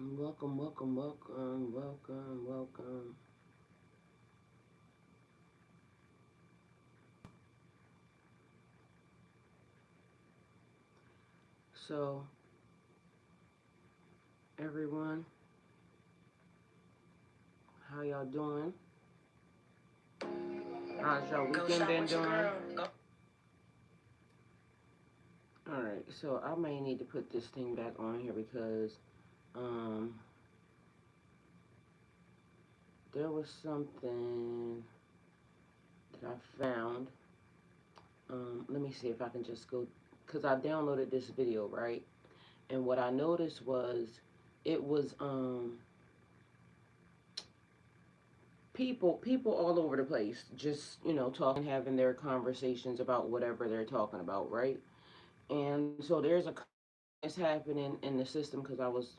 Welcome, welcome, welcome, welcome, welcome. So, everyone, how y'all doing? How's y'all weekend been doing? Alright, so I may need to put this thing back on here because um there was something that I found. Let me see if I can just go, because I downloaded this video, right? And what I noticed was it was people all over the place, just talking, having their conversations about whatever they're talking about, right? And so there's a it's happening in the system because I was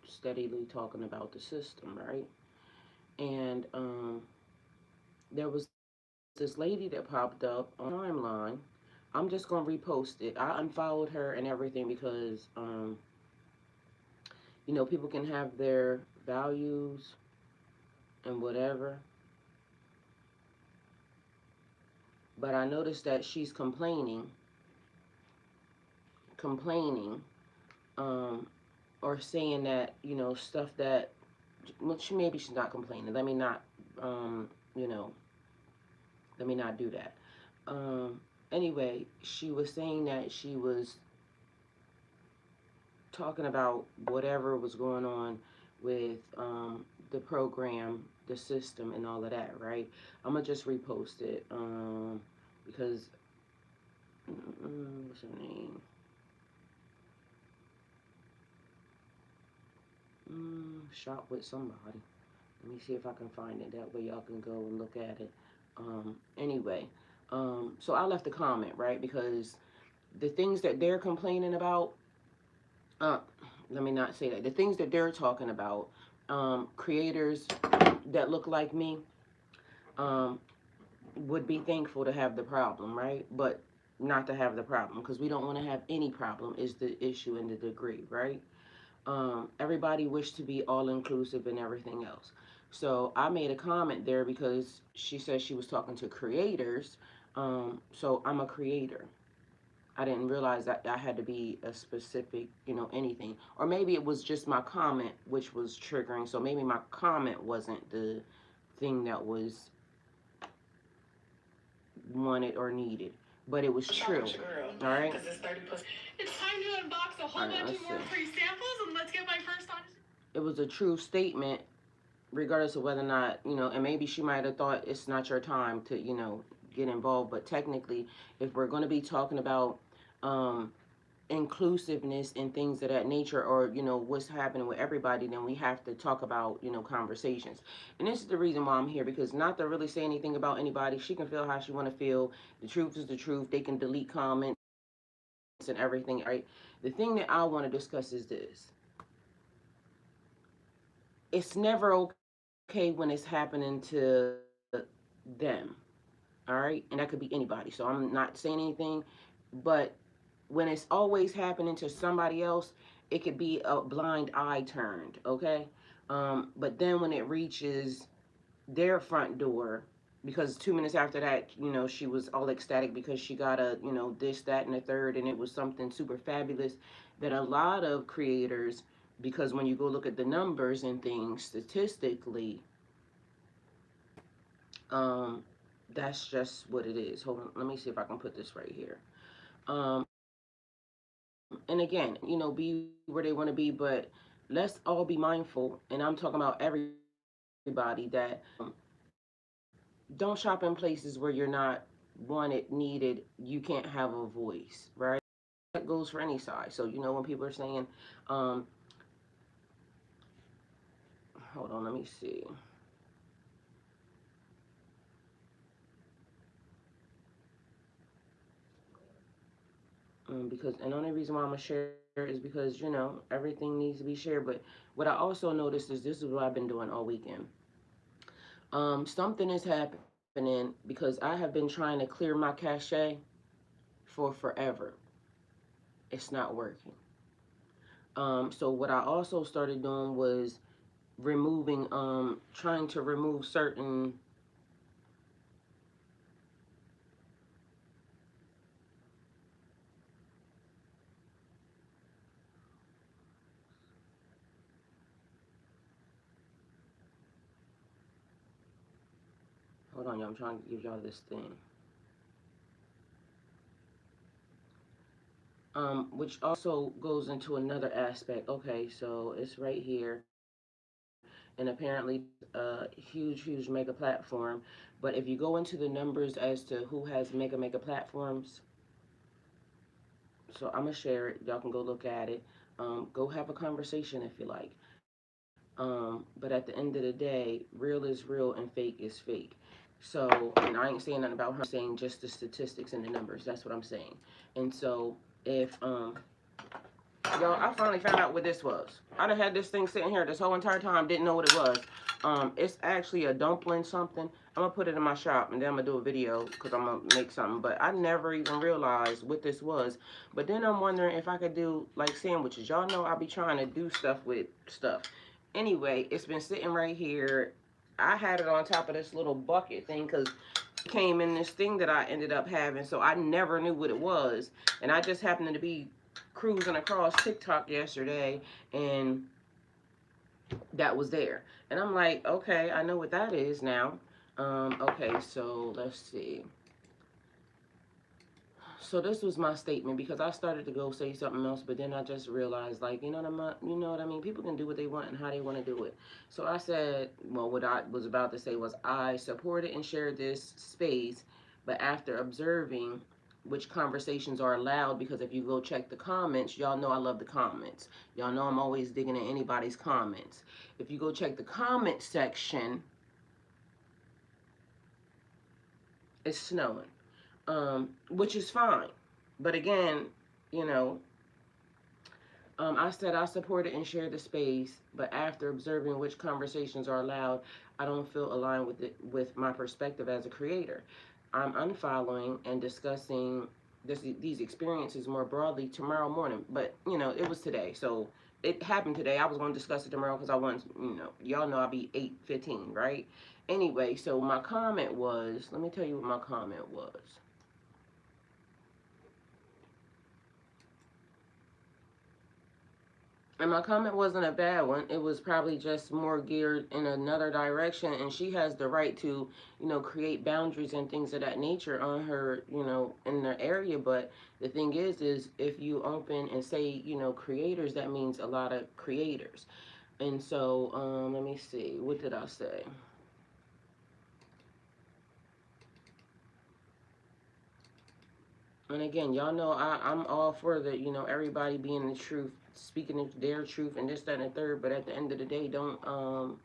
steadily talking about the system, right? And there was this lady that popped up on my timeline. I'm just gonna repost it. I unfollowed her and everything because people can have their values and whatever, but I noticed that she's complaining, um, or saying that stuff that, well, maybe she's not complaining. Um, you know, let me not do that. Anyway, she was saying that she was talking about whatever was going on with the program, the system, and all of that, right? I'm gonna just repost it because what's her name? Shop with somebody. Let me see if I can find it. That way y'all can go and look at it. Anyway, so I left a comment, right? Because the things that they're complaining about, uh, let me not say that. The things that they're talking about, creators that look like me, um, would be thankful to have the problem, right? But not to have the problem because we don't want to have any problem is the issue and the degree, right? Everybody wished to be all inclusive and everything else. So I made a comment there because she said she was talking to creators. So I'm a creator. I didn't realize that I had to be a specific, anything. Or maybe it was just my comment which was triggering. So maybe my comment wasn't the thing that was wanted or needed. But it was true. All right. It's time to unbox a whole bunch of more free samples and let's get my first audition. It was a true statement, regardless of whether or not, and maybe she might have thought it's not your time to, get involved. But technically, if we're going to be talking about um, inclusiveness and things of that nature, or what's happening with everybody, then we have to talk about conversations. And this is the reason why I'm here, because not to really say anything about anybody. She can feel how she want to feel. The truth is the truth. They can delete comments and everything, right? The thing that I want to discuss is this: it's never okay when it's happening to them, all right? And that could be anybody, so I'm not saying anything. But when it's always happening to somebody else, it could be a blind eye turned, okay? But then when it reaches their front door, because 2 minutes after that, she was all ecstatic because she got a, this, that, and the third, and it was something super fabulous that a lot of creators, because when you go look at the numbers and things statistically, um, that's just what it is. Hold on, let me see if I can put this right here. Um, and again, be where they want to be, but let's all be mindful, and I'm talking about everybody, that don't shop in places where you're not wanted, needed, you can't have a voice, right? That goes for any side. So, when people are saying, um, hold on, let me see. Because, and the only reason why I'm going to share is because, everything needs to be shared. But what I also noticed is this is what I've been doing all weekend. Something is happening because I have been trying to clear my cache for forever. It's not working. So what I also started doing was removing, trying to remove certain. Hold on, y'all. I'm trying to give y'all this thing. Which also goes into another aspect. Okay, so it's right here, and apparently a huge mega platform. But if you go into the numbers as to who has mega platforms, so I'm gonna share it. Y'all can go look at it. Go have a conversation if you like. But at the end of the day, real is real and fake is fake. So, and I ain't saying nothing about her. I'm saying just the statistics and the numbers. That's what I'm saying. And so, if y'all, I finally found out what this was. I done had this thing sitting here this whole entire time, didn't know what it was. It's actually a dumpling something. I'm gonna put it in my shop and then I'm gonna do a video because I'm gonna make something. But I never even realized what this was. But then I'm wondering if I could do like sandwiches. Y'all know I be trying to do stuff with stuff. Anyway, it's been sitting right here. I had it on top of this little bucket thing because it came in this thing that I ended up having, so I never knew what it was. And I just happened to be cruising across TikTok yesterday, and that was there. And I'm like, okay, I know what that is now. Okay, so let's see. So this was my statement because I started to go say something else, but then I just realized, like, you know what I mean. People can do what they want and how they want to do it. So I said, well, what I was about to say was, I supported and shared this space, but after observing which conversations are allowed, because if you go check the comments, y'all know I love the comments. Y'all know I'm always digging at anybody's comments. If you go check the comment section, it's snowing, which is fine. But again, you know, I said I supported and shared the space, but after observing which conversations are allowed, I don't feel aligned with it, with my perspective as a creator. I'm unfollowing and discussing these experiences more broadly tomorrow morning. But it was today, so it happened today. I was going to discuss it tomorrow because I want, y'all know I'll be 8:15, right? Anyway, so my comment was, let me tell you what my comment was. And my comment wasn't a bad one. It was probably just more geared in another direction. And she has the right to, create boundaries and things of that nature on her, in their area. But the thing is if you open and say, creators, that means a lot of creators. And so, let me see. What did I say? And again, y'all know I'm all for the, everybody being the truth, speaking of their truth and this, that, and the third. But at the end of the day, don't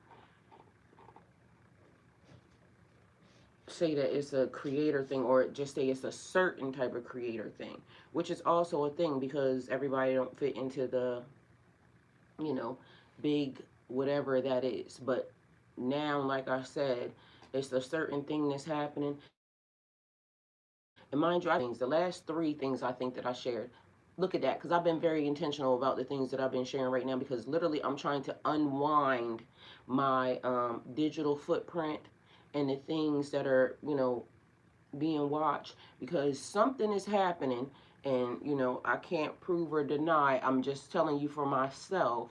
say that it's a creator thing or just say it's a certain type of creator thing, which is also a thing because everybody don't fit into the, you know, big whatever that is. But now, like I said, it's a certain thing that's happening. And mind you, the last three things I think that I shared, look at that, because I've been very intentional about the things that I've been sharing right now, because literally I'm trying to unwind my digital footprint and the things that are, being watched, because something is happening, and I can't prove or deny. I'm just telling you for myself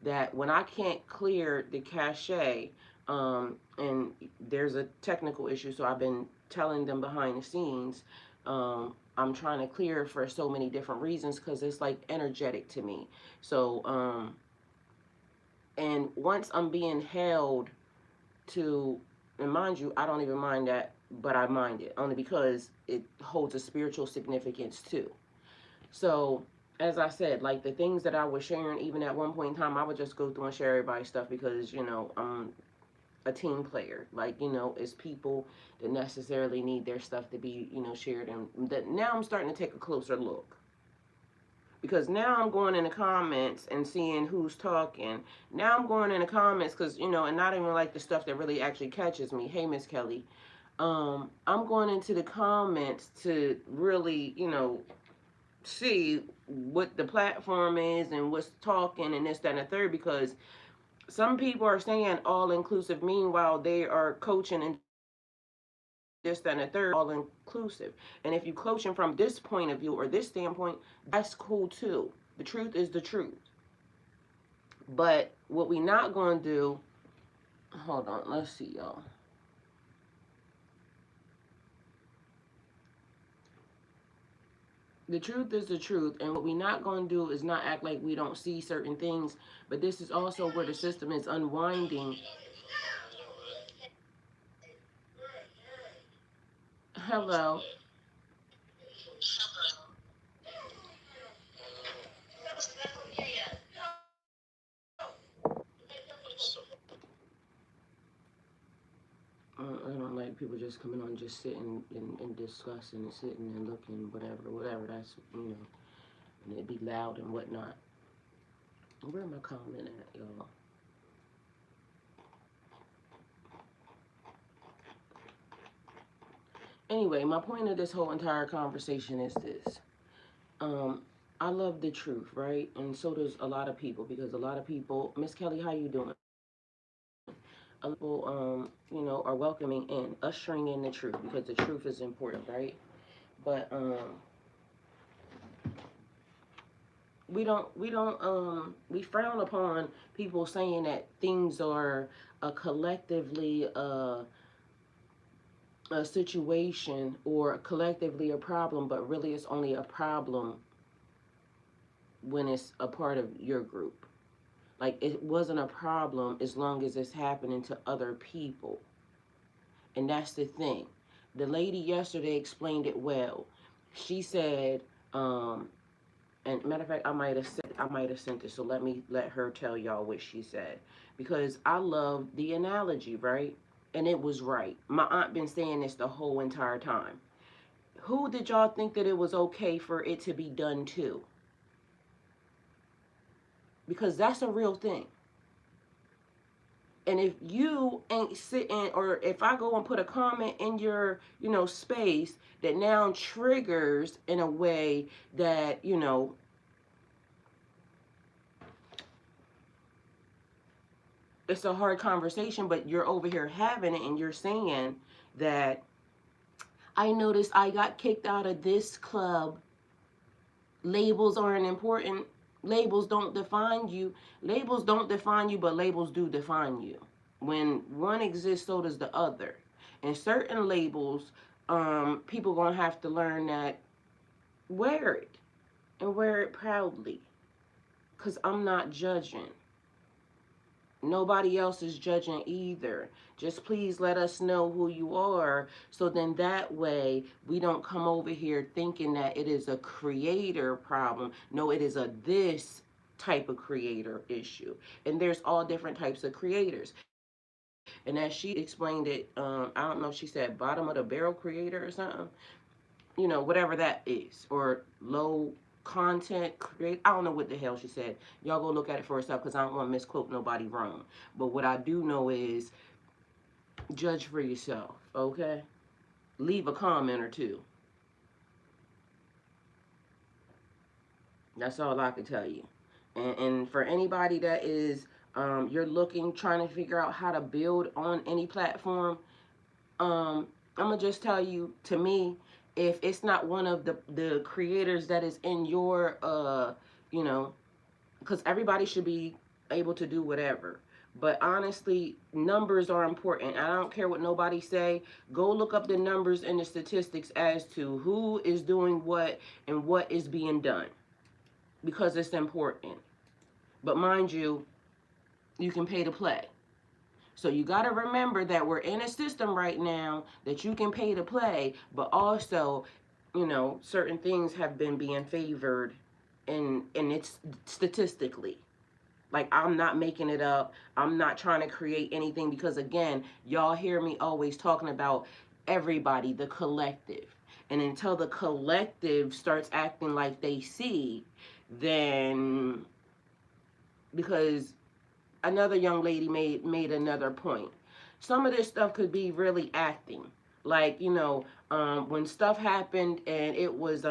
that when I can't clear the cache, and there's a technical issue, so I've been telling them behind the scenes. I'm trying to clear for so many different reasons because it's like energetic to me. So, and once I'm being held to, and mind you, I don't even mind that, but I mind it only because it holds a spiritual significance too. So, as I said, like the things that I was sharing, even at one point in time, I would just go through and share everybody's stuff because, I'm a team player. Like, it's people that necessarily need their stuff to be, shared. And that now I'm starting to take a closer look. Because now I'm going in the comments and seeing who's talking. Now I'm going in the comments because, and not even like the stuff that really actually catches me. Hey, Miss Kelly. I'm going into the comments to really, see what the platform is and what's talking and this, that, and the third, because some people are saying all inclusive, meanwhile they are coaching and this, that, and the third, all inclusive. And if you coaching from this point of view or this standpoint, that's cool too. The truth is the truth. But what we not gonna do, hold on, let's see, y'all. The truth is the truth, and what we not gonna do is not act like we don't see certain things. But this is also where the system is unwinding. Hello. I don't like people just coming on, just sitting and discussing and sitting and looking, whatever, whatever. That's, and it be loud and whatnot. Where am I comment at, y'all? Anyway, my point of this whole entire conversation is this. Um, I love the truth, right? And so does a lot of people, because a lot of people, Miss Kelly, how you doing? A lot of people, are welcoming in, ushering in the truth, because the truth is important, right? But we frown upon people saying that things are collectively a situation or collectively a problem, but really it's only a problem when it's a part of your group. Like, it wasn't a problem as long as it's happening to other people. And that's the thing. The lady yesterday explained it well. She said, and matter of fact, I might have sent it. So let her tell y'all what she said, because I love the analogy, right? And it was right. My aunt been saying this the whole entire time. Who did y'all think that it was okay for it to be done to? Because that's a real thing. And if you ain't sitting, or if I go and put a comment in your, space that now triggers in a way that, it's a hard conversation, but you're over here having it and you're saying that I noticed I got kicked out of this club. Labels aren't important. Labels don't define you. Labels don't define you, but labels do define you. When one exists, so does the other. And certain labels, people gonna have to learn that, wear it and wear it proudly. Cause I'm not judging. Nobody else is judging either. Just please let us know who you are, so then that way we don't come over here thinking that it is a creator problem. No, it is a this type of creator issue. And there's all different types of creators. And as she explained it, I don't know if she said bottom of the barrel creator or something, whatever that is, or low content create. I don't know what the hell she said. Y'all go look at it for yourself, because I don't want to misquote nobody wrong. But what I do know is, judge for yourself, okay? Leave a comment or two. That's all I can tell you. And for anybody that is, you're trying to figure out how to build on any platform, I'm gonna just tell you, to me, if it's not one of the creators that is in your, you know, because everybody should be able to do whatever. But honestly, numbers are important. I don't care what nobody say. Go look up the numbers and the statistics as to who is doing what and what is being done, because it's important. But mind you, you can pay to play. So you got to remember that we're in a system right now that you can pay to play, but also, certain things have been being favored, and it's statistically. Like, I'm not making it up. I'm not trying to create anything, because again, y'all hear me always talking about everybody, the collective. And until the collective starts acting like they see, then, because another young lady made another point. Some of this stuff could be really acting. Like, when stuff happened and it was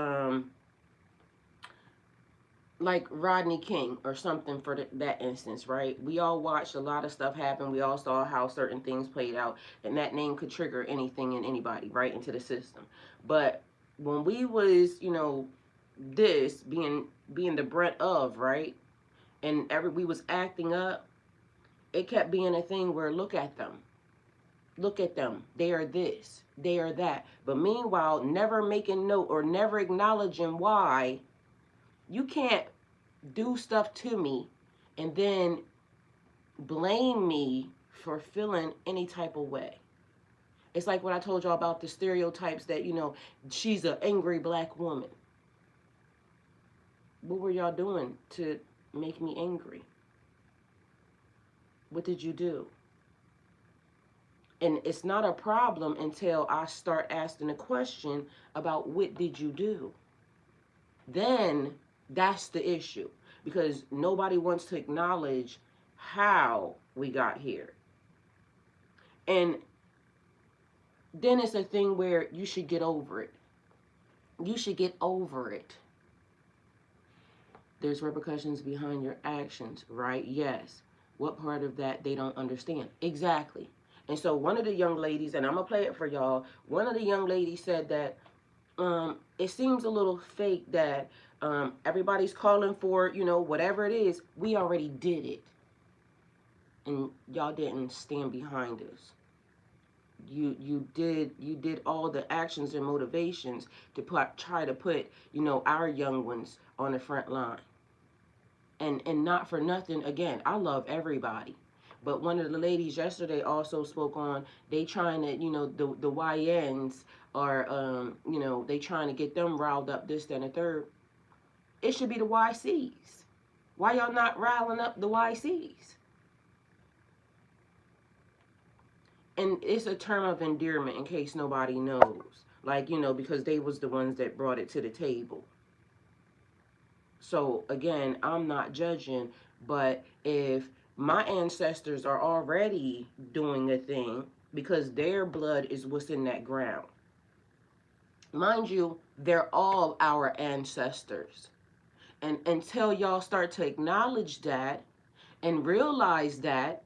like Rodney King or something for that instance, right? We all watched a lot of stuff happen. We all saw how certain things played out, and that name could trigger anything and anybody right into the system. But when we was, this being the brunt of, right, and we was acting up, it kept being a thing where look at them, they are this, they are that. But meanwhile, never making note or never acknowledging why you can't do stuff to me and then blame me for feeling any type of way. It's like what I told y'all about the stereotypes that, she's an angry black woman. What were y'all doing to make me angry? What did you do? And it's not a problem until I start asking a question about what did you do? Then that's the issue, because nobody wants to acknowledge how we got here. And then it's a thing where you should get over it. You should get over it. There's repercussions behind your actions, right? Yes. What part of that they don't understand? Exactly. And so one of the young ladies, and I'm going to play it for y'all, one of the young ladies said that it seems a little fake that everybody's calling for, whatever it is, we already did it. And y'all didn't stand behind us. You did all the actions and motivations to try to put, our young ones on the front line. And not for nothing, again, I love everybody. But one of the ladies yesterday also spoke on they trying to, the YNs are, they trying to get them riled up, this, that, and the third. It should be the YCs. Why y'all not riling up the YCs? And it's a term of endearment in case nobody knows. Like, because they was the ones that brought it to the table. So, again, I'm not judging, but if my ancestors are already doing a thing because their blood is what's in that ground. Mind you, they're all our ancestors. And until y'all start to acknowledge that and realize that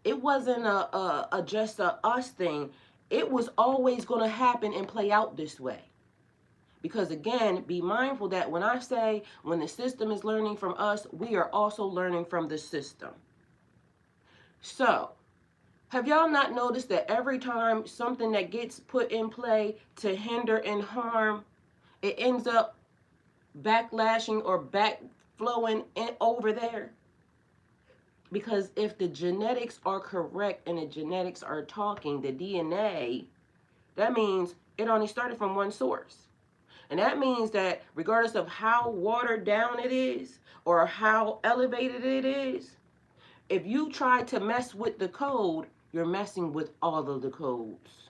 it wasn't a just a us thing, it was always going to happen and play out this way. Because again, be mindful that when I say when the system is learning from us, we are also learning from the system. So, have y'all not noticed that every time something that gets put in play to hinder and harm, it ends up backlashing or backflowing over there? Because if the genetics are correct and the genetics are talking, the DNA, that means it only started from one source. And that means that regardless of how watered down it is or how elevated it is, if you try to mess with the code, you're messing with all of the codes.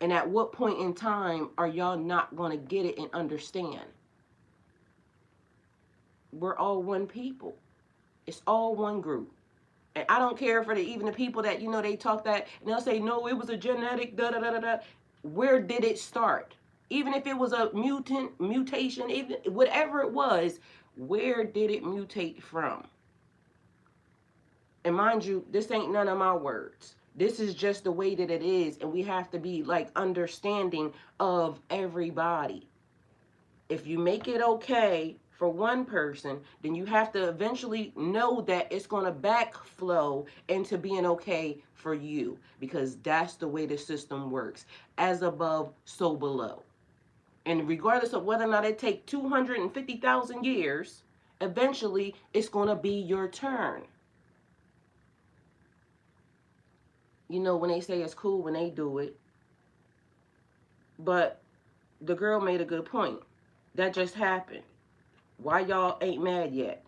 And at what point in time are y'all not going to get it and understand? We're all one people. It's all one group. And I don't care for even the people that, they talk that, and they'll say, no, it was a genetic, da-da-da-da-da. Where did it start? Even if it was a mutation, even whatever it was, where did it mutate from? And mind you, this ain't none of my words. This is just the way that it is, and we have to be like understanding of everybody. If you make it okay for one person, then you have to eventually know that it's going to backflow into being okay for you, because that's the way the system works. As above, so below. And regardless of whether or not it take 250,000 years, eventually it's going to be your turn. When they say it's cool when they do it. But the girl made a good point. That just happened. Why y'all ain't mad yet?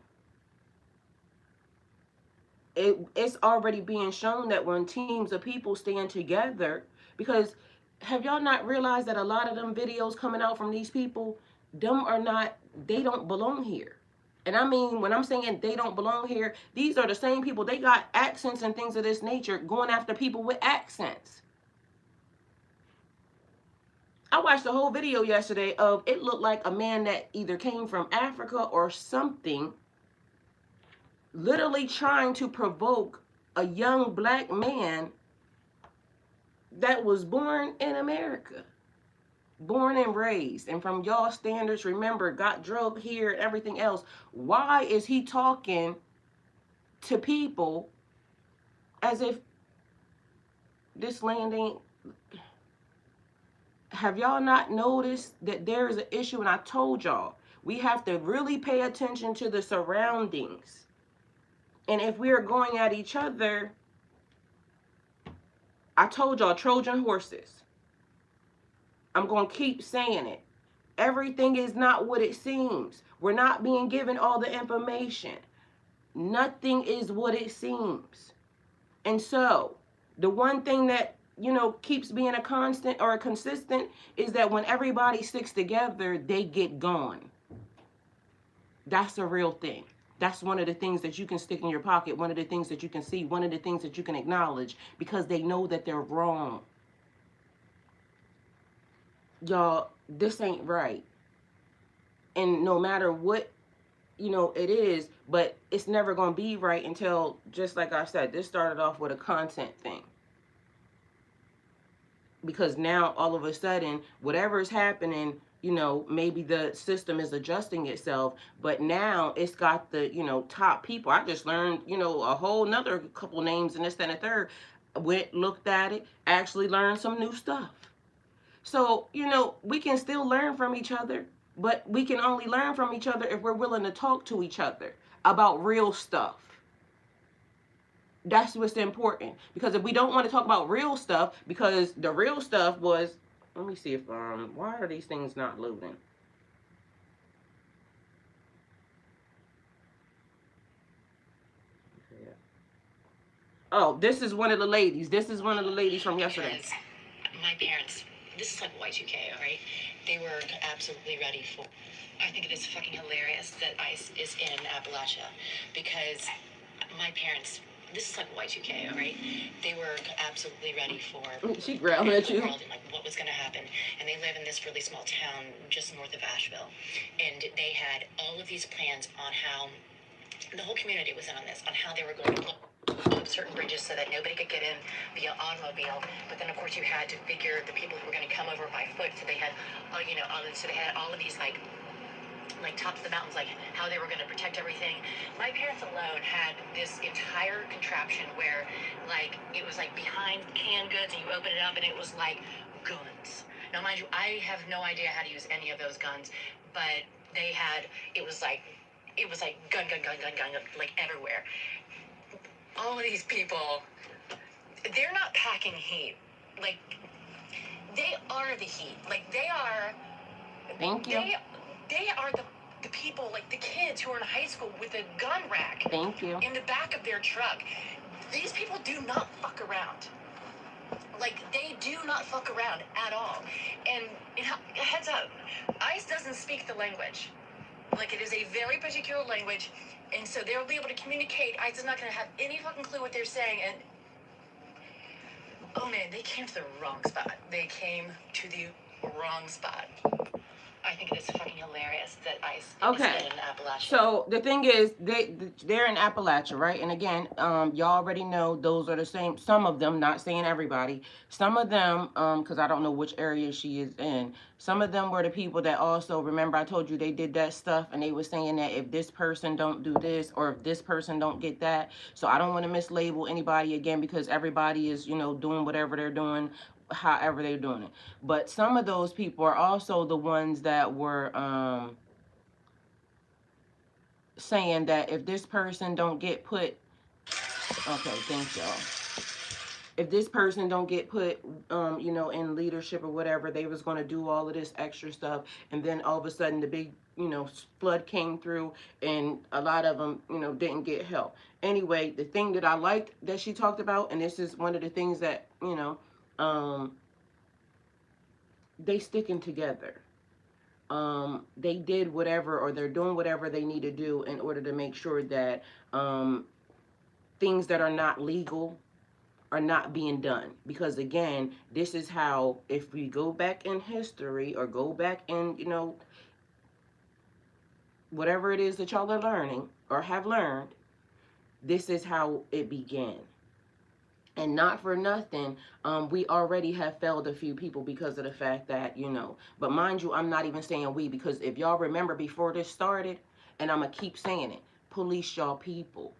It's already being shown that when teams of people stand together, because have y'all not realized that a lot of them videos coming out from these people, they don't belong here. And I mean, when I'm saying they don't belong here, these are the same people. They got accents and things of this nature going after people with accents. I watched the whole video yesterday of it looked like a man that either came from Africa or something, literally trying to provoke a young black man that was born in America, born and raised, and from y'all standards, remember, got drug here and everything else. Why is he talking to people as if this land ain't? Have y'all not noticed that there is an issue? And I told y'all, we have to really pay attention to the surroundings. And if we are going at each other, I told y'all, Trojan horses. I'm going to keep saying it. Everything is not what it seems. We're not being given all the information. Nothing is what it seems. And so, the one thing that, keeps being a constant or a consistent is that when everybody sticks together, they get gone. That's a real thing. That's one of the things that you can stick in your pocket, one of the things that you can see, one of the things that you can acknowledge, because they know that they're wrong. Y'all, this ain't right. And no matter what, it is, but it's never going to be right until, just like I said, this started off with a content thing. Because now, all of a sudden, whatever is happening, maybe the system is adjusting itself, but now it's got the, top people. I just learned, a whole nother couple names and this, that, and the third. Went, looked at it, actually learned some new stuff. So, we can still learn from each other, but we can only learn from each other if we're willing to talk to each other about real stuff. That's what's important. Because if we don't want to talk about real stuff, because the real stuff was, let me see if, why are these things not loading? Oh, this is one of the ladies. This is one of the ladies from yesterday. My parents, this is like Y2K, all right? They were absolutely ready for. I think it is fucking hilarious that ICE is in Appalachia because my parents, this is like Y2K, all right? They were absolutely ready for. She growling at you. And like what was going to happen. And they live in this really small town just north of Asheville. And they had all of these plans on how, the whole community was in on this, on how they were going to up certain bridges so that nobody could get in via automobile. But then, of course, you had to figure the people who were going to come over by foot. So they had, so they had all of these like tops of the mountains, like how they were going to protect everything. My parents alone had this entire contraption where, like, it was like behind canned goods, and you open it up, and it was like guns. Now, mind you, I have no idea how to use any of those guns, but they had. It was like gun, like everywhere. All of these people, they're not packing heat. Like, they are the heat. Like, they are. Thank you. They are the people, like the kids who are in high school with a gun rack. Thank you. In the back of their truck. These people do not fuck around. Like, they do not fuck around at all. And heads up, ICE doesn't speak the language. Like, it is a very particular language. And so they'll be able to communicate. ICE is not going to have any fucking clue what they're saying. And, oh man, they came to the wrong spot. They came to the wrong spot. I think it is fucking hilarious that ICE is in Appalachia. So the thing is, they're in Appalachia, right? And again, y'all already know those are the same. Some of them, not saying everybody. Some of them, because I don't know which area she is in. Some of them were the people that also, remember I told you they did that stuff, and they were saying that if this person don't do this, or if this person don't get that. So I don't want to mislabel anybody again, because everybody is, doing whatever they're doing, however they're doing it. But some of those people are also the ones that were saying that if this person don't get put, okay, thank y'all, if this person don't get put in leadership or whatever, they was going to do all of this extra stuff. And then all of a sudden the big flood came through, and a lot of them didn't get help. Anyway, the thing that I liked that she talked about, and this is one of the things that they sticking together. They did whatever, or they're doing whatever they need to do in order to make sure that things that are not legal are not being done. Because again, this is how, if we go back in history or go back in, whatever it is that y'all are learning or have learned, this is how it began. And not for nothing, we already have failed a few people because of the fact that, but mind you, I'm not even saying we, because if y'all remember before this started, and I'm going to keep saying it, police y'all people.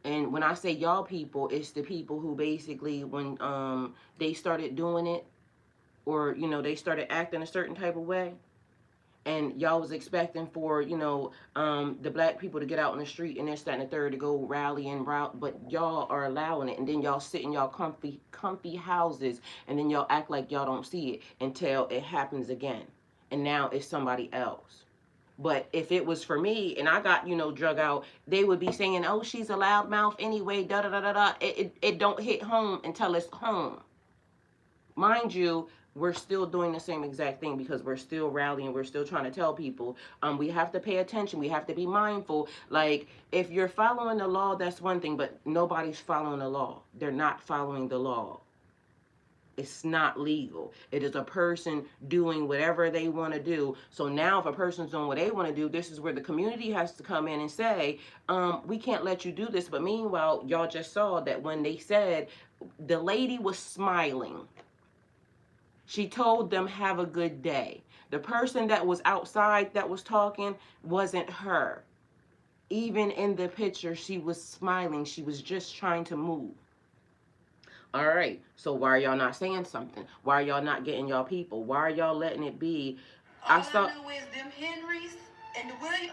And when I say y'all people, it's the people who basically, when they started doing it, or, they started acting a certain type of way, and y'all was expecting for the black people to get out in the street and this, that, and the third, to go rally and route, but y'all are allowing it, and then y'all sit in y'all comfy houses, and then y'all act like y'all don't see it until it happens again, and now it's somebody else. But if it was for me and I got drug out, they would be saying, oh, she's a loudmouth anyway, da da da da da. It don't hit home until it's home. Mind you, we're still doing the same exact thing, because we're still rallying, we're still trying to tell people, we have to pay attention, we have to be mindful. Like, if you're following the law, that's one thing, but nobody's following the law. They're not following the law. It's not legal. It is a person doing whatever they want to do. So now if a person's doing what they want to do, this is where the community has to come in and say, we can't let you do this. But meanwhile, y'all just saw that when they said, the lady was smiling. She told them, have a good day. The person that was outside that was talking wasn't her. Even in the picture, she was smiling. She was just trying to move. All right, so why are y'all not saying something? Why are y'all not getting y'all people? Why are y'all letting it be? I know is them Henrys and the Williams.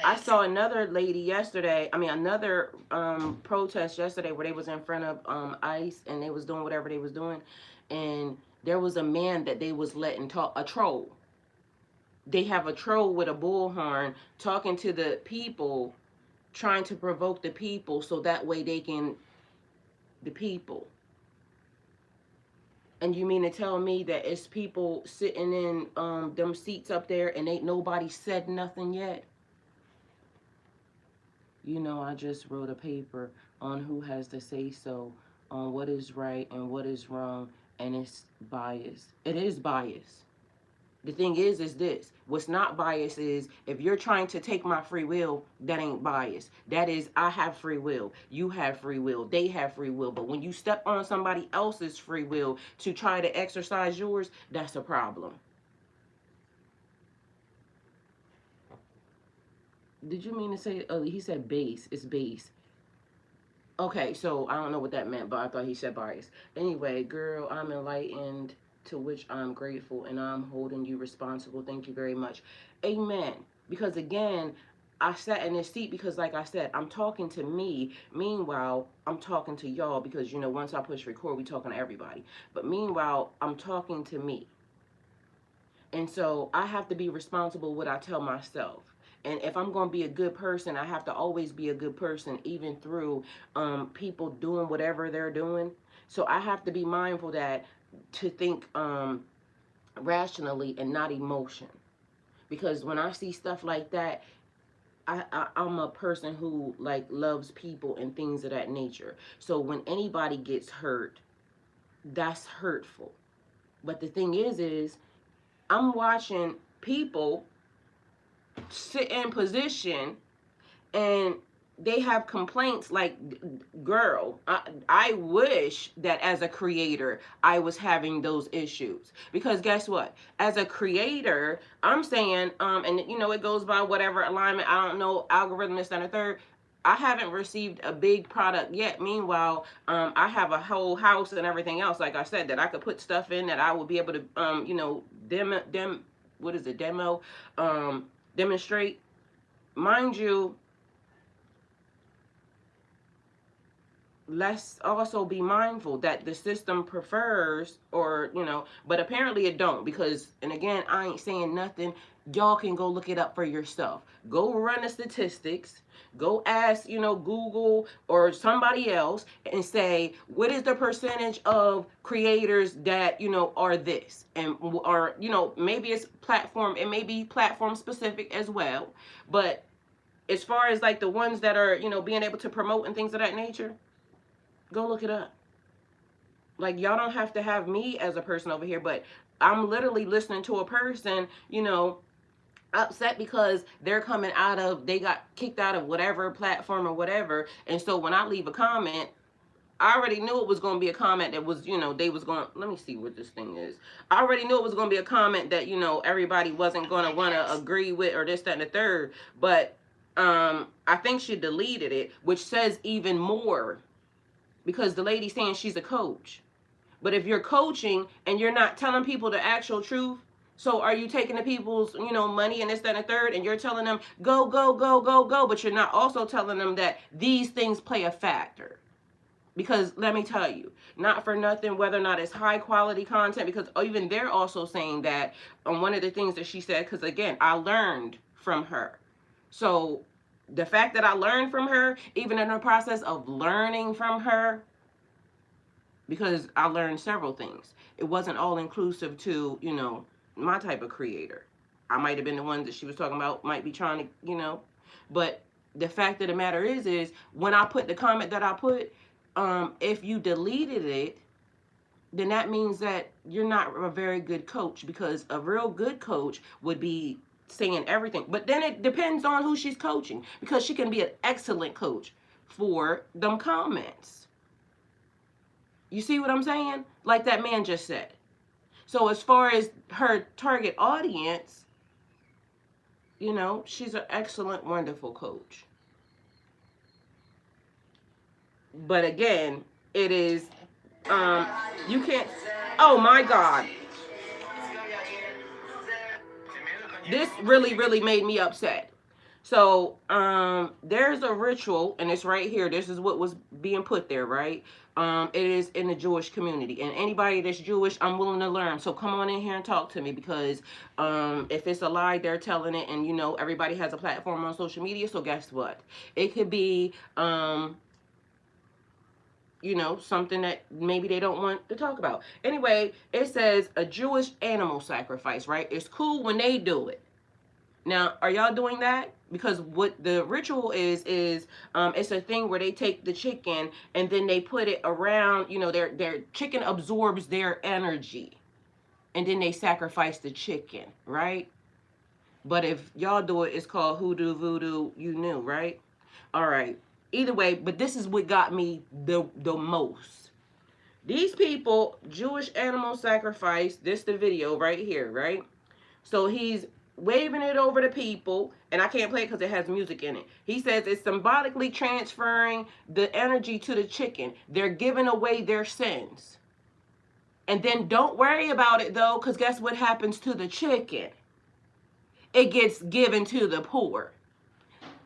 I saw another lady yesterday, another protest yesterday, where they was in front of ICE, and they was doing whatever they was doing, and there was a man that they was letting talk, a troll. They have a troll with a bullhorn talking to the people, trying to provoke the people so that way they can, the people. And you mean to tell me that it's people sitting in them seats up there and ain't nobody said nothing yet? I just wrote a paper on who has to say so, on what is right and what is wrong, and it's biased. It is biased. The thing is this. What's not biased is, if you're trying to take my free will, that ain't biased. That is, I have free will. You have free will. They have free will. But when you step on somebody else's free will to try to exercise yours, that's a problem. Did you mean to say, oh, he said base. It's base. Okay, so I don't know what that meant, but I thought he said bias. Anyway, girl, I'm enlightened, to which I'm grateful, and I'm holding you responsible. Thank you very much. Amen. Because again, I sat in this seat because, like I said, I'm talking to me. Meanwhile, I'm talking to y'all because, once I push record, we talking to everybody. But meanwhile, I'm talking to me. And so I have to be responsible what I tell myself. And if I'm going to be a good person, I have to always be a good person, even through people doing whatever they're doing. So I have to be mindful that, to think rationally and not emotion. Because when I see stuff like that, I'm a person who loves people and things of that nature. So when anybody gets hurt, that's hurtful. But the thing is I'm watching people sit in position, and they have complaints like, girl, I wish that as a creator I was having those issues. Because guess what, as a creator, I'm saying and it goes by whatever alignment, I don't know, algorithm, this and a third. I haven't received a big product yet. Meanwhile, I have a whole house and everything else, like I said, that I could put stuff in, that I would be able to demo, demonstrate. Mind you, let's also be mindful that the system prefers, or but apparently it don't, because, and again, I ain't saying nothing. Y'all can go look it up for yourself. Go run the statistics. Go ask Google or somebody else, and say, what is the percentage of creators that are this, and or maybe it's platform, it may be platform specific as well, but as far as the ones that are being able to promote and things of that nature, go look it up. Like, y'all don't have to have me as a person over here, but I'm literally listening to a person, upset because they're coming out of, they got kicked out of whatever platform or whatever. And so when I leave a comment, I already knew it was going to be a comment that was, they was going, let me see what this thing is. I already knew it was going to be a comment that, everybody wasn't going to want to agree with, or this, that, and the third. But I think she deleted it, which says even more, because the lady's saying she's a coach. But if you're coaching and you're not telling people the actual truth, so are you taking the people's, money and this, that, and the third, and you're telling them go, go, go, go, go, but you're not also telling them that these things play a factor. Because let me tell you, not for nothing, whether or not it's high quality content, because even they're also saying that on one of the things that she said, because again, I learned from her. So the fact that I learned from her, even in the process of learning from her, because I learned several things. It wasn't all inclusive to, my type of creator. I might have been the one that she was talking about, might be trying to, but the fact of the matter is when I put the comment that I put, if you deleted it, then that means that you're not a very good coach, because a real good coach would be saying everything. But then it depends on who she's coaching, because she can be an excellent coach for them comments. You see what I'm saying? Like that man just said. So as far as her target audience, she's an excellent, wonderful coach. But again, it is, you can't, oh my God. This really, really made me upset. So, there's a ritual, and it's right here. This is what was being put there, right? It is in the Jewish community, and anybody that's Jewish, I'm willing to learn. So come on in here and talk to me, because if it's a lie, they're telling it, and everybody has a platform on social media. So guess what? It could be, something that maybe they don't want to talk about. Anyway, it says a Jewish animal sacrifice, right? It's cool when they do it. Now, are y'all doing that? Because what the ritual is it's a thing where they take the chicken and then they put it around, their chicken absorbs their energy, and then they sacrifice the chicken, right? But if y'all do it, it's called hoodoo, voodoo, you knew, right? All right. Either way, but this is what got me the most. These people, Jewish animal sacrifice, this the video right here, right? So he's waving it over to people, and I can't play it because it has music in it. He says it's symbolically transferring the energy to the chicken. They're giving away their sins. And then don't worry about it though, because guess what happens to the chicken? It gets given to the poor.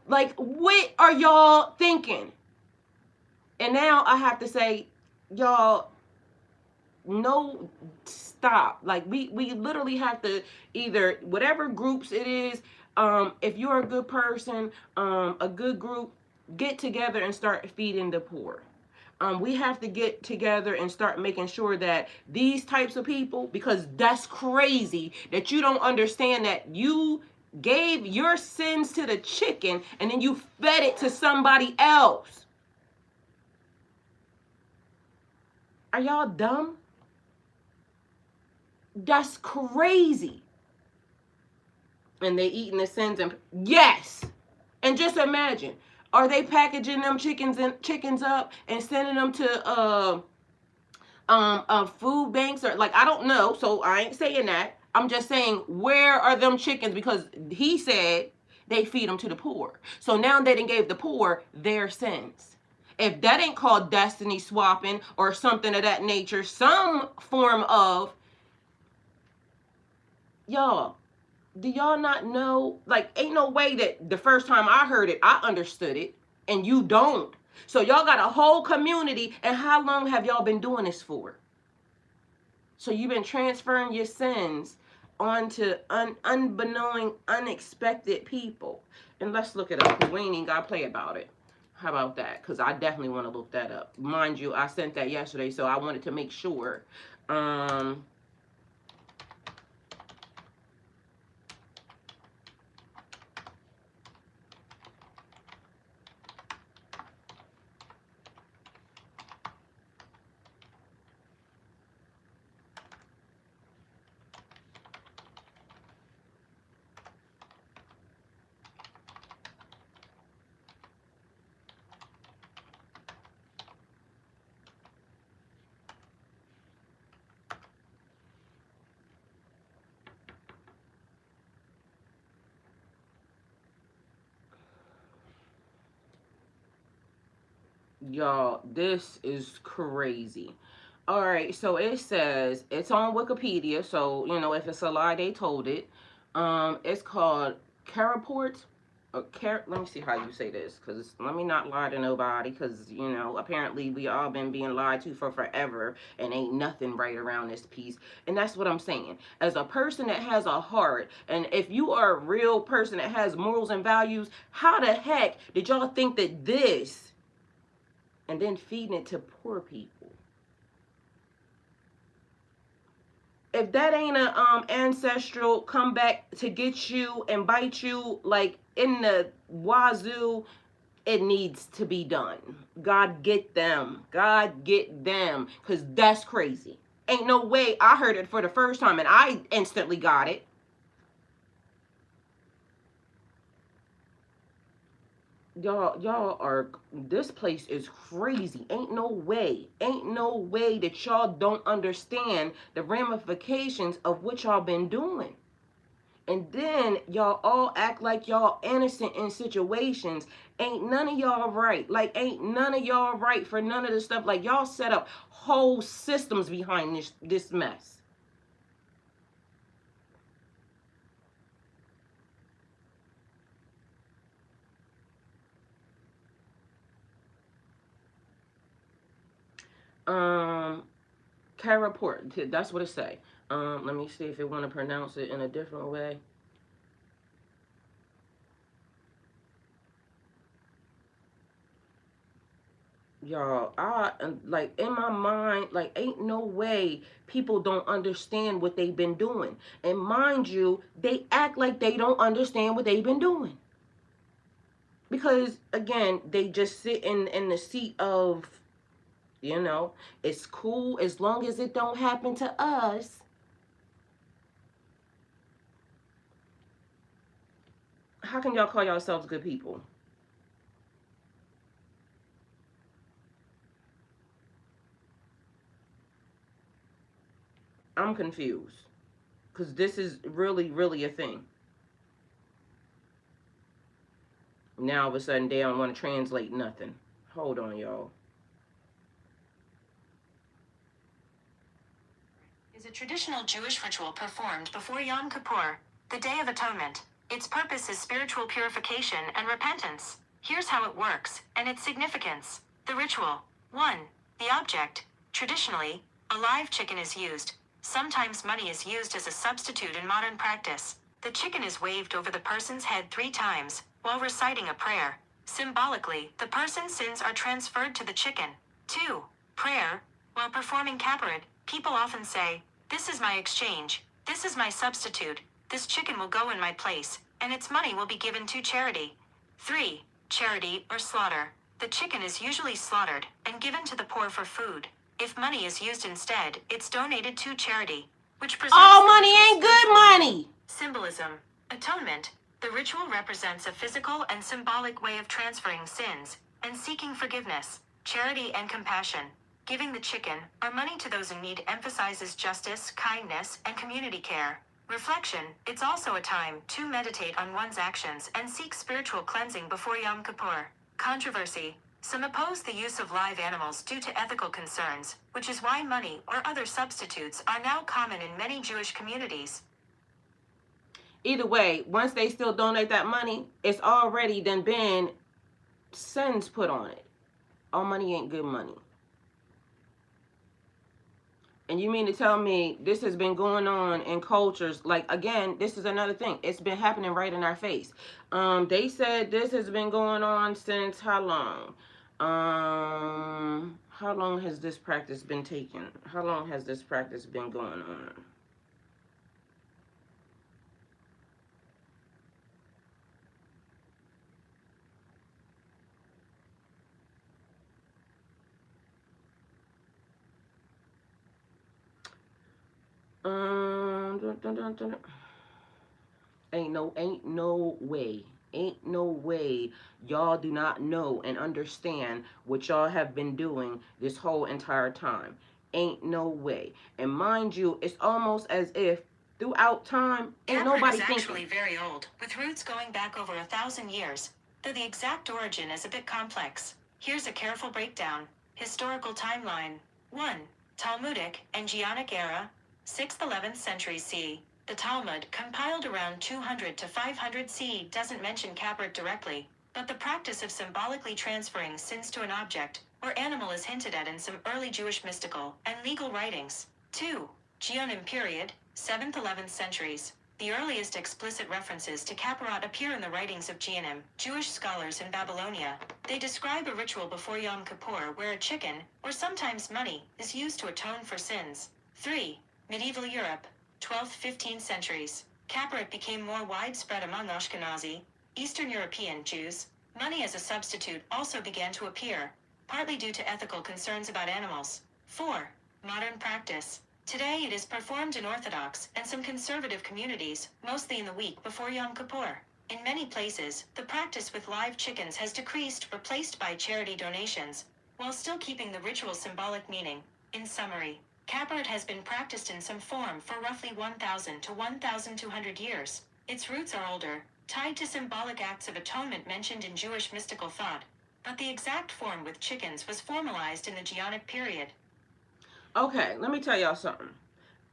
Like, what are y'all thinking? And now I have to say, y'all, no, stop. Like, we literally have to, either whatever groups it is, if you're a good person, a good group, get together and start feeding the poor. We have to get together and start making sure that these types of people, because that's crazy that you don't understand that you gave your sins to the chicken and then you fed it to somebody else. Are y'all dumb? That's crazy. And they eating the sins, and yes. And just imagine, are they packaging them chickens up and sending them to food banks, or like, I don't know, so I ain't saying that. I'm just saying, where are them chickens? Because he said they feed them to the poor. So now they done gave the poor their sins. If that ain't called destiny swapping or something of that nature, some form of, y'all, do y'all not know? Like, ain't no way that the first time I heard it, I understood it, and you don't. So y'all got a whole community, and how long have y'all been doing this for? So you've been transferring your sins onto unbeknown, unexpected people. And let's look it up, because we ain't even got to play about it. How about that? Because I definitely want to look that up. Mind you, I sent that yesterday, so I wanted to make sure. Y'all, this is crazy. All right, so it says it's on Wikipedia. So if it's a lie, they told it. It's called Caraport. Let me see how you say this, cause let me not lie to nobody, cause apparently we all been being lied to for forever, and ain't nothing right around this piece. And that's what I'm saying. As a person that has a heart, and if you are a real person that has morals and values, how the heck did y'all think that this, and then feeding it to poor people? If that ain't a ancestral come back to get you and bite you like in the wazoo, it needs to be done. God get them. God get them. Cause that's crazy. Ain't no way I heard it for the first time and I instantly got it. Y'all are, this place is crazy. Ain't no way that y'all don't understand the ramifications of what y'all been doing. And then y'all all act like y'all innocent in situations. Ain't none of y'all right. Like, ain't none of y'all right for none of this stuff. Like, y'all set up whole systems behind this mess. um Report. That's what it say. Let me see if it want to pronounce it in a different way. Y'all, I like in my mind, like ain't no way people don't understand what they've been doing. And mind you, they act like they don't understand what they've been doing. Because again, they just sit in the seat of, it's cool as long as it don't happen to us. How can y'all call yourselves good people? I'm confused. Because this is really, really a thing. Now all of a sudden they don't want to translate nothing. Hold on, y'all. Is a traditional Jewish ritual performed before Yom Kippur, the Day of Atonement. Its purpose is spiritual purification and repentance. Here's how it works, and its significance. The ritual. 1. The object. Traditionally, a live chicken is used. Sometimes money is used as a substitute in modern practice. The chicken is waved over the person's head 3 times, while reciting a prayer. Symbolically, the person's sins are transferred to the chicken. 2. Prayer. While performing kaparit, people often say, "This is my exchange, this is my substitute, this chicken will go in my place, and its money will be given to charity." 3. Charity or slaughter. The chicken is usually slaughtered and given to the poor for food. If money is used instead, it's donated to charity, which preserves All the money ritual's ain't good spiritual money. meaning. Symbolism. Atonement. The ritual represents a physical and symbolic way of transferring sins and seeking forgiveness. Charity and compassion. Giving the chicken or money to those in need emphasizes justice, kindness, and community care. Reflection. It's also a time to meditate on one's actions and seek spiritual cleansing before Yom Kippur. Controversy. Some oppose the use of live animals due to ethical concerns, which is why money or other substitutes are now common in many Jewish communities. Either way, once they still donate that money, it's already then been sins put on it. All money ain't good money. And you mean to tell me this has been going on in cultures, like, again, this is another thing. It's been happening right in our face. They said this has been going on since how long? How long has this practice been taken? How long has this practice been going on? Dun, dun, dun, dun. Ain't no way y'all do not know and understand what y'all have been doing this whole entire time. Ain't no way. And mind you, it's almost as if throughout time ain't nobody is thinking. Actually very old, with roots going back over 1,000 years, though the exact origin is a bit complex. Here's a careful breakdown. Historical timeline. 1. Talmudic and Geonic era, 6th-11th centuries c. The Talmud, compiled around 200 to 500 CE, doesn't mention Kabbart directly, but the practice of symbolically transferring sins to an object or animal is hinted at in some early Jewish mystical and legal writings. 2. Geonim period, 7th-11th centuries. The earliest explicit references to Kaparat appear in the writings of Geonim, Jewish scholars in Babylonia. They describe a ritual before Yom Kippur where a chicken, or sometimes money, is used to atone for sins. 3. Medieval Europe, 12th-15th centuries. Kaparat became more widespread among Ashkenazi, Eastern European Jews. Money as a substitute also began to appear, partly due to ethical concerns about animals. 4. Modern practice. Today it is performed in Orthodox and some conservative communities, mostly in the week before Yom Kippur. In many places, the practice with live chickens has decreased, replaced by charity donations, while still keeping the ritual symbolic meaning. In summary, Kaparat has been practiced in some form for roughly 1,000 to 1,200 years. Its roots are older, tied to symbolic acts of atonement mentioned in Jewish mystical thought, but the exact form with chickens was formalized in the Geonic period. Okay, let me tell y'all something.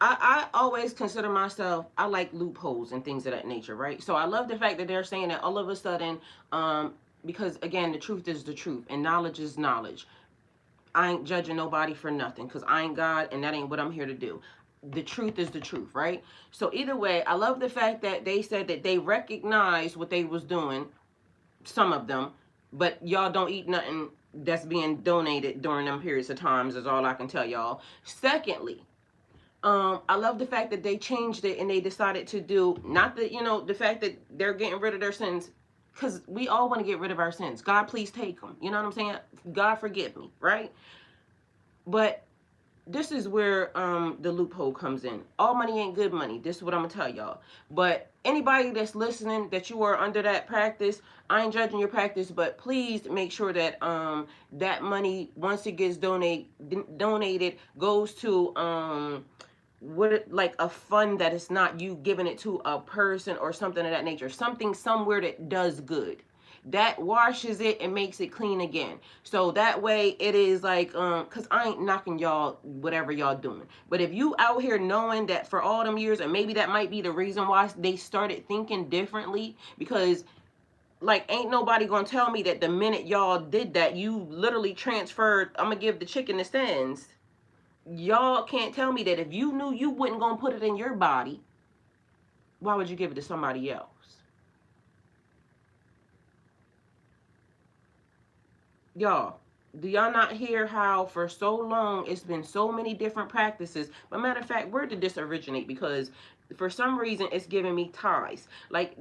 I always consider myself, I like loopholes and things of that nature, right? So I love the fact that they're saying that all of a sudden, because again, the truth is the truth and knowledge is knowledge. I ain't judging nobody for nothing because I ain't God and that ain't what I'm here to do. The truth is the truth, right? So either way, I love the fact that they said that they recognized what they was doing, some of them, but y'all don't eat nothing that's being donated during them periods of times is all I can tell y'all. Secondly, I love the fact that they changed it and they decided to do, not the, the fact that they're getting rid of their sins, because we all want to get rid of our sins. God, please take them. You know what I'm saying? God, forgive me, right? But this is where the loophole comes in. All money ain't good money. This is what I'm gonna tell y'all. But anybody that's listening, that you are under that practice, I ain't judging your practice, but please make sure that that money, once it gets donated, goes to like a fund that is not you giving it to a person or something of that nature. Something somewhere that does good, that washes it and makes it clean again. So that way it is like, because I ain't knocking y'all, whatever y'all doing. But if you out here knowing that for all them years, and maybe that might be the reason why they started thinking differently, because like ain't nobody gonna tell me that the minute y'all did that, you literally transferred, I'm gonna give the chicken the sins. Y'all can't tell me that if you knew you wasn't gonna put it in your body, why would you give it to somebody else? Y'all, do y'all not hear how for so long it's been so many different practices? But matter of fact, where did this originate? Because for some reason it's giving me ties. Like,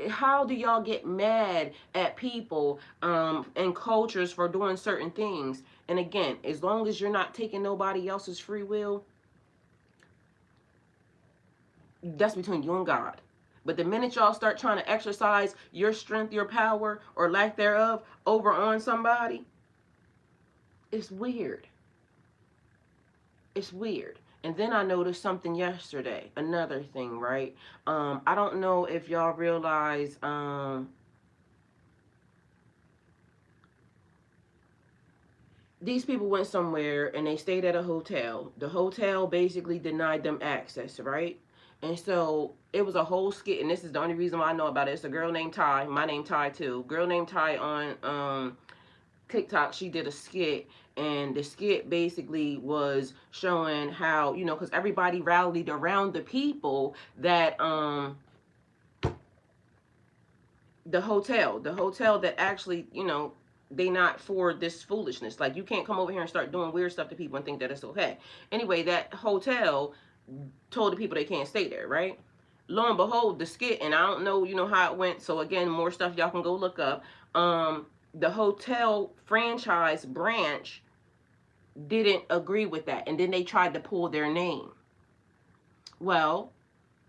how do y'all get mad at people and cultures for doing certain things? And again, as long as you're not taking nobody else's free will, that's between you and God. But the minute y'all start trying to exercise your strength, your power, or lack thereof over on somebody, it's weird. It's weird. And then I noticed something yesterday. Another thing, right? I don't know if y'all realize these people went somewhere and they stayed at a hotel. The hotel basically denied them access, right? And so it was a whole skit, and this is the only reason why I know about it. It's a girl named Ty. My name Ty too. Girl named Ty on TikTok. She did a skit, and the skit basically was showing how, because everybody rallied around the people that the hotel that actually, they not for this foolishness. Like, you can't come over here and start doing weird stuff to people and think that it's okay. Anyway, that hotel told the people they can't stay there, right? Lo and behold, the skit, and I don't know, how it went. So again, more stuff y'all can go look up. The hotel franchise branch didn't agree with that, and then they tried to pull their name. Well,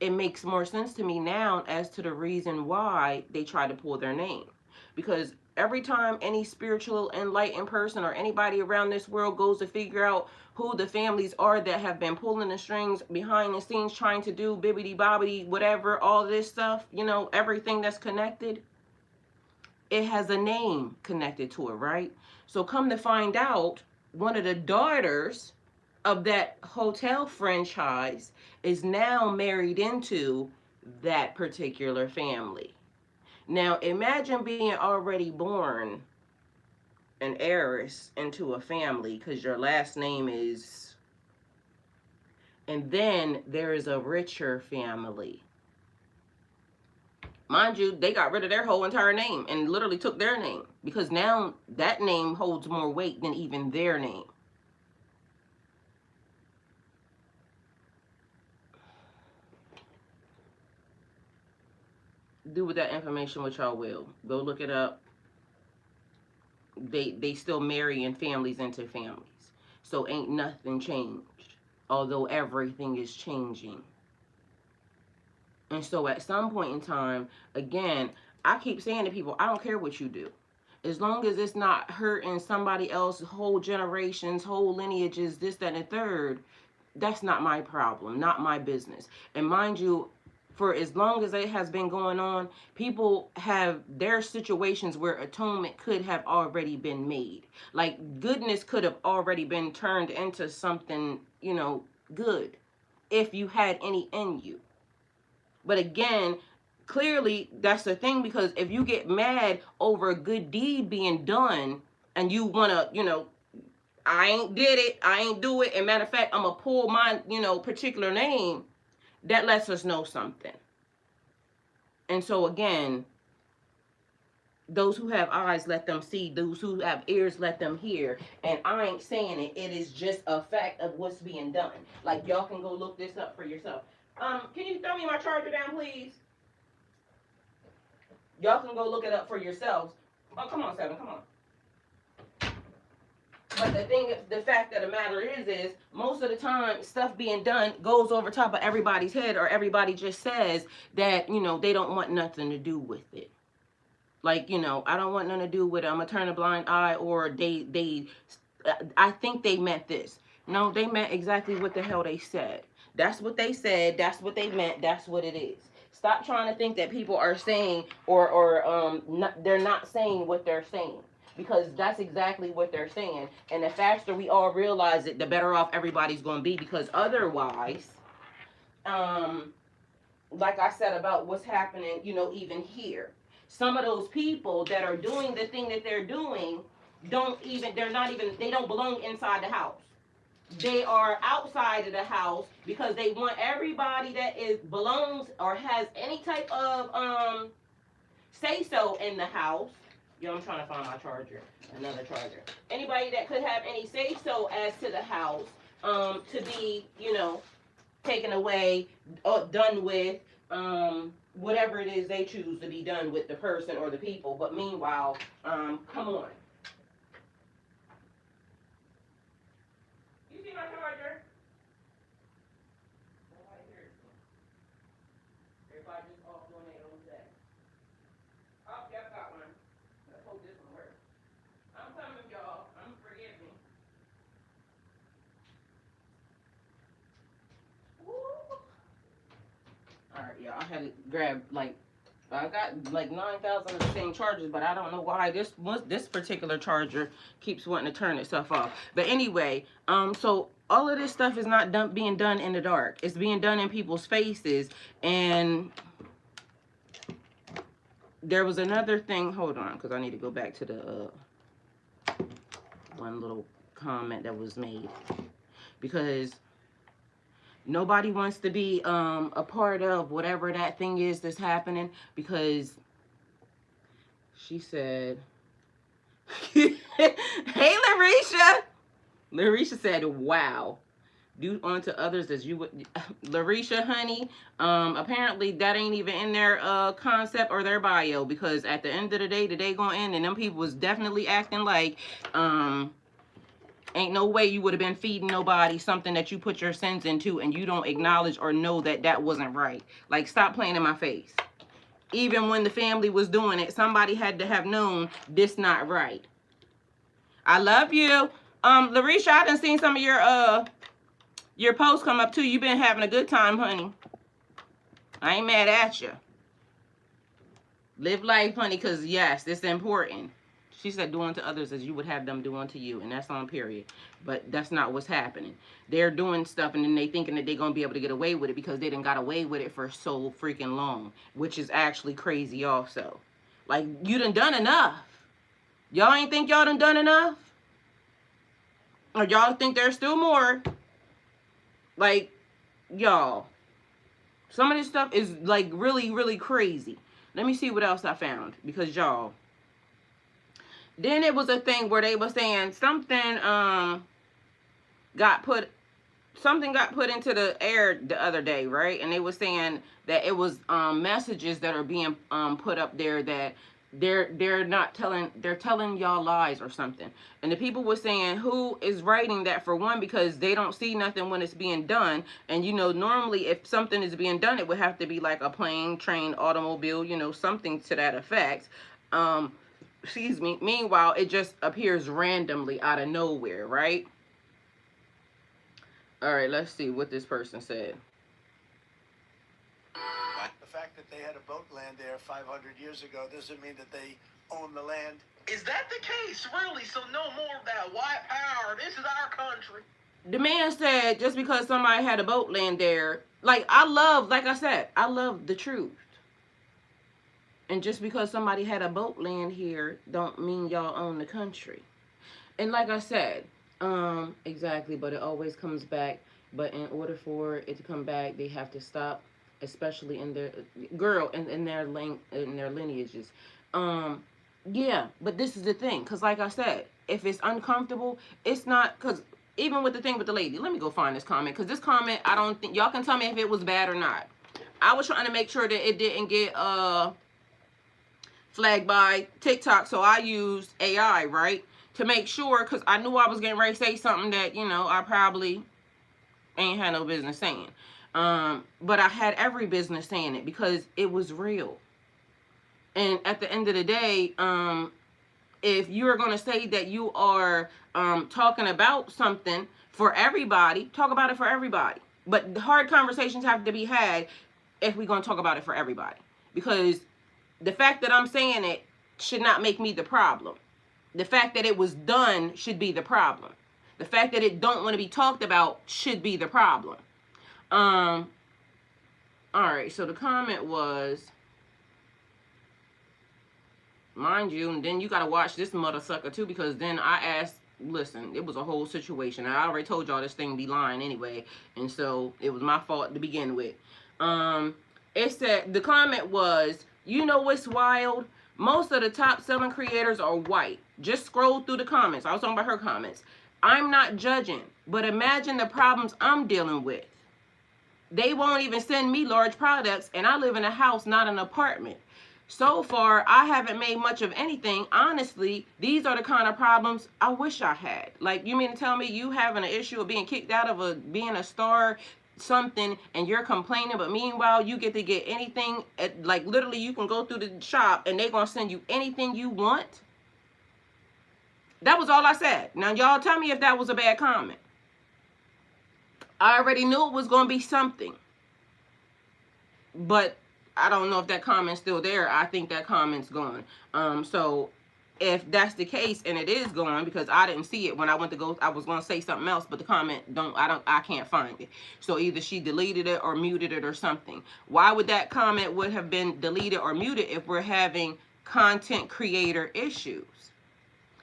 it makes more sense to me now as to the reason why they try to pull their name. Because every time any spiritual enlightened person or anybody around this world goes to figure out who the families are that have been pulling the strings behind the scenes trying to do bibbity bobbity whatever, all this stuff, everything that's connected, it has a name connected to it, right? So come to find out, one of the daughters of that hotel franchise is now married into that particular family. Now imagine being already born an heiress into a family because your last name is, and then there is a richer family. Mind you, they got rid of their whole entire name and literally took their name because now that name holds more weight than even their name. Do with that information what y'all will. Go look it up. They still marrying families into families. So ain't nothing changed. Although everything is changing. And so at some point in time, again, I keep saying to people, I don't care what you do. As long as it's not hurting somebody else, whole generations, whole lineages, this, that, and the third, that's not my problem, not my business. And mind you, for as long as it has been going on, people have their situations where atonement could have already been made. Like goodness could have already been turned into something, good if you had any in you. But again, clearly that's the thing because if you get mad over a good deed being done and you want to, I ain't did it, I ain't do it, and matter of fact, I'm going to pull my, particular name, that lets us know something. And so again, those who have eyes, let them see. Those who have ears, let them hear. And I ain't saying it. It is just a fact of what's being done. Like, y'all can go look this up for yourself. Can you throw me my charger down, please? Y'all can go look it up for yourselves. Oh, come on, Seven, come on. But the fact of the matter is most of the time, stuff being done goes over top of everybody's head, or everybody just says that, they don't want nothing to do with it. Like, I don't want nothing to do with it. I'm going to turn a blind eye, or I think they meant this. No, they meant exactly what the hell they said. That's what they said. That's what they meant. That's what it is. Stop trying to think that people are saying they're not saying what they're saying, because that's exactly what they're saying. And the faster we all realize it, the better off everybody's going to be, because otherwise, like I said about what's happening, even here, some of those people that are doing the thing that they're doing they don't belong inside the house. They are outside of the house because they want everybody that belongs or has any type of say so in the house. I'm trying to find my charger, another charger. Anybody that could have any say so as to the house, to be, taken away, done with, whatever it is they choose to be done with the person or the people. But meanwhile, come on. You see my charger? Everybody just off doing their own thing. Oh, yep, got one. Let's hope this one works. I'm coming, y'all. Forgive me. Woo. Alright, y'all. I had to grab, I got like 9,000 of the same chargers, but I don't know why this particular charger keeps wanting to turn itself off. But anyway, so all of this stuff is not being done in the dark. It's being done in people's faces. And there was another thing. Hold on, because I need to go back to the one little comment that was made, because nobody wants to be a part of whatever that thing is that's happening, because she said, hey, Larisha. Larisha said, wow. Do unto others as you would. Larisha, honey, apparently that ain't even in their concept or their bio, because at the end of the day gonna end, and them people was definitely acting like ain't no way you would have been feeding nobody something that you put your sins into and you don't acknowledge or know that wasn't right. Like, stop playing in my face. Even when the family was doing it, somebody had to have known this not right. I love you. Larisha, I done seen some of your posts come up too. You been having a good time, honey. I ain't mad at you. Live life, honey, because yes, it's important. She said, do unto others as you would have them do unto you. And that's on period. But that's not what's happening. They're doing stuff and then they thinking that they're going to be able to get away with it because they done got away with it for so freaking long, which is actually crazy also. Like, you done enough. Y'all ain't think y'all done enough? Or y'all think there's still more? Like, y'all, some of this stuff is like really, really crazy. Let me see what else I found because y'all. Then it was a thing where they were saying got put something got put into the air the other day, right? And they were saying that it was messages that are being put up there that they're not telling they're telling y'all lies or something. And the people were saying who is writing that for one because they don't see nothing when it's being done. And you know, normally if something is being done, it would have to be like a plane, train, automobile, you know, something to that effect. Excuse me. Meanwhile, it just appears randomly out of nowhere, right? All right, let's see what this person said. The fact that they had a boat land there 500 years ago doesn't mean that they own the land. Is that the case, really? So no more of that white power. This is our country. The man said just because somebody had a boat land there, like like I said, I love the truth. And just because somebody had a boat land here, don't mean y'all own the country. And like I said, exactly, but it always comes back. But in order for it to come back, they have to stop, especially in their in their lineages. Um, yeah, but this is the thing, because like I said, if it's uncomfortable, it's not because even with the thing with the lady, let me go find this comment because this comment, I don't think y'all can tell me if it was bad or not. I was trying to make sure that it didn't get flagged by TikTok, so I used AI, right? To make sure, because I knew I was getting ready to say something that, you know, I probably ain't had no business saying. But I had every business saying it because it was real. And at the end of the day, if you're going to say that you are talking about something for everybody, talk about it for everybody. But hard conversations have to be had if we're going to talk about it for everybody. Because the fact that I'm saying it should not make me the problem. The fact that it was done should be the problem. The fact that it don't want to be talked about should be the problem. All right, so the comment was, mind you, and then you got to watch this mother sucker too, because then I asked, listen, it was a whole situation. I already told y'all this thing be lying anyway, and so it was my fault to begin with. It said, the comment was, you know what's wild? Most of the top selling creators are white. Just scroll through the comments. I was talking about her comments. I'm not judging, but imagine the problems I'm dealing with. They won't even send me large products, and I live in a house, not an apartment. So far, I haven't made much of anything. Honestly, these are the kind of problems I wish I had. Like, you mean to tell me you having an issue of being kicked out of being a star something and you're complaining, but meanwhile you get to get anything like literally you can go through the shop and they're gonna send you anything you want? That was all I said. Now y'all tell me if that was a bad comment. I already knew it was gonna be something, but I don't know if that comment's still there. I think that comment's gone. So if that's the case and it is gone, because I didn't see it when I went to go, I was going to say something else, but the comment I can't find it. So either she deleted it or muted it or something. Why would that comment would have been deleted or muted if we're having content creator issues?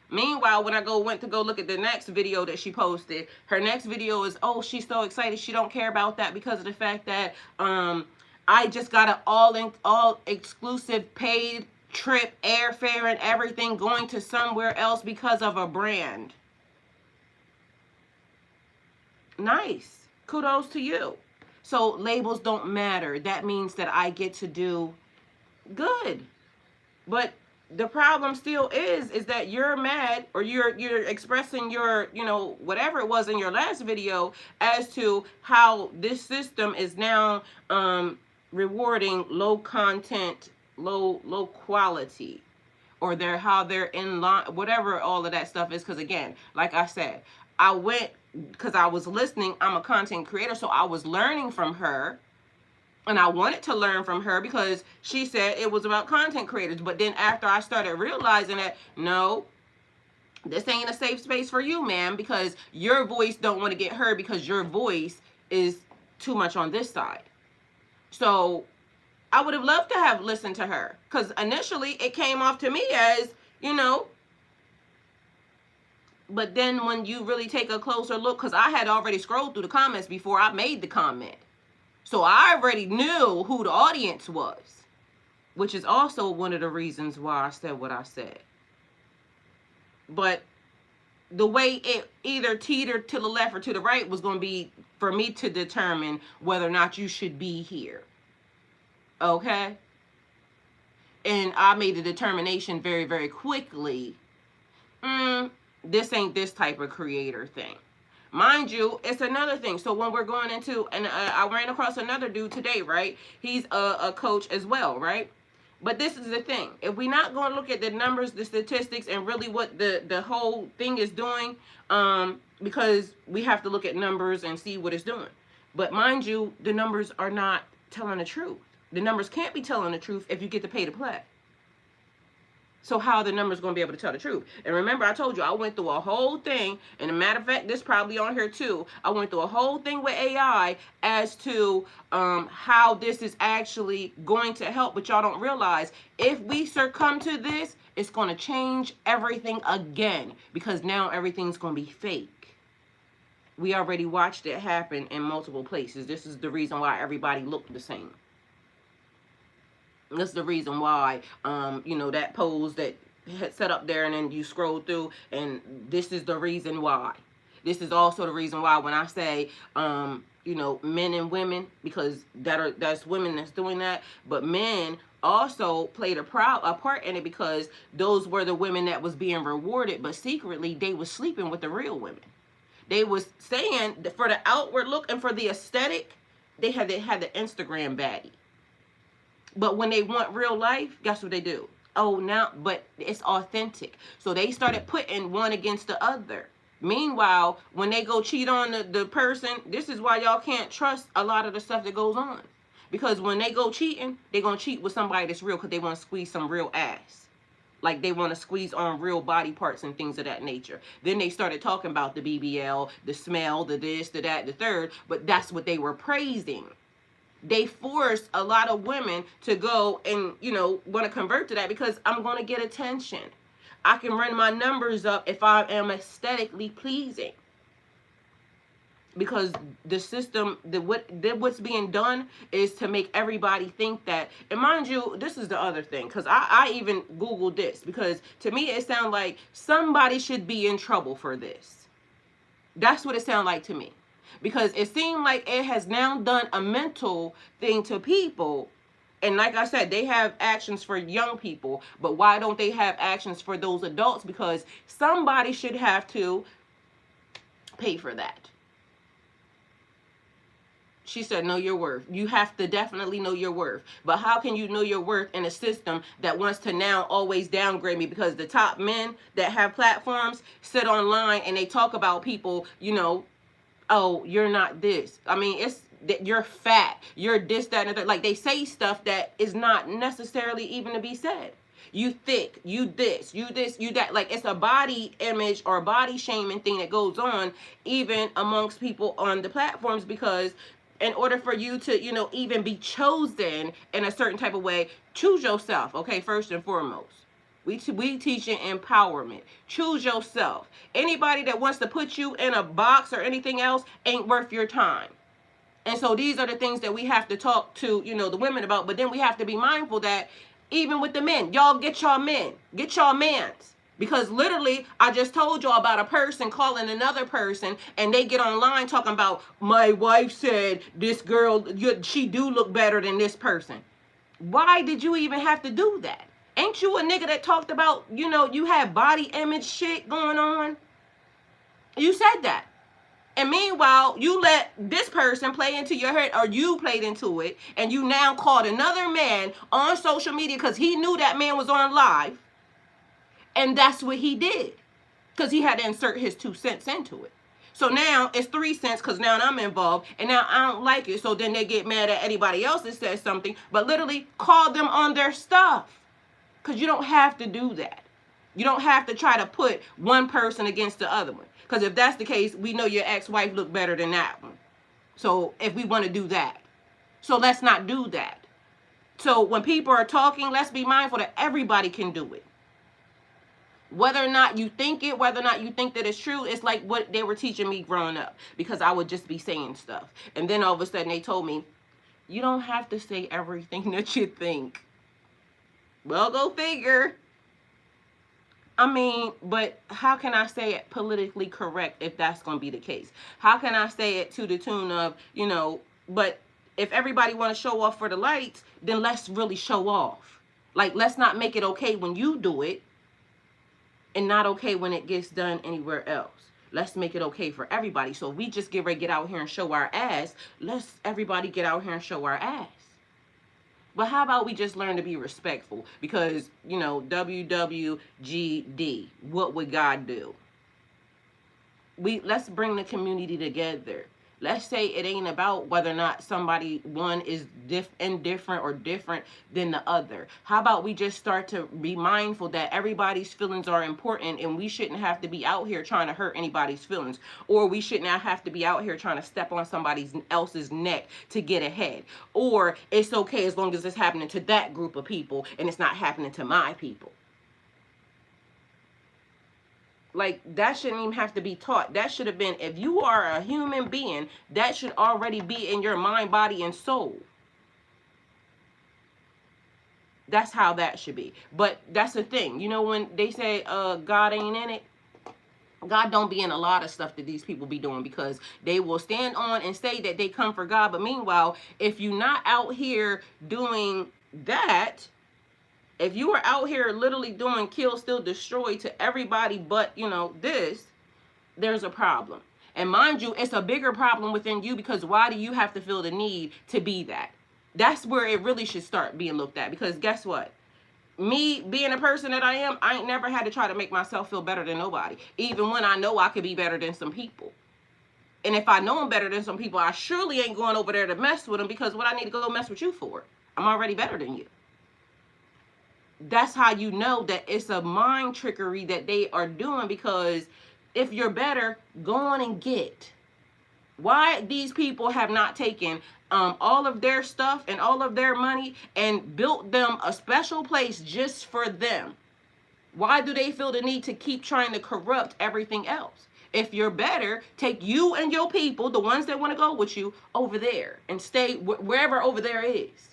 Meanwhile, when I went to go look at the next video that she posted, her next video is, oh, she's so excited. She don't care about that because of the fact that I just got an all exclusive paid trip, airfare and everything going to somewhere else because of a brand. Nice. Kudos to you. So labels don't matter. That means that I get to do good. But the problem still is that you're mad or you're expressing your, you know, whatever it was in your last video as to how this system is now rewarding low content, low quality, or how they're in line, whatever all of that stuff is. Because again, like I said, I went because I was listening. I'm a content creator, so I was learning from her. And I wanted to learn from her because she said it was about content creators. But then after I started realizing that, no, this ain't a safe space for you, man, because your voice don't want to get heard because your voice is too much on this side. So I would have loved to have listened to her because initially it came off to me as, you know, but then when you really take a closer look, because I had already scrolled through the comments before I made the comment. So I already knew who the audience was, which is also one of the reasons why I said what I said. But the way it either teetered to the left or to the right was going to be for me to determine whether or not you should be here. Okay? And I made the determination very, very quickly. This ain't this type of creator thing. Mind you, it's another thing. So when we're going into, and I ran across another dude today, right? He's a coach as well, right? But this is the thing. If we're not going to look at the numbers, the statistics, and really what the whole thing is doing, because we have to look at numbers and see what it's doing. But mind you, the numbers are not telling the truth. The numbers can't be telling the truth if you get to pay to play. So how are the numbers going to be able to tell the truth? And remember, I told you, I went through a whole thing. And a matter of fact, this probably on here too. I went through a whole thing with AI as to how this is actually going to help. But y'all don't realize, if we succumb to this, it's going to change everything again. Because now everything's going to be fake. We already watched it happen in multiple places. This is the reason why everybody looked the same. That's the reason why, that pose that had set up there and then you scroll through, and this is the reason why. This is also the reason why when I say, men and women, because that's women that's doing that, but men also played a part in it because those were the women that was being rewarded, but secretly they was sleeping with the real women. They was saying that for the outward look and for the aesthetic, they had the Instagram baddie. But when they want real life, guess what they do? Oh, now, but it's authentic. So they started putting one against the other. Meanwhile, when they go cheat on the person, this is why y'all can't trust a lot of the stuff that goes on. Because when they go cheating, they're going to cheat with somebody that's real because they want to squeeze some real ass. Like they want to squeeze on real body parts and things of that nature. Then they started talking about the BBL, the smell, the this, the that, the third. But that's what they were praising. They forced a lot of women to go and, want to convert to that because I'm going to get attention. I can run my numbers up if I am aesthetically pleasing. Because the system, what's being done is to make everybody think that, and mind you, this is the other thing, because I even Googled this, because to me it sounds like somebody should be in trouble for this. That's what it sounds like to me. Because it seemed like it has now done a mental thing to people. And like I said, they have actions for young people. But why don't they have actions for those adults? Because somebody should have to pay for that. She said, know your worth. You have to definitely know your worth. But how can you know your worth in a system that wants to now always downgrade me? Because the top men that have platforms sit online and they talk about people, oh, you're not this. I mean, it's that you're fat. You're this, that, and that. Like, they say stuff that is not necessarily even to be said. You thick, you this, you that. Like, it's a body image or body shaming thing that goes on even amongst people on the platforms, because in order for you to, even be chosen in a certain type of way, choose yourself, okay, first and foremost. We teaching empowerment. Choose yourself. Anybody that wants to put you in a box or anything else ain't worth your time. And so these are the things that we have to talk to, the women about. But then we have to be mindful that even with the men, y'all get y'all men. Get y'all mans. Because literally, I just told y'all about a person calling another person, and they get online talking about, my wife said this girl, she do look better than this person. Why did you even have to do that? Ain't you a nigga that talked about, you had body image shit going on? You said that. And meanwhile, you let this person play into your head, or you played into it, and you now called another man on social media because he knew that man was on live. And that's what he did. Because he had to insert his 2 cents into it. So now it's 3 cents because now I'm involved and now I don't like it. So then they get mad at anybody else that says something, but literally call them on their stuff. Because you don't have to do that. You don't have to try to put one person against the other one. Because if that's the case, we know your ex-wife looked better than that one. So if we want to do that. So let's not do that. So when people are talking, let's be mindful that everybody can do it. Whether or not you think it, whether or not you think that it's true, it's like what they were teaching me growing up. Because I would just be saying stuff. And then all of a sudden they told me, you don't have to say everything that you think. Well, go figure. I mean, but how can I say it politically correct if that's going to be the case? How can I say it to the tune of, but if everybody want to show off for the lights, then let's really show off. Like, let's not make it okay when you do it and not okay when it gets done anywhere else. Let's make it okay for everybody. So if we just get ready to get out here and show our ass, let's everybody get out here and show our ass. But how about we just learn to be respectful? Because, WWGD, what would God do? Let's bring the community together. Let's say it ain't about whether or not one is indifferent or different than the other. How about we just start to be mindful that everybody's feelings are important and we shouldn't have to be out here trying to hurt anybody's feelings. Or we should not have to be out here trying to step on somebody else's neck to get ahead. Or it's okay as long as it's happening to that group of people and it's not happening to my people. Like, that shouldn't even have to be taught. That should have been, if you are a human being, that should already be in your mind, body, and soul. That's how that should be. But that's the thing. When they say God ain't in it, God don't be in a lot of stuff that these people be doing, because they will stand on and say that they come for God. But meanwhile, if you're not out here doing that, if you are out here literally doing kill, steal, destroy to everybody but, there's a problem. And mind you, it's a bigger problem within you, because why do you have to feel the need to be that? That's where it really should start being looked at. Because guess what? Me being a person that I am, I ain't never had to try to make myself feel better than nobody. Even when I know I could be better than some people. And if I know I'm better than some people, I surely ain't going over there to mess with them, because what I need to go mess with you for? I'm already better than you. That's how you know that it's a mind trickery that they are doing, because if you're better, go on and get. Why these people have not taken all of their stuff and all of their money and built them a special place just for them? Why do they feel the need to keep trying to corrupt everything else? If you're better, take you and your people, the ones that want to go with you, over there and stay wherever over there is.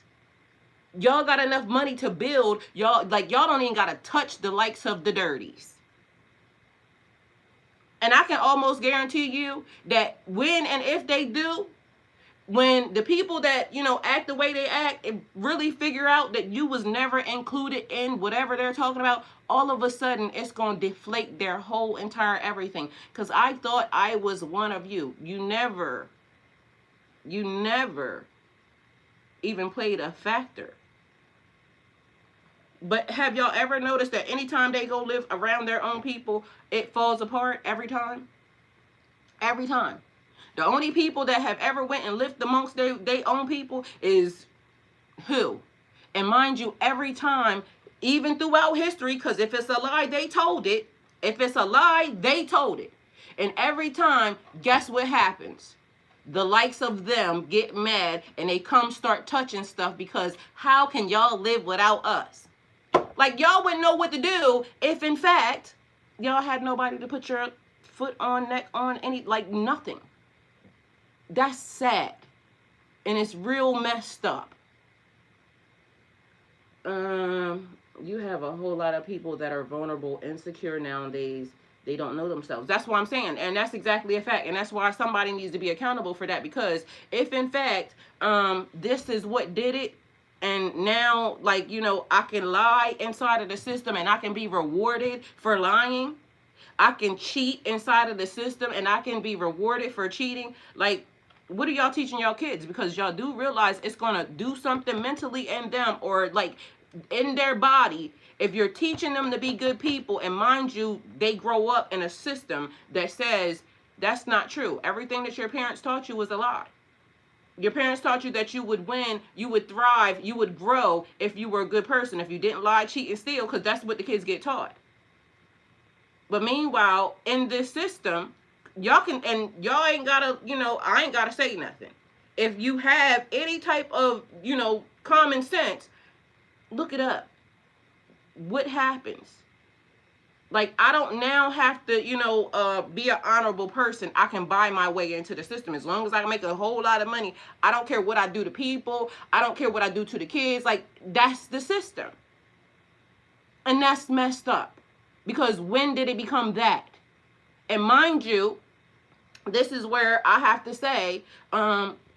Y'all got enough money to build. Y'all don't even got to touch the likes of the dirties. And I can almost guarantee you that when and if they do, when the people that, act the way they act and really figure out that you was never included in whatever they're talking about, all of a sudden it's going to deflate their whole entire everything. Because I thought I was one of you. You never even played a factor. But have y'all ever noticed that anytime they go live around their own people, it falls apart every time? Every time. The only people that have ever went and lived amongst their own people is who? And mind you, every time, even throughout history, because if it's a lie, they told it. If it's a lie, they told it. And every time, guess what happens? The likes of them get mad and they come start touching stuff, because how can y'all live without us? Like, y'all wouldn't know what to do if, in fact, y'all had nobody to put your foot on, neck on, nothing. That's sad. And it's real messed up. You have a whole lot of people that are vulnerable, insecure nowadays. They don't know themselves. That's what I'm saying. And that's exactly a fact. And that's why somebody needs to be accountable for that. Because if, in fact, this is what did it, and now, I can lie inside of the system and I can be rewarded for lying. I can cheat inside of the system and I can be rewarded for cheating. What are y'all teaching y'all kids? Because y'all do realize it's going to do something mentally in them, or in their body, if you're teaching them to be good people. And mind you, they grow up in a system that says That's not true. Everything that your parents taught you was a lie. Your parents taught you that you would win, you would thrive, you would grow if you were a good person, if you didn't lie, cheat, and steal, because that's what the kids get taught. But meanwhile, in this system, y'all can, and y'all ain't gotta, I ain't gotta say nothing. If you have any type of, common sense, look it up. What happens? Like, I don't now have to, be an honorable person. I can buy my way into the system as long as I can make a whole lot of money. I don't care what I do to people. I don't care what I do to the kids. Like, that's the system. And that's messed up. Because when did it become that? And mind you, this is where I have to say,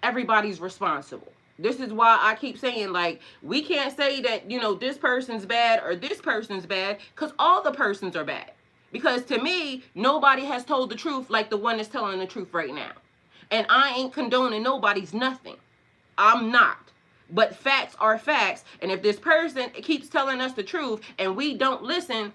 everybody's responsible. This is why I keep saying, like, we can't say that, this person's bad or this person's bad, because all the persons are bad. Because to me, nobody has told the truth like the one that's telling the truth right now. And I ain't condoning nobody's nothing. I'm not. But facts are facts. And if this person keeps telling us the truth and we don't listen,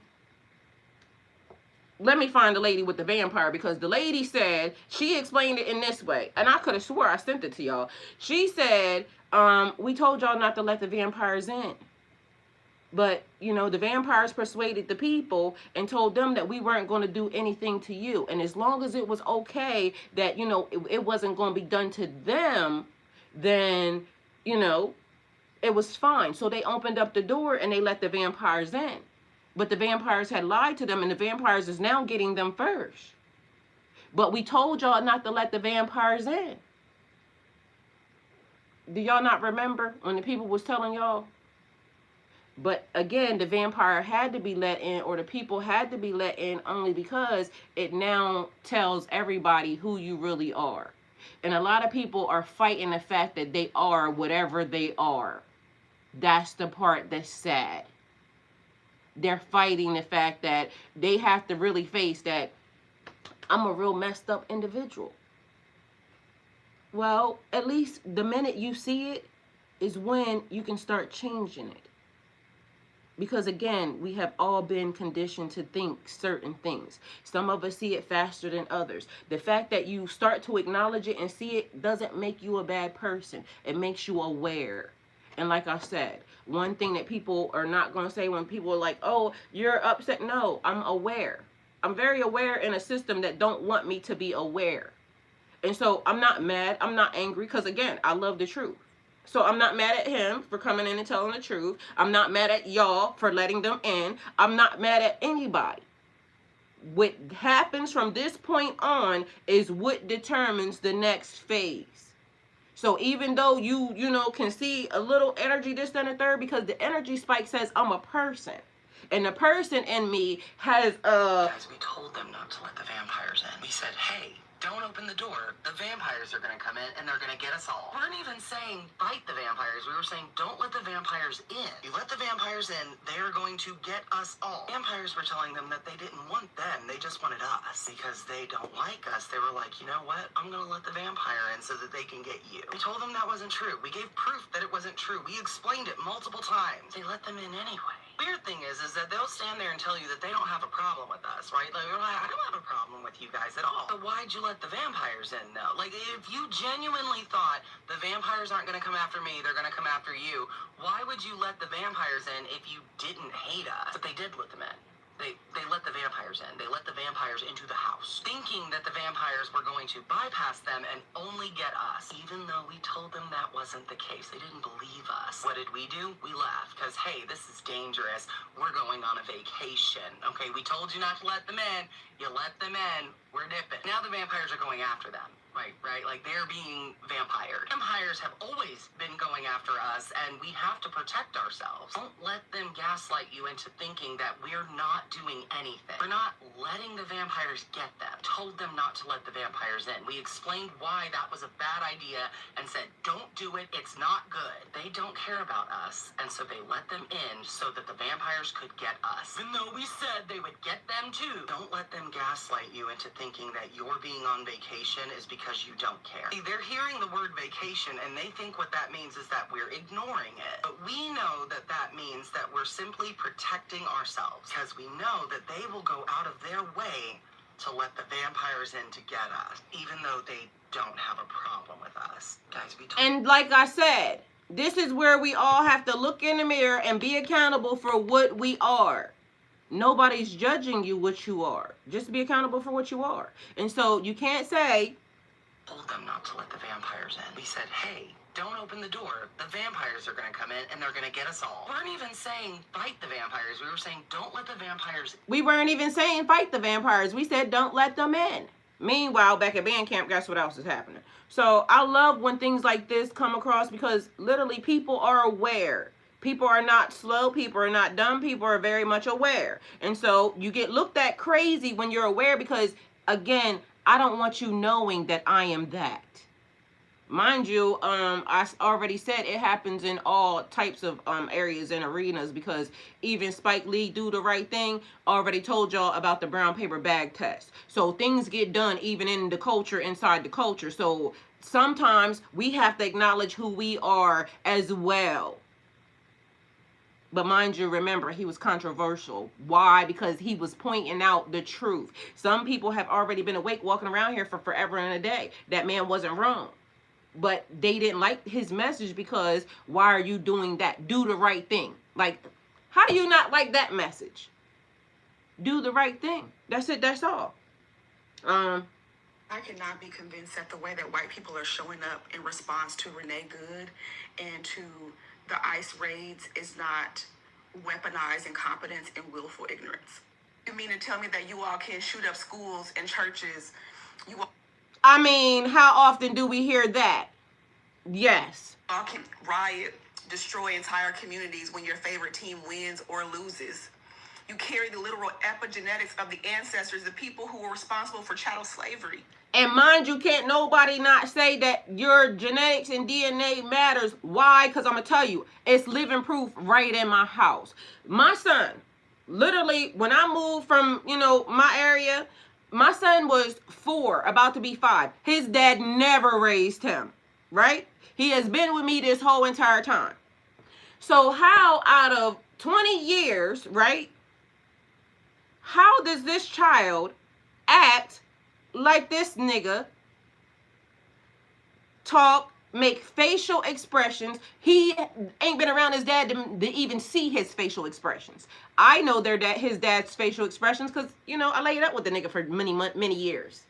let me find the lady with the vampire, because the lady said, she explained it in this way, and I could have swore I sent it to y'all. She said, we told y'all not to let the vampires in. But, the vampires persuaded the people and told them that we weren't going to do anything to you. And as long as it was okay that, it wasn't going to be done to them, then, it was fine. So they opened up the door and they let the vampires in. But the vampires had lied to them, and the vampires is now getting them first. But we told y'all not to let the vampires in. Do y'all not remember when the people was telling y'all? But again, the vampire had to be let in, or the people had to be let in, only because it now tells everybody who you really are. And a lot of people are fighting the fact that they are whatever they are. That's the part that's sad. They're fighting the fact that they have to really face that I'm a real messed up individual. Well, at least the minute you see it is when you can start changing it. Because again, we have all been conditioned to think certain things. Some of us see it faster than others. The fact that you start to acknowledge it and see it doesn't make you a bad person. It makes you aware. And like I said, one thing that people are not going to say when people are like, oh, you're upset. No, I'm aware. I'm very aware in a system that don't want me to be aware. And so I'm not mad. I'm not angry, because again, I love the truth. So I'm not mad at him for coming in and telling the truth. I'm not mad at y'all for letting them in. I'm not mad at anybody. What happens from this point on is what determines the next phase. So even though you can see a little energy, this, that, and the third, because the energy spike says I'm a person. And the person in me has Guys, we told them not to let the vampires in. We said, hey, don't open the door. The vampires are going to come in and they're going to get us all. We weren't even saying fight the vampires. We were saying don't let the vampires in. You let the vampires in, they're going to get us all. Vampires were telling them that they didn't want them. They just wanted us because they don't like us. They were like, you know what? I'm going to let the vampire in so that they can get you. We told them that wasn't true. We gave proof that it wasn't true. We explained it multiple times. They let them in anyway. Weird thing is that they'll stand there and tell you that they don't have a problem with us, right? Like, you're like, I don't have a problem with you guys at all. So why'd you let the vampires in, though? Like, if you genuinely thought the vampires aren't going to come after me, they're going to come after you, why would you let the vampires in if you didn't hate us? But they did let them in. They let the vampires in. They let the vampires into the house, thinking that the vampires were going to bypass them and only get us, even though we told them that wasn't the case. They didn't believe us. What did we do? We left, because, hey, this is dangerous. We're going on a vacation. Okay, we told you not to let them in. You let them in. We're dipping. Now the vampires are going after them. Right? Like, they're being vampired. Vampires have always been going after us, and we have to protect ourselves. Don't let them gaslight you into thinking that we're not doing anything. We're not letting the vampires get them. Told them not to let the vampires in. We explained why that was a bad idea and said, don't do it. It's not good. They don't care about us, and so they let them in so that the vampires could get us. Even though we said they would get them too. Don't let them gaslight you into thinking that you're being on vacation is because you don't care. See, they're hearing the word vacation and they think what that means is that we're ignoring it. But we know that that means that we're simply protecting ourselves, because we know that they will go out of their way to let the vampires in to get us, even though they don't have a problem with us. Guys, and like I said, this is where we all have to look in the mirror and be accountable for what we are. Nobody's judging you what you are. Just be accountable for what you are. And so you can't say, told them not to let the vampires in. We said, hey, don't open the door. The vampires are going to come in and they're going to get us all. We weren't even saying fight the vampires. We were saying don't let the vampires in. We weren't even saying fight the vampires. We said don't let them in. Meanwhile, back at band camp, guess what else is happening? So I love when things like this come across because literally people are aware. People are not slow. People are not dumb. People are very much aware. And so you get looked at crazy when you're aware because, again, I don't want you knowing that I am that. Mind you, I already said it happens in all types of areas and arenas because even Spike Lee, Do the Right Thing, already told y'all about the brown paper bag test. So things get done even in the culture, inside the culture. So sometimes we have to acknowledge who we are as well. But mind you, remember, he was controversial. Why? Because he was pointing out the truth. Some people have already been awake walking around here for forever and a day. That man wasn't wrong. But they didn't like his message because why are you doing that? Do the right thing. Like, how do you not like that message? Do the right thing. That's it. That's all. I cannot be convinced that the way that white people are showing up in response to Renee Good and to the ICE raids is not weaponized incompetence and willful ignorance. You mean to tell me that you all can shoot up schools and churches? I mean, how often do we hear that? Yes. You all can riot, destroy entire communities when your favorite team wins or loses. You carry the literal epigenetics of the ancestors, the people who were responsible for chattel slavery. And mind you, can't nobody not say that your genetics and DNA matters. Why? Because I'm going to tell you, it's living proof right in my house. My son, literally, when I moved from, my area, my son was 4, about to be 5. His dad never raised him, right? He has been with me this whole entire time. So how out of 20 years, right, how does this child act like this nigga, talk, make facial expressions? He ain't been around his dad to even see his facial expressions. I know his dad's facial expressions because, I laid up with the nigga for many years.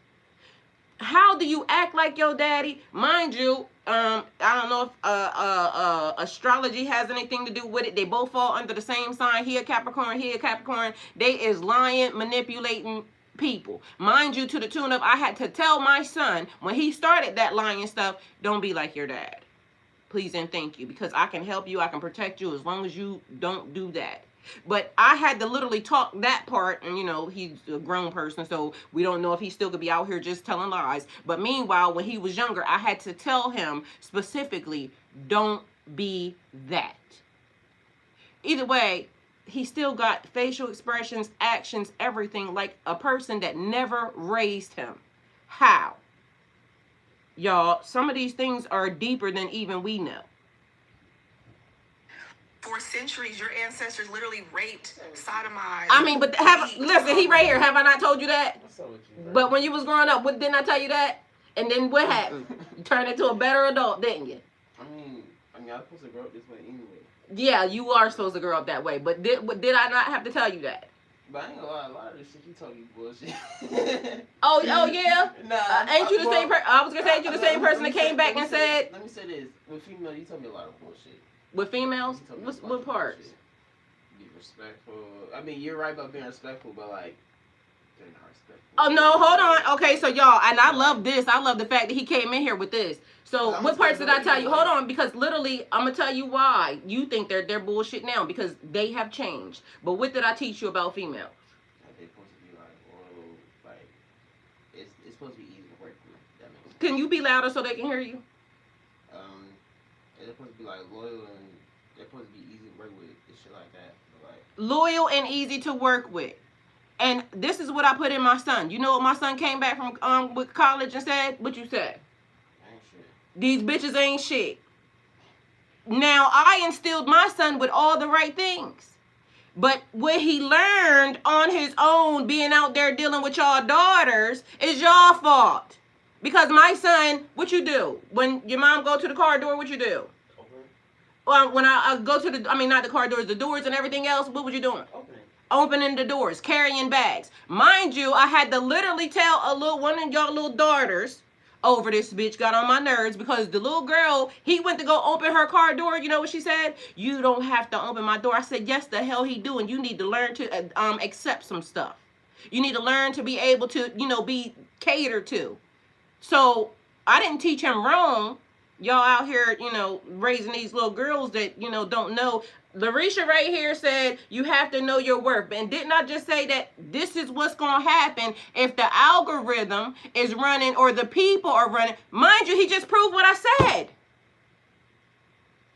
How do you act like your daddy? Mind you, I don't know if astrology has anything to do with it. They both fall under the same sign. He a Capricorn, he a Capricorn. They is lying, manipulating people. Mind you, to the tune of I had to tell my son when he started that lying stuff, don't be like your dad. Please and thank you, because I can help you, I can protect you as long as you don't do that. But I had to literally talk that part, and he's a grown person, so we don't know if he still could be out here just telling lies. But meanwhile, when he was younger, I had to tell him specifically, don't be that. Either way, he still got facial expressions, actions, everything like a person that never raised him. How? Y'all, some of these things are deeper than even we know. For centuries, your ancestors literally raped, sodomized. I mean, but listen, he right here. Have I not told you that? But when you was growing up, didn't I tell you that? And then what happened? You turned into a better adult, didn't you? I mean, I'm supposed to grow up this way anyway. Yeah, you are supposed to grow up that way. But did I not have to tell you that? But I ain't gonna lie, a lot of this shit you told me bullshit. Oh yeah? Nah. Ain't you the same person? I was gonna say, ain't you the same person that came back and said... Let me say this. With female, you told me a lot of bullshit. With females? What parts? Be respectful. I mean, you're right about being respectful, but like, they're not respectful. Oh no, hold on. Okay, so y'all, and I love this. I love the fact that he came in here with this. So what parts did I tell you? Hold on, because literally, I'm gonna tell you why you think they're bullshit now, because they have changed. But what did I teach you about females? They're supposed to be like, it's supposed to be easy to work with. That makes sense. Can you be louder so they can hear you? They're supposed to be like loyal, and they're supposed to be easy to work with and shit like that. But, like, loyal and easy to work with. And this is what I put in my son. You know what my son came back from with college and said? What you said? Ain't shit. These bitches ain't shit. Now, I instilled my son with all the right things. But what he learned on his own, being out there dealing with y'all daughters, is y'all fault. Because my son, what you do? When your mom go to the car door, what you do? Well, when I go to the, I mean, not the car doors, the doors and everything else, what was you doing? Opening the doors, carrying bags. Mind you, I had to literally tell one of y'all little daughters over this bitch got on my nerves because the little girl, he went to go open her car door. You know what she said? You don't have to open my door. I said, yes, the hell he do, and you need to learn to accept some stuff. You need to learn to be able to, be catered to. So I didn't teach him wrong. Y'all out here, raising these little girls that, don't know. Larisha right here said you have to know your worth. And didn't I just say that this is what's going to happen if the algorithm is running or the people are running? Mind you, he just proved what I said.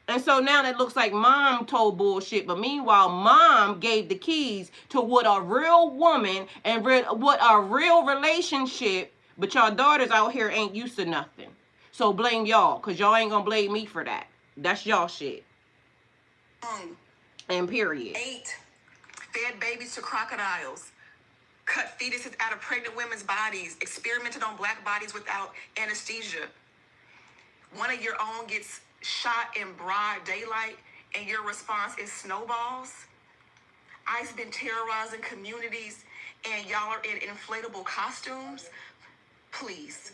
And so now it looks like mom told bullshit. But meanwhile, mom gave the keys to what a real woman and what a real relationship. But y'all daughters out here ain't used to nothing. So blame y'all, because y'all ain't going to blame me for that. That's y'all shit. And period. 8 fed babies to crocodiles, cut fetuses out of pregnant women's bodies, experimented on black bodies without anesthesia. One of your own gets shot in broad daylight and your response is snowballs. ICE been terrorizing communities and y'all are in inflatable costumes. Please.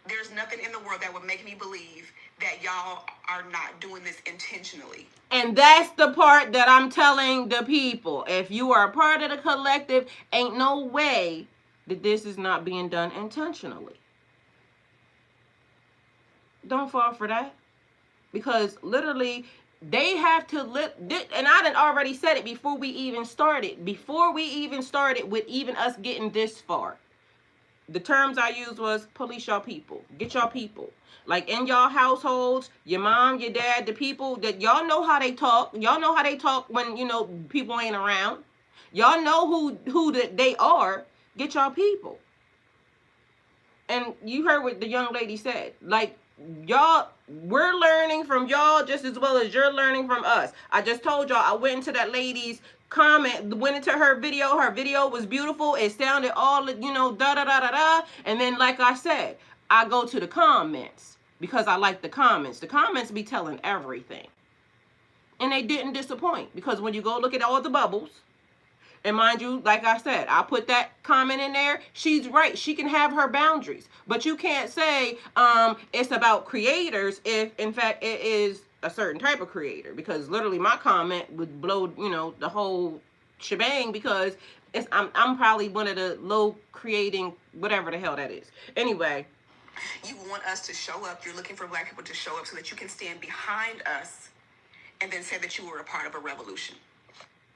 There's nothing in the world that would make me believe that y'all are not doing this intentionally. And that's the part that I'm telling the people. If you are a part of the collective, ain't no way that this is not being done intentionally. Don't fall for that. Because literally, they have to and I done already said it before we even started. Before we even started with even us getting this far. The terms I used was police y'all people. Get y'all people. Like in y'all households, your mom, your dad, the people that y'all know how they talk. Y'all know how they talk when, people ain't around. Y'all know who they are. Get y'all people. And you heard what the young lady said. Like, y'all, we're learning from y'all just as well as you're learning from us. I just told y'all, I went into that lady's comment, went into her video. Her video was beautiful. It sounded all, da-da-da-da-da. And then, like I said, I go to the comments because I like the comments. The comments be telling everything. And they didn't disappoint because when you go look at all the bubbles, and mind you, like I said, I put that comment in there. She's right. She can have her boundaries. But you can't say it's about creators if, in fact, it is a certain type of creator. Because literally my comment would blow, the whole shebang because I'm probably one of the low creating whatever the hell that is. Anyway. You want us to show up. You're looking for black people to show up so that you can stand behind us and then say that you were a part of a revolution.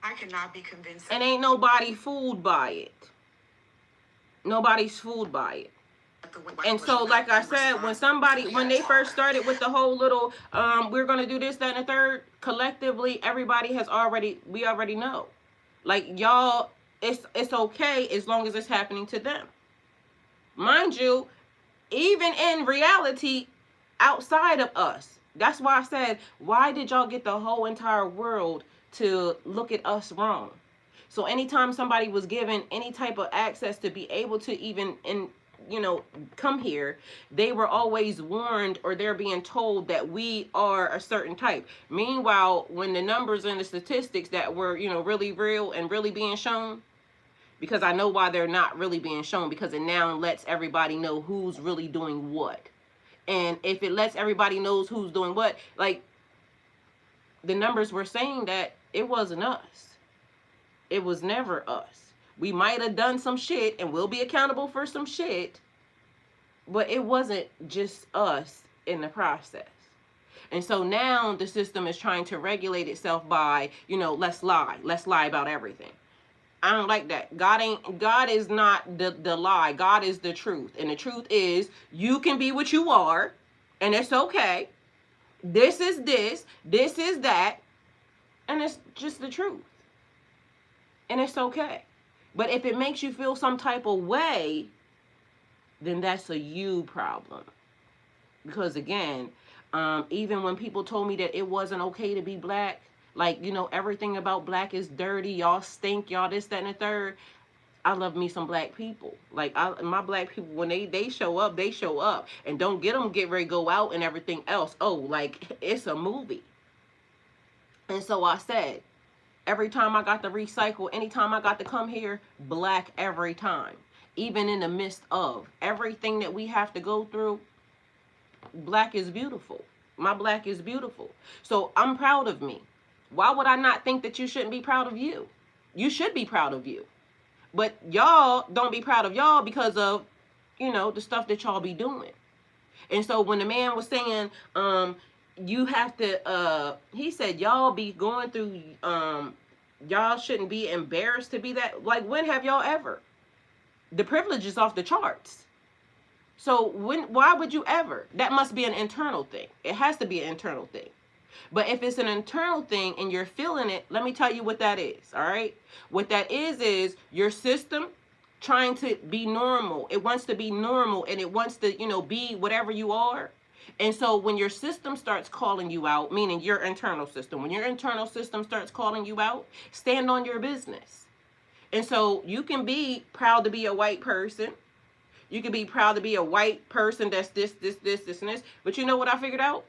I cannot be convinced. And ain't nobody fooled by it. Nobody's fooled by it. And so, like I said, when they first started with the whole little, we're going to do this, that, and the third, collectively, we already know. Like, y'all, it's okay as long as it's happening to them. Mind you, even in reality, outside of us. That's why I said, why did y'all get the whole entire world to look at us wrong? So anytime somebody was given any type of access to be able to even come here, they were always warned or they're being told that we are a certain type. Meanwhile, when the numbers and the statistics that were really real and really being shown, because I know why they're not really being shown, because it now lets everybody know who's really doing what. And if it lets everybody knows who's doing what, like the numbers were saying that it wasn't us. It was never us. We might have done some shit and we'll be accountable for some shit, but it wasn't just us in the process. And so now the system is trying to regulate itself by, let's lie. Let's lie about everything. I don't like that. God is not the lie. God is the truth. And the truth is you can be what you are and it's okay. This is that, and it's just the truth. And it's okay. But if it makes you feel some type of way, then that's a you problem. Because again, even when people told me that it wasn't okay to be black, Like, you know, everything about black is dirty. Y'all stink. Y'all this, that, and the third. I love me some black people. Like, my black people, when they show up, they show up. And don't get ready to go out and everything else. Oh, like, it's a movie. And so I said, every time I got to recycle, anytime I got to come here, black every time. Even in the midst of everything that we have to go through, black is beautiful. My black is beautiful. So I'm proud of me. Why would I not think that you shouldn't be proud of you? You should be proud of you. But y'all don't be proud of y'all because of, you know, the stuff that y'all be doing. And so when the man was saying, you have to, he said, y'all be going through, y'all shouldn't be embarrassed to be that. Like, when have y'all ever? The privilege is off the charts. So why would you ever? That must be an internal thing. It has to be an internal thing. But if it's an internal thing and you're feeling it, let me tell you what that is, all right? What that is your system trying to be normal. It wants to be normal, and it wants to, you know, be whatever you are. And so when your system starts calling you out, meaning your internal system, when your internal system starts calling you out, stand on your business. And so you can be proud to be a white person. You can be proud to be a white person that's this, and this. But you know what I figured out?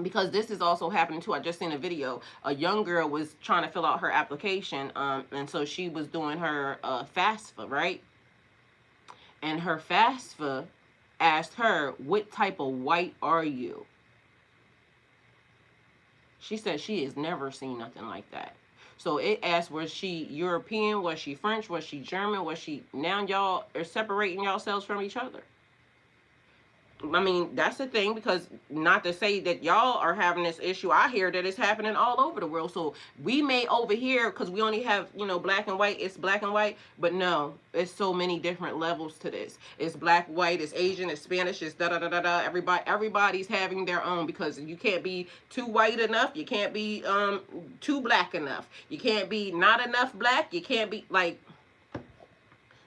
Because this is also happening too. I just seen a video. A young girl was trying to fill out her application, and so she was doing her FAFSA, right? And her FAFSA asked her, "What type of white are you?" She said she has never seen nothing like that. So it asked, was she European? Was she French? Was she German? Was she? Now y'all are separating yourselves from each other. I mean, that's the thing, because not to say that y'all are having this issue. I hear that it's happening all over the world. So we may over here, because we only have, you know, black and white, it's black and white. But no, it's so many different levels to this. It's black, white, it's Asian, it's Spanish, it's da-da-da-da-da. Everybody's having their own, because you can't be too white enough. You can't be too black enough. You can't be not enough black. You can't be, like,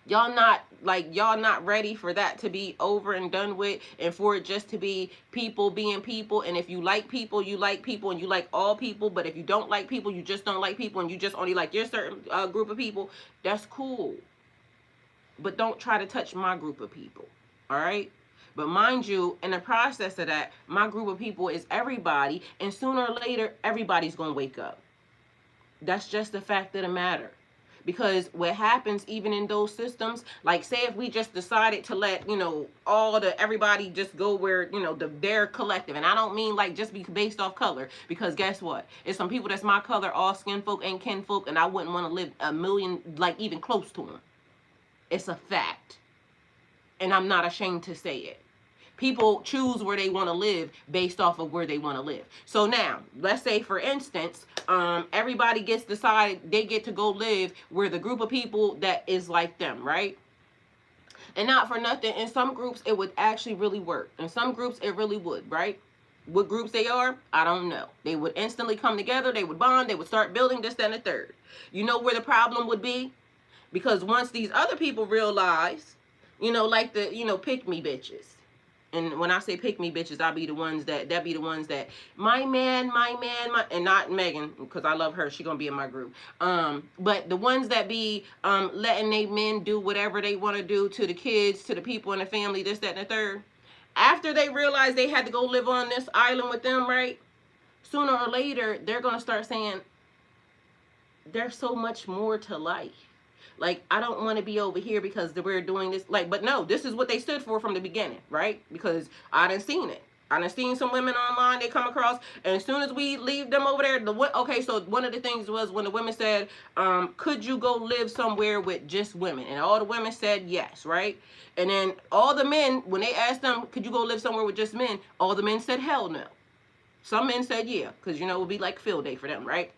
y'all not ready for that to be over and done with, and for it just to be people being people. And if you like people, you like people, and you like all people. But if you don't like people, you just don't like people, and you just only like your certain group of people, that's cool. But don't try to touch my group of people, all right? But mind you, in the process of that, my group of people is everybody, and sooner or later, everybody's going to wake up. That's just the fact of the matter. Because what happens even in those systems, like, say if we just decided to let, you know, everybody just go where, you know, their collective. And I don't mean like just be based off color, because guess what? It's some people that's my color, all skin folk and kin folk, and I wouldn't want to live a million, like, even close to them. It's a fact. And I'm not ashamed to say it. People choose where they want to live based off of where they want to live. So now, let's say, for instance, everybody gets decided they get to go live where the group of people that is like them, right? And not for nothing, in some groups, it would actually really work. In some groups, it really would, right? What groups they are, I don't know. They would instantly come together. They would bond. They would start building this, that, and the third. You know where the problem would be? Because once these other people realize, you know, like the, you know, pick me bitches. And when I say pick me bitches, I'll be the ones that be the ones that my man, and not Megan, because I love her. She gonna be in my group. But the ones that be letting they men do whatever they want to do to the kids, to the people in the family, this, that, and the third. After they realize they had to go live on this island with them, right? Sooner or later, they're gonna start saying, there's so much more to life. Like, I don't want to be over here because we're doing this. Like, but no, this is what they stood for from the beginning, right? Because I done seen it. I done seen some women online they come across, and as soon as we leave them over there, okay, so one of the things was when the women said, could you go live somewhere with just women? And all the women said yes, right? And then all the men, when they asked them, could you go live somewhere with just men? All the men said hell no. Some men said yeah, because, you know, it would be like field day for them, right?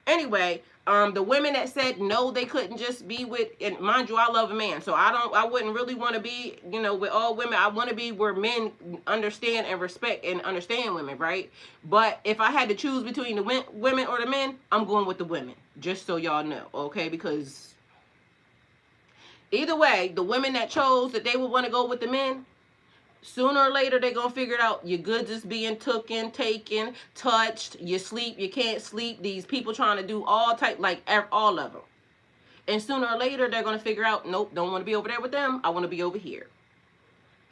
Anyway, the women that said no, they couldn't just be with, and mind you, I love a man, so I wouldn't really want to be, you know, with all women. I want to be where men understand and respect and understand women, right? But if I had to choose between the women or the men, I'm going with the women, just so y'all know, okay? Because either way, the women that chose that they would want to go with the men, Sooner or later, they're going to figure it out. Your goods is being taken, touched. You sleep, you can't sleep. These people trying to do all type, like all of them. And sooner or later, they're going to figure out, nope, don't want to be over there with them. I want to be over here.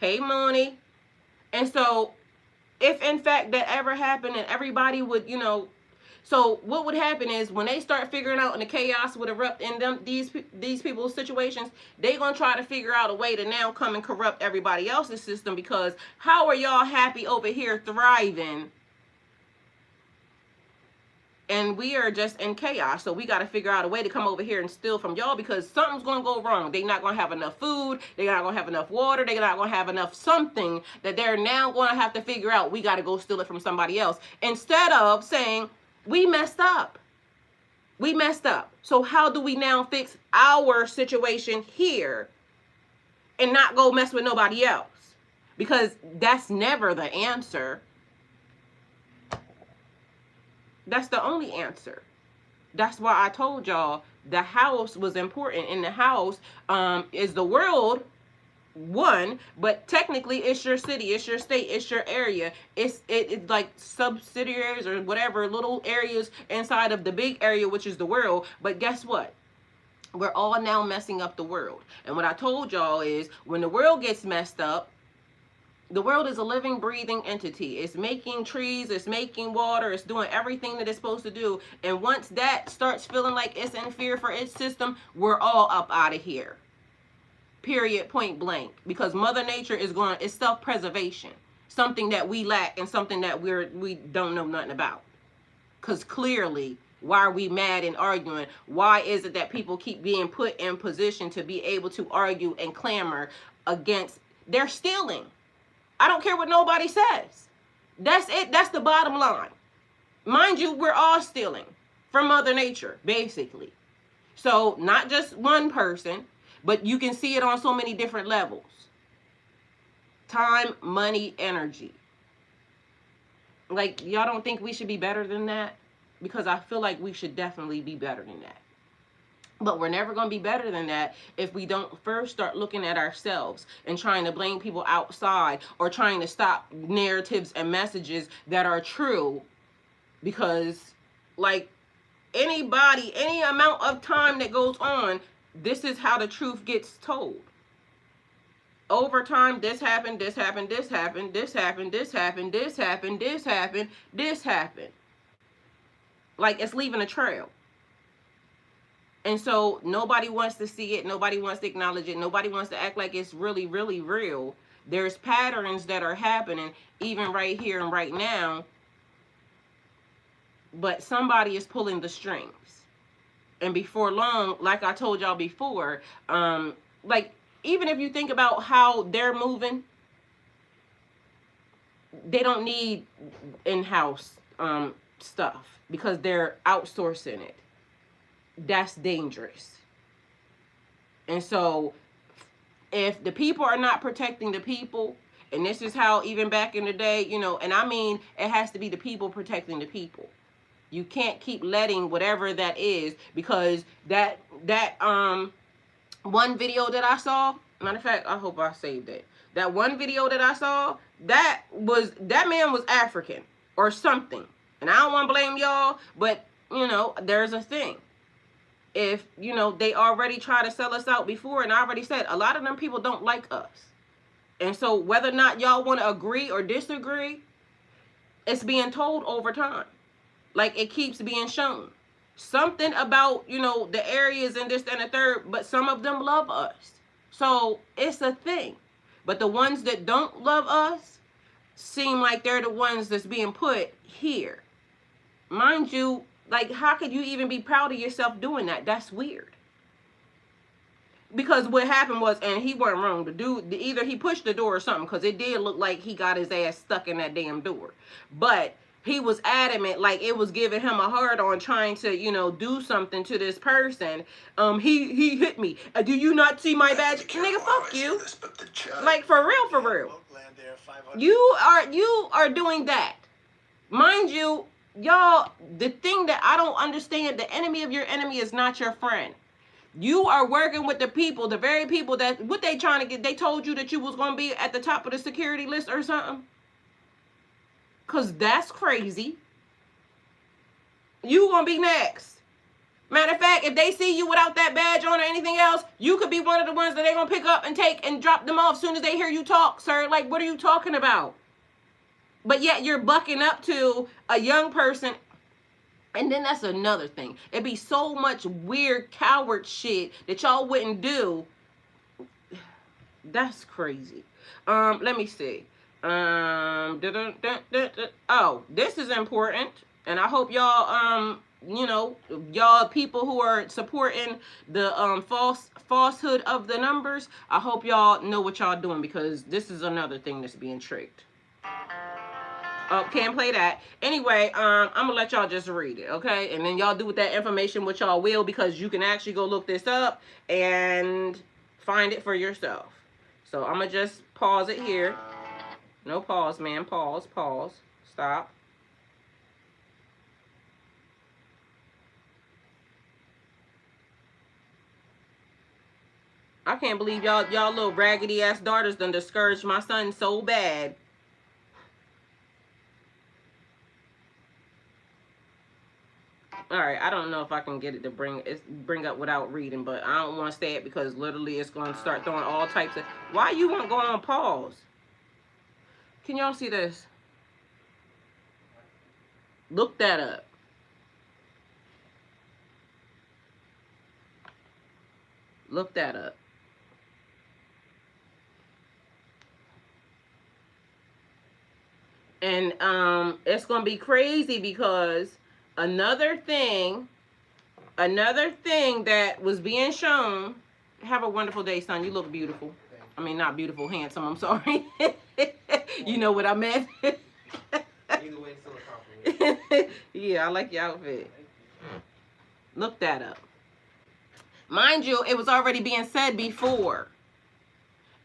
Hey, money. And so, if in fact that ever happened and everybody would, so what would happen is when they start figuring out and the chaos would erupt in them these people's situations, they gonna try to figure out a way to now come and corrupt everybody else's system, because how are y'all happy over here thriving and we are just in chaos? So we got to figure out a way to come over here and steal from y'all, because something's going to go wrong. They're not going to have enough food. They're not going to have enough water. They're not going to have enough something that they're now going to have to figure out. We got to go steal it from somebody else, instead of saying, we messed up. We messed up. So how do we now fix our situation here and not go mess with nobody else? Because that's never the answer. That's the only answer. That's why I told y'all the house was important. In the house is the world, one, but technically it's your city, it's your state, it's your area. It's like subsidiaries or whatever, little areas inside of the big area, which is the world. But guess what? We're all now messing up the world. And what I told y'all is, when the world gets messed up, the world is a living, breathing entity. It's making trees, it's making water, it's doing everything that it's supposed to do. And once that starts feeling like it's in fear for its system, we're all up out of here. Period, point blank. Because Mother Nature it's self-preservation. Something that we lack and something that we don't know nothing about. Because clearly, why are we mad and arguing? Why is it that people keep being put in position to be able to argue and clamor against? They're stealing. I don't care what nobody says. That's it. That's the bottom line. Mind you, we're all stealing from Mother Nature, basically. So not just one person, but you can see it on so many different levels. Time, money, energy. Like, y'all don't think we should be better than that? Because I feel like we should definitely be better than that. But we're never going to be better than that if we don't first start looking at ourselves and trying to blame people outside, or trying to stop narratives and messages that are true. Because, like, anybody, any amount of time that goes on, this is how the truth gets told. Over time, this happened, this happened, this happened, this happened, this happened, this happened, this happened, this happened. Like, it's leaving a trail. And so nobody wants to see it. Nobody wants to acknowledge it. Nobody wants to act like it's really, really real. There's patterns that are happening even right here and right now. But somebody is pulling the strings. And before long, like I told y'all before, like, even if you think about how they're moving, they don't need in-house stuff because they're outsourcing it. That's dangerous. And so if the people are not protecting the people, and this is how even back in the day, and I mean, it has to be the people protecting the people. You can't keep letting whatever that is, because that one video that I saw, matter of fact, I hope I saved it. That one video that I saw, that man was African or something. And I don't want to blame y'all, but there's a thing. If, they already try to sell us out before, and I already said, a lot of them people don't like us. And so whether or not y'all want to agree or disagree, it's being told over time. Like, it keeps being shown. Something about, the areas and this and the third, but some of them love us. So it's a thing. But the ones that don't love us seem like they're the ones that's being put here. Mind you, like, how could you even be proud of yourself doing that? That's weird. Because what happened was, and he wasn't wrong, the dude, either he pushed the door or something, because it did look like he got his ass stuck in that damn door. But he was adamant, like it was giving him a hard on trying to, do something to this person. He hit me. Do you not see my badge? Nigga, fuck you. Like, for real. You are doing that. Mind you, y'all, the thing that I don't understand, the enemy of your enemy is not your friend. You are working with the people, the very people that, what they trying to get, they told you that you was going to be at the top of the security list or something? Because that's crazy. You going to be next. Matter of fact, if they see you without that badge on or anything else, you could be one of the ones that they're going to pick up and take and drop them off as soon as they hear you talk, sir. Like, what are you talking about? But yet you're bucking up to a young person. And then that's another thing. It'd be so much weird coward shit that y'all wouldn't do. That's crazy. Let me see. Oh, this is important. And I hope y'all, you know, y'all people who are supporting the falsehood of the numbers, I hope y'all know what y'all doing, because this is another thing that's being tricked. Oh, can't play that. Anyway, I'm gonna let y'all just read it, okay? And then y'all do with that information what y'all will, because you can actually go look this up and find it for yourself. So I'm gonna just pause it here. No pause, man. Pause. Stop. I can't believe y'all little raggedy ass daughters done discouraged my son so bad. All right, I don't know if I can get it to bring up without reading, but I don't want to say it because literally it's going to start throwing all types of. Why you won't go on pause? Can y'all see this? Look that up. Look that up. And it's going to be crazy because another thing that was being shown. Have a wonderful day, son. You look beautiful. I mean, not beautiful, handsome. I'm sorry. You know what I meant. Either way, still a compliment. Yeah, I like your outfit. Look that up. Mind you, it was already being said before.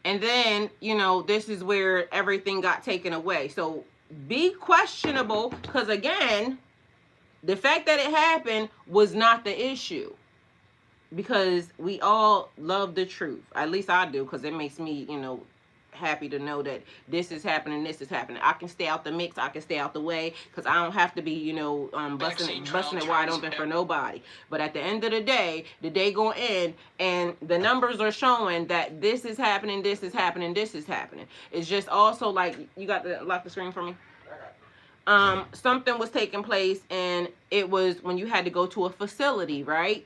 And then, you know, this is where everything got taken away. So be questionable, because again, the fact that it happened was not the issue. Because we all love the truth. At least I do, because it makes me, you know, happy to know that this is happening, this is happening. I can stay out the mix, I can stay out the way, because I don't have to be, you know, busting it wide open for nobody. But at the end of the day going in, and the numbers are showing that this is happening, this is happening, this is happening. It's just also like, you got to lock the screen for me? Something was taking place, and it was when you had to go to a facility, right?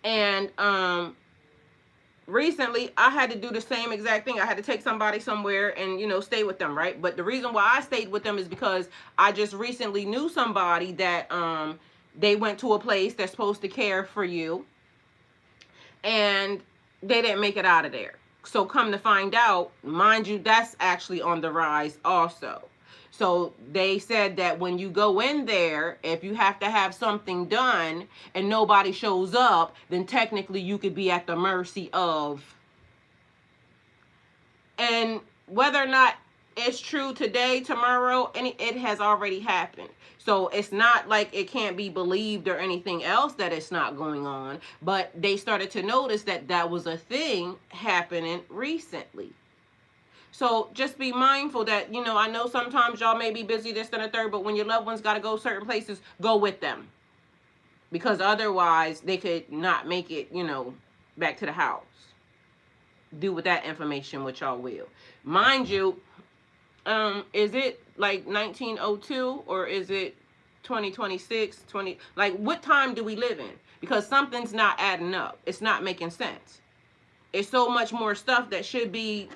And recently I had to do the same exact thing. I had to take somebody somewhere and, you know, stay with them, right? But the reason why I stayed with them is because I just recently knew somebody that they went to a place that's supposed to care for you, and they didn't make it out of there. So come to find out, mind you, that's actually on the rise also. So they said that when you go in there, if you have to have something done and nobody shows up, then technically you could be at the mercy of. And whether or not it's true today, tomorrow, it has already happened. So it's not like it can't be believed or anything else that it's not going on. But they started to notice that that was a thing happening recently. So just be mindful that, you know, I know sometimes y'all may be busy, this and the third, but when your loved ones got to go certain places, go with them. Because otherwise, they could not make it, you know, back to the house. Do with that information what y'all will. Mind you, is it like 1902 or is it 2026, like what time do we live in? Because something's not adding up. It's not making sense. It's so much more stuff that should be.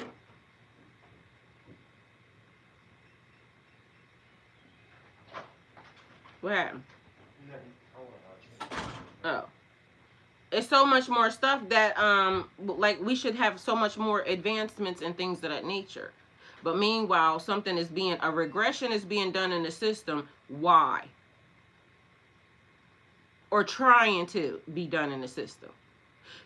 What happened? Oh. It's so much more stuff that, like, we should have so much more advancements and things of that nature. But meanwhile, a regression is being done in the system. Why? Or trying to be done in the system.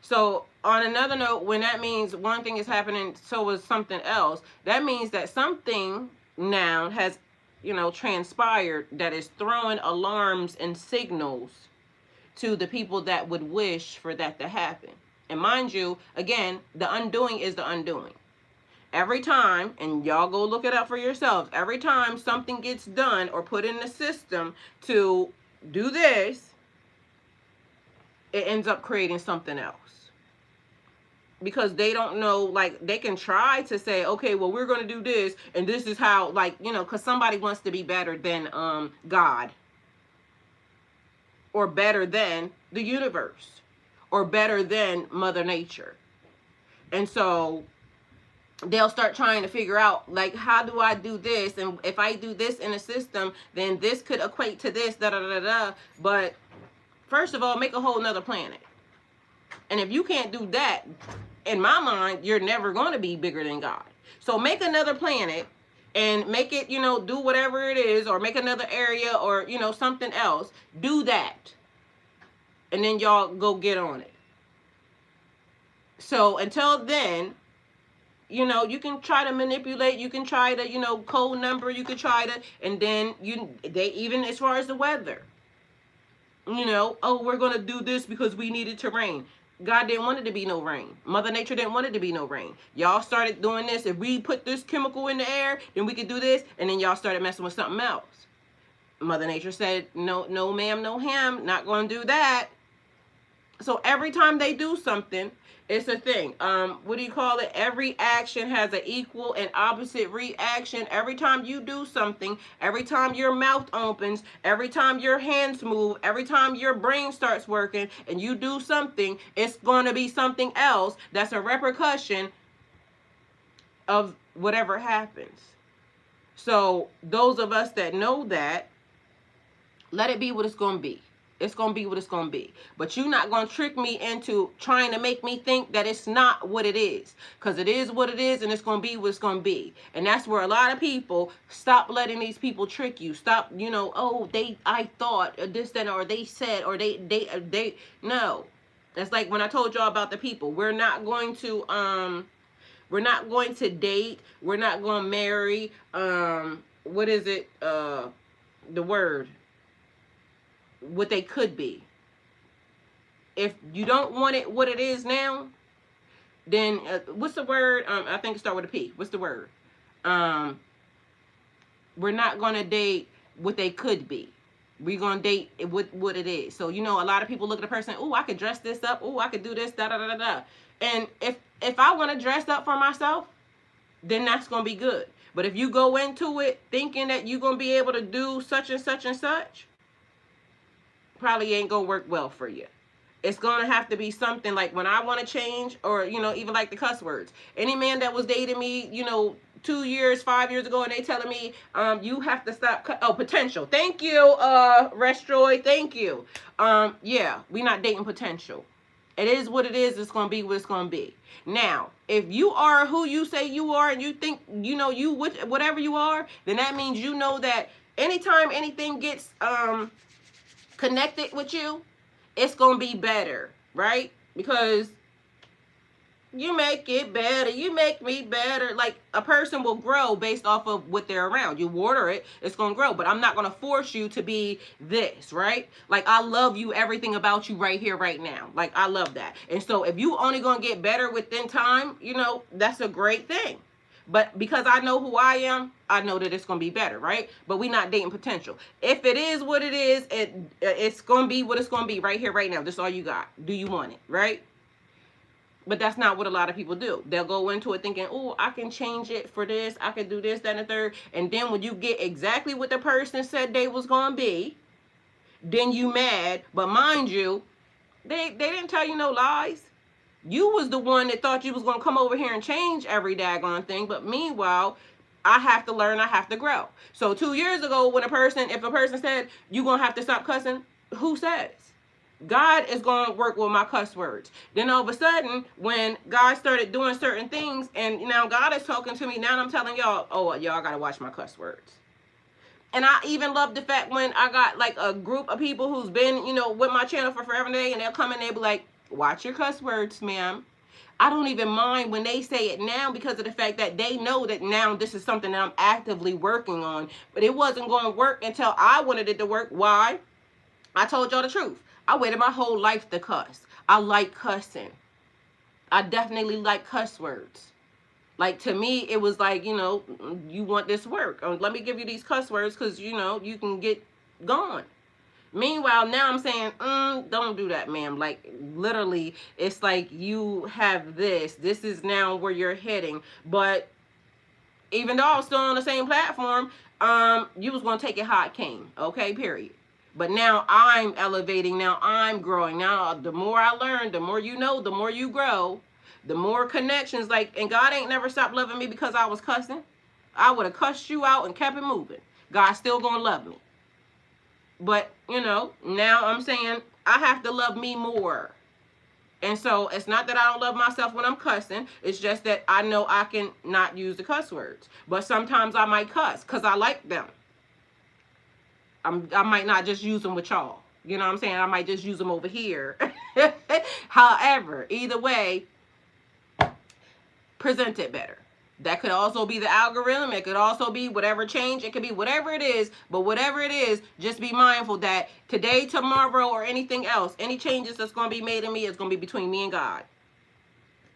So on another note, when that means one thing is happening, so is something else, that means that something now has, you know, transpired that is throwing alarms and signals to the people that would wish for that to happen. And mind you, again, the undoing is the undoing. Every time, and y'all go look it up for yourselves, every time something gets done or put in the system to do this, it ends up creating something else. Because they don't know, like, they can try to say, okay, well, we're going to do this, and this is how, like, you know, because somebody wants to be better than God, or better than the universe, or better than Mother Nature. And so they'll start trying to figure out, like, how do I do this? And if I do this in a system, then this could equate to this, da da da da. But first of all, make a whole nother planet. And if you can't do that, in my mind, you're never going to be bigger than God. So make another planet and make it, you know, do whatever it is, or make another area, or, you know, something else. Do that. And then y'all go get on it. So until then, you know, you can try to manipulate, you can try to, you know, code number, you could try to, and then they, even as far as the weather, you know, oh, we're going to do this because we need it to rain. God didn't want it to be no rain. Mother Nature didn't want it to be no rain. Y'all started doing this. If we put this chemical in the air, then we could do this. And then y'all started messing with something else. Mother Nature said, no, no, ma'am, no ham. Not going to do that. So every time they do something, it's a thing. What do you call it? Every action has an equal and opposite reaction. Every time you do something, every time your mouth opens, every time your hands move, every time your brain starts working and you do something, it's going to be something else that's a repercussion of whatever happens. So those of us that know that, let it be what it's going to be. It's going to be what it's going to be. But you're not going to trick me into trying to make me think that it's not what it is. Because it is what it is, and it's going to be what it's going to be. And that's where a lot of people stop letting these people trick you. Stop, you know, oh, I thought this, then, or they said, or they, no. That's like when I told y'all about the people. We're not going to date. We're not going to marry. What is it? The word. What they could be. If you don't want it what it is now, then what's the word? I think it starts with a P. What's the word? We're not going to date what they could be. We're going to date what it is. So, you know, a lot of people look at a person, oh, I could dress this up. Oh, I could do this, da da da da. And if I want to dress up for myself, then that's going to be good. But if you go into it thinking that you're going to be able to do such and such and such, probably ain't gonna work well for you. It's gonna have to be something like when I want to change, or, you know, even like the cuss words. Any man that was dating me, you know, 2 years, 5 years ago, and they telling me, you have to stop. Oh, potential. Thank you, Restroy. Thank you. Yeah, we not dating potential. It is what it is. It's gonna be what it's gonna be. Now, if you are who you say you are, and you think, you know, you whatever you are, then that means you know that anytime anything gets connected with you, it's gonna be better, right? Because you make it better, you make me better. Like, a person will grow based off of what they're around. You water it, it's gonna grow. But I'm not gonna force you to be this, right? Like, I love you, everything about you right here, right now. Like, I love that. And so if you only gonna get better within time, you know, that's a great thing. But because I know who I am, I know that it's going to be better, right? But we not dating potential. If it is what it is, it's going to be what it's going to be right here, right now. This is all you got. Do you want it, right? But that's not what a lot of people do. They'll go into it thinking, oh, I can change it for this. I can do this, that, and the third. And then when you get exactly what the person said they was going to be, then you mad. But mind you, they didn't tell you no lies. You was the one that thought you was going to come over here and change every daggone thing. But meanwhile, I have to learn, I have to grow. So 2 years ago, if a person said, you're going to have to stop cussing, who says? God is going to work with my cuss words. Then all of a sudden, when God started doing certain things, and now God is talking to me, now I'm telling y'all, oh, y'all got to watch my cuss words. And I even love the fact when I got like a group of people who's been, you know, with my channel for forever and a day, and they'll come and they be like, watch your cuss words, ma'am. I don't even mind when they say it now, because of the fact that they know that now this is something that I'm actively working on. But it wasn't going to work until I wanted it to work. Why? I told y'all the truth. I waited my whole life to cuss. I like cussing. I definitely like cuss words. Like, to me, it was like, you want this work. Let me give you these cuss words because, you can get gone. Meanwhile, now I'm saying, don't do that, ma'am. Like, literally, it's like you have this. This is now where you're heading. But even though I was still on the same platform, you was going to take it how it came. Okay, period. But now I'm elevating. Now I'm growing. Now, the more I learn, the more you know, the more you grow, the more connections. Like, and God ain't never stopped loving me because I was cussing. I would have cussed you out and kept it moving. God's still going to love me. But, now I'm saying I have to love me more. And so it's not that I don't love myself when I'm cussing. It's just that I know I can not use the cuss words. But sometimes I might cuss because I like them. I might not just use them with y'all. You know what I'm saying? I might just use them over here. However, either way, present it better. That could also be the algorithm. It could also be whatever change. It could be whatever it is. But whatever it is, just be mindful that today, tomorrow, or anything else, any changes that's going to be made in me is going to be between me and God.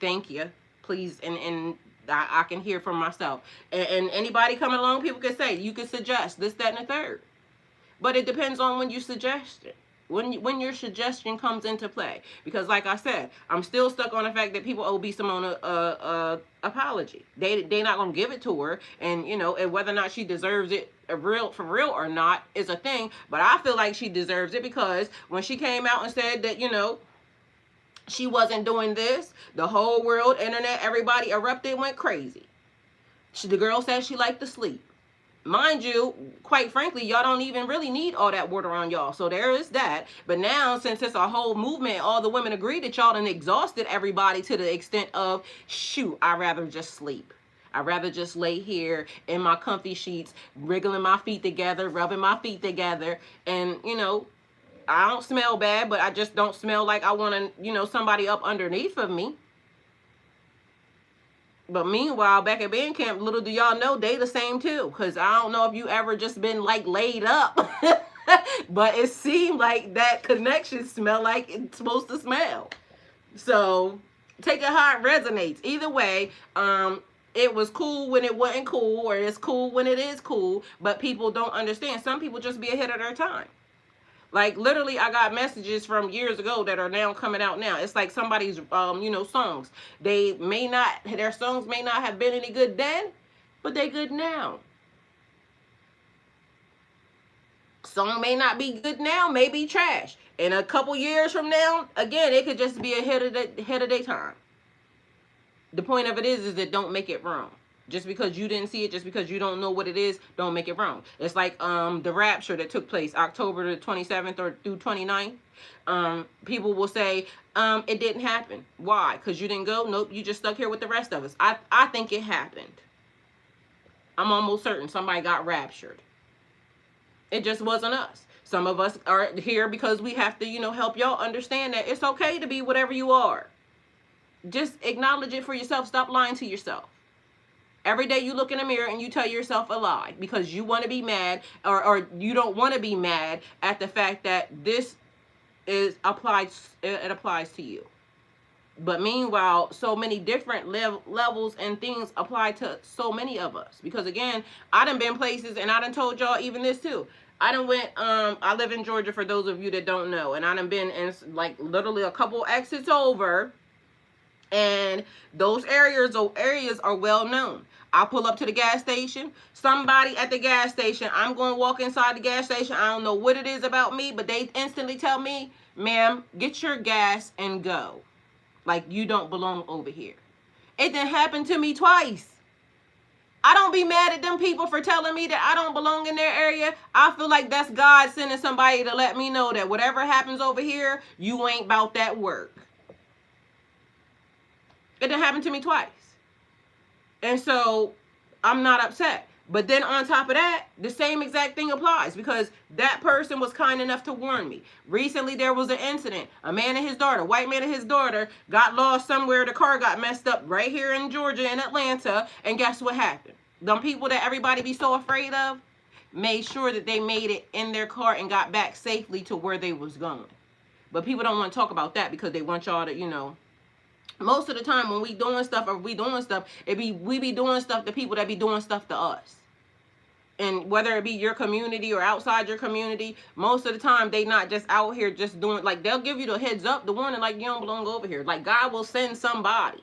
Thank you. Please. And I can hear from myself. And anybody coming along, people can say, you can suggest this, that, and the third. But it depends on when you suggest it. When your suggestion comes into play. Because like I said, I'm still stuck on the fact that people owe B. Simone a apology. They not going to give it to her. And, and whether or not she deserves it for real or not is a thing. But I feel like she deserves it because when she came out and said that, she wasn't doing this, the whole world, internet, everybody erupted, went crazy. The girl said she liked to sleep. Mind you, quite frankly, y'all don't even really need all that water on y'all. So there is that. But now, since it's a whole movement, all the women agree that y'all done exhausted everybody to the extent of, shoot, I'd rather just sleep. I'd rather just lay here in my comfy sheets, wriggling my feet together, rubbing my feet together. And, I don't smell bad, but I just don't smell like I want to, somebody up underneath of me. But meanwhile, back at band camp, little do y'all know, they the same too. Because I don't know if you ever just been like laid up. But it seemed like that connection smelled like it's supposed to smell. So take it how it resonates. Either way, it was cool when it wasn't cool, or it's cool when it is cool. But people don't understand. Some people just be ahead of their time. Like, literally, I got messages from years ago that are now coming out now. It's like somebody's, songs. Their songs may not have been any good then, but they good now. Song may not be good now, may be trash. In a couple years from now, again, it could just be ahead of their time. The point of it is that don't make it wrong. Just because you didn't see it, just because you don't know what it is, don't make it wrong. It's like the rapture that took place October the 27th or through 29th. People will say, it didn't happen. Why? Because you didn't go? Nope, you just stuck here with the rest of us. I think it happened. I'm almost certain somebody got raptured. It just wasn't us. Some of us are here because we have to, help y'all understand that it's okay to be whatever you are. Just acknowledge it for yourself. Stop lying to yourself. Every day you look in the mirror and you tell yourself a lie because you want to be mad or you don't want to be mad at the fact that this it applies to you. But meanwhile, so many different levels and things apply to so many of us. Because again, I done been places and I done told y'all even this too. I done went, I live in Georgia for those of you that don't know. And I done been in like literally a couple exits over. And those areas are well known. I pull up to the gas station. Somebody at the gas station, I'm going to walk inside the gas station. I don't know what it is about me, but they instantly tell me, ma'am, get your gas and go. Like you don't belong over here. It done happened to me twice. I don't be mad at them people for telling me that I don't belong in their area. I feel like that's God sending somebody to let me know that whatever happens over here, you ain't about that work. It done happened to me twice. And so I'm not upset. But then on top of that, the same exact thing applies because that person was kind enough to warn me. Recently, there was an incident. A man and his daughter, white man and his daughter, got lost somewhere. The car got messed up right here in Georgia, in Atlanta. And guess what happened? Them people that everybody be so afraid of made sure that they made it in their car and got back safely to where they was going. But people don't want to talk about that because they want y'all to, you know, most of the time when we doing stuff or we doing stuff, we be doing stuff to people that be doing stuff to us. And whether it be your community or outside your community, most of the time they not just out here just doing, like, they'll give you the heads up, the warning, like, you don't belong over here. Like, God will send somebody.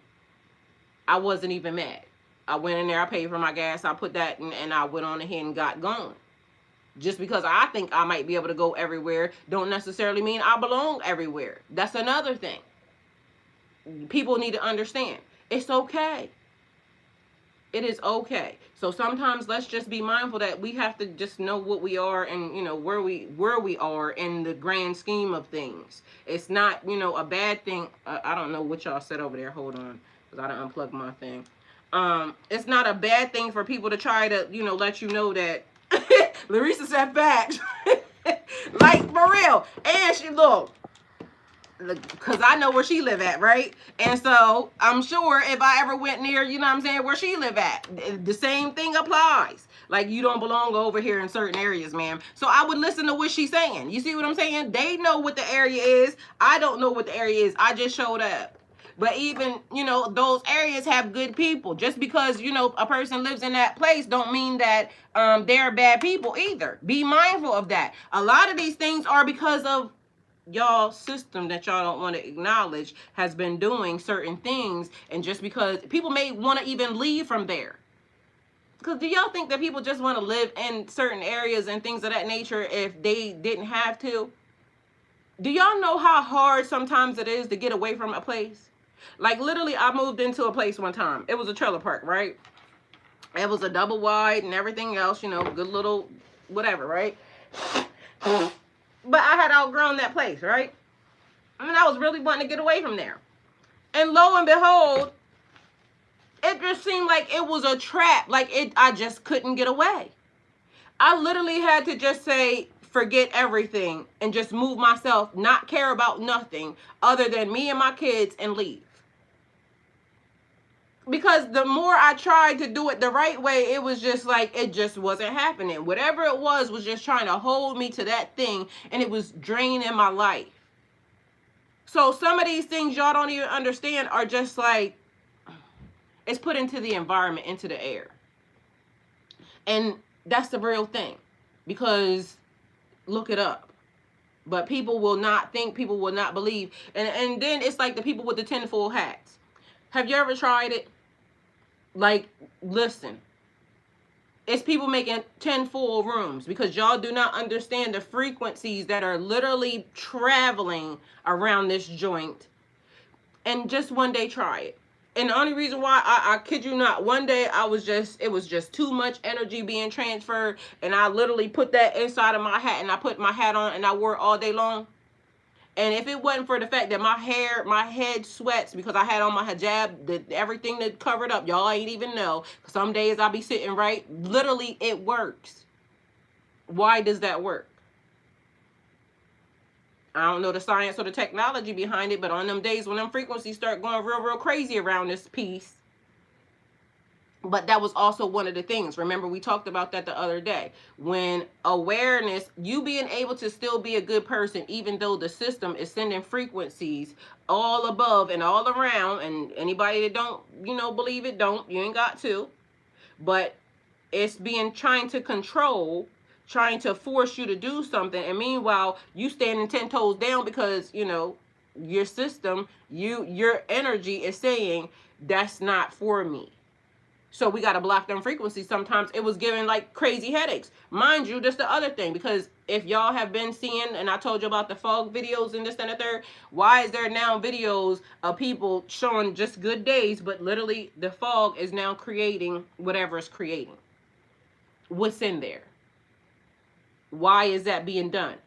I wasn't even mad. I went in there, I paid for my gas, I put that in, and I went on ahead and got going. Just because I think I might be able to go everywhere don't necessarily mean I belong everywhere. That's another thing. People need to understand. It's okay. It is okay. So sometimes let's just be mindful that we have to just know what we are and, you know, where we are in the grand scheme of things. It's not, you know, a bad thing. I don't know what y'all said over there. Hold on, because I done unplugged my thing. It's not a bad thing for people to try to, you know, let you know that Larissa said facts. Like, for real. And she, look, because I know where she live at, right? And so I'm sure if I ever went near, you know what I'm saying, where she live at, the same thing applies. Like, you don't belong over here in certain areas, ma'am. So I would listen to what she's saying. You see what I'm saying? They know what the area is. I don't know what the area is. I just showed up. But even, you know, those areas have good people. Just because, you know, a person lives in that place don't mean that they're bad people either. Be mindful of that. A lot of these things are because of y'all system that y'all don't want to acknowledge has been doing certain things, and just because people may want to even leave from there. Because do y'all think that people just want to live in certain areas and things of that nature if they didn't have to? Do y'all know how hard sometimes it is to get away from a place? Like, literally, I moved into a place one time. It was a trailer park, right? It was a double wide and everything else, you know, good little whatever, right? But I had outgrown that place, right? And I was really wanting to get away from there. And lo and behold, it just seemed like it was a trap. Like, I just couldn't get away. I literally had to just say, forget everything and just move myself, not care about nothing other than me and my kids, and leave. Because the more I tried to do it the right way, it was just like, it just wasn't happening. Whatever it was just trying to hold me to that thing, and it was draining my life. So some of these things y'all don't even understand are just like, it's put into the environment, into the air. And that's the real thing. Because look it up. But people will not think, people will not believe. And then it's like the people with the tinfoil hats. Have you ever tried it? Like, listen, it's people making tinfoil rooms because y'all do not understand the frequencies that are literally traveling around this joint. And just one day try it. And the only reason why, I kid you not, one day it was just too much energy being transferred, and I literally put that inside of my hat, and I put my hat on and I wore it all day long. And if it wasn't for the fact that my head sweats because I had on my hijab, everything that covered up, y'all ain't even know. Some days I'll be sitting right. Literally, it works. Why does that work? I don't know the science or the technology behind it, but on them days when them frequencies start going real, real crazy around this piece. But that was also one of the things. Remember, we talked about that the other day. When awareness, you being able to still be a good person, even though the system is sending frequencies all above and all around, and anybody that don't, you know, believe it, don't, you ain't got to. But it's being trying to control, trying to force you to do something. And meanwhile, you standing 10 toes down because, you know, your system, your energy is saying, that's not for me. So we got to block them frequencies. Sometimes it was giving like crazy headaches. Mind you, that's the other thing. Because if y'all have been seeing, and I told you about the fog videos and this and the third, why is there now videos of people showing just good days, but literally the fog is now creating whatever it's creating? What's in there? Why is that being done?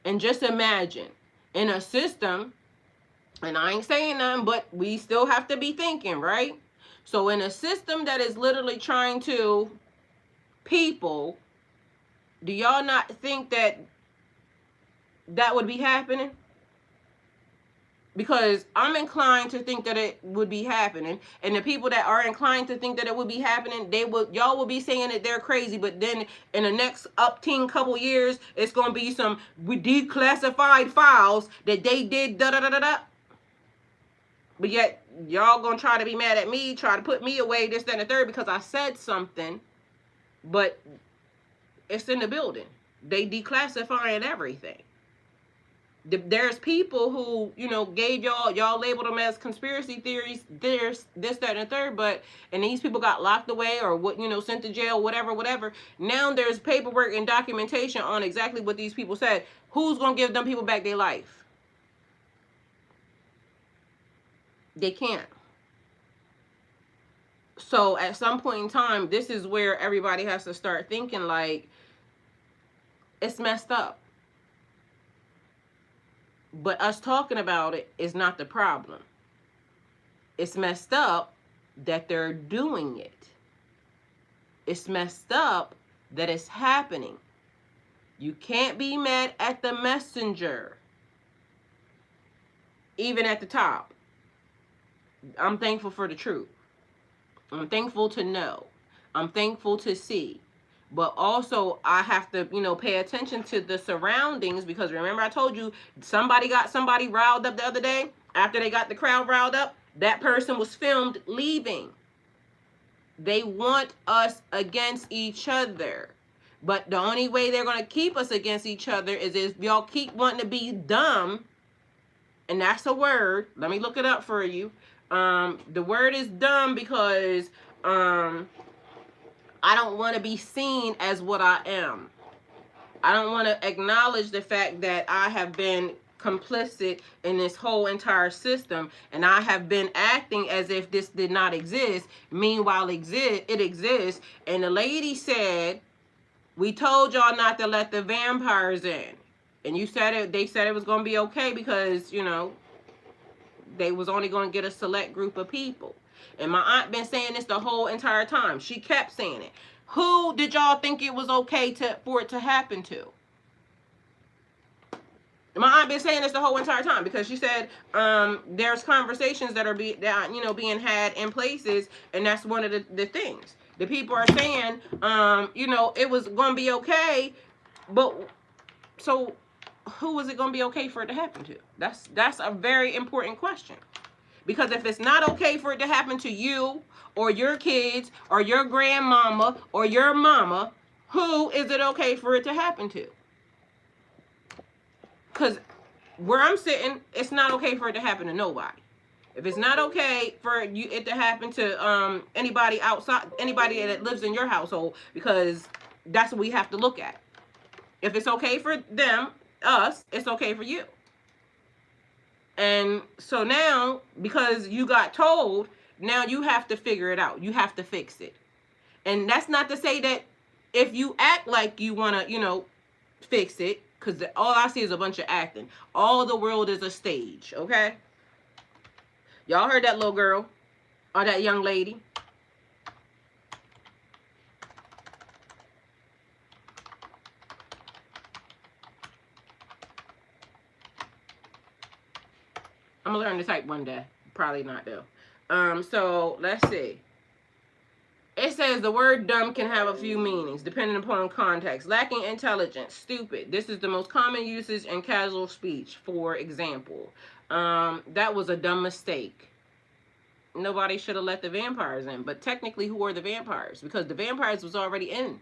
And just imagine, in a system, and I ain't saying nothing, but we still have to be thinking, right? So in a system that is literally trying to people, do y'all not think that that would be happening? because I'm inclined to think that it would be happening, and the people that are inclined to think that it would be happening, y'all will be saying that they're crazy, but then in the next couple years, it's gonna be some declassified files that they did da da da da da. But yet y'all gonna try to be mad at me, try to put me away, this, that, and the third, because I said something, but it's in the building. They declassifying everything. There's people who, gave y'all labeled them as conspiracy theories, there's this, that, and the third, and these people got locked away or sent to jail, whatever. Now there's paperwork and documentation on exactly what these people said. Who's gonna give them people back their life? They can't. So at some point in time, this is where everybody has to start thinking like, it's messed up. But us talking about it is not the problem. It's messed up that they're doing it. It's messed up that it's happening. You can't be mad at the messenger. Even at the top. I'm thankful for the truth. I'm thankful to know. I'm thankful to see. But also, I have to, pay attention to the surroundings, because remember I told you somebody got somebody riled up the other day. After they got the crowd riled up, that person was filmed leaving. They want us against each other. But the only way they're going to keep us against each other is if y'all keep wanting to be dumb. And that's a word. Let me look it up for you. The word is dumb because I don't want to be seen as what I am. I don't want to acknowledge the fact that I have been complicit in this whole entire system, and I have been acting as if this did not exist. Meanwhile, it exists. And the lady said, we told y'all not to let the vampires in. And you said it. They said it was going to be okay because, they was only going to get a select group of people. And my aunt been saying this the whole entire time. She kept saying it. Who did y'all think it was okay for it to happen to? My aunt been saying this the whole entire time, because she said there's conversations that are being had in places, and that's one of the things. The people are saying, it was going to be okay, but so who was it going to be okay for it to happen to? That's a very important question. Because if it's not okay for it to happen to you or your kids or your grandmama or your mama, who is it okay for it to happen to? Because where I'm sitting, it's not okay for it to happen to nobody. If it's not okay for it to happen to anybody outside, anybody that lives in your household, because that's what we have to look at. If it's okay for them, us, it's okay for you. And so now, because you got told, now you have to figure it out. You have to fix it. And that's not to say that if you act like you want to, fix it, because all I see is a bunch of acting. All the world is a stage, okay? Y'all heard that little girl or that young lady? I'm going to learn to type one day. Probably not, though. So, let's see. It says the word dumb can have a few meanings, depending upon context. Lacking intelligence, stupid. This is the most common usage in casual speech. For example, that was a dumb mistake. Nobody should have let the vampires in. But technically, who are the vampires? Because the vampires was already in.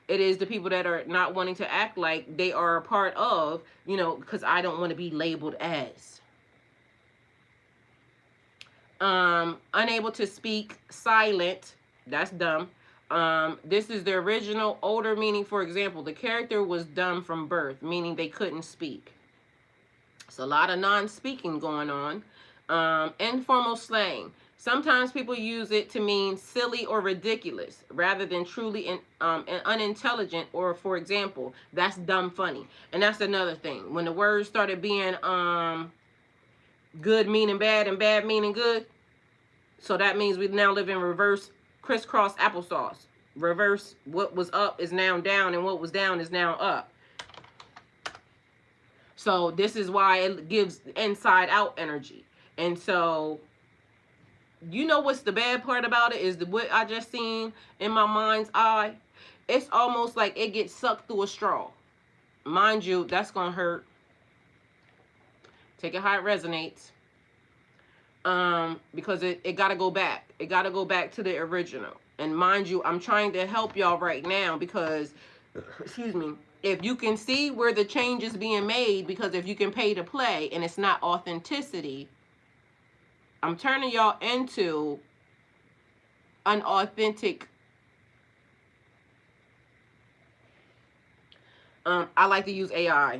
It is the people that are not wanting to act like they are a part of, because I don't want to be labeled as. Unable to speak, silent. That's dumb. This is the original older meaning. For example, the character was dumb from birth, meaning they couldn't speak. It's a lot of non-speaking going on. Informal slang. Sometimes people use it to mean silly or ridiculous rather than truly unintelligent, or, for example, that's dumb funny. And that's another thing. When the words started being good meaning bad and bad meaning good, so that means we now live in reverse crisscross applesauce. Reverse, what was up is now down, and what was down is now up. So this is why it gives inside out energy. And so, you know what's the bad part about it is what I just seen in my mind's eye. It's almost like it gets sucked through a straw. Mind you, that's gonna hurt. Take it how it resonates. Because it gotta go back. It gotta go back to the original. And mind you, I'm trying to help y'all right now because, excuse me, if you can see where the change is being made, because if you can pay to play and it's not authenticity, I'm turning y'all into an authentic. I like to use AI.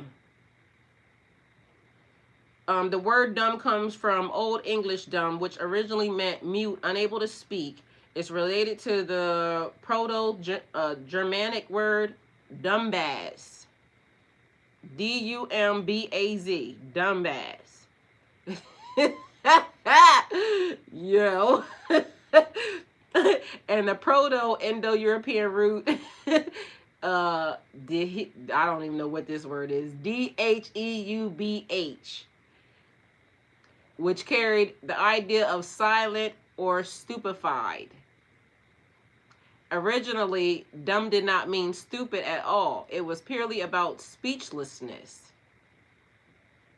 The word dumb comes from Old English dumb, which originally meant mute, unable to speak. It's related to the Proto-Germanic word dumbaz. D-U-M-B-A-Z. Dumbaz. Yo. And the Proto-Indo-European root, I don't even know what this word is. Dheubh, which carried the idea of silent or stupefied. Originally, dumb did not mean stupid at all. It was purely about speechlessness.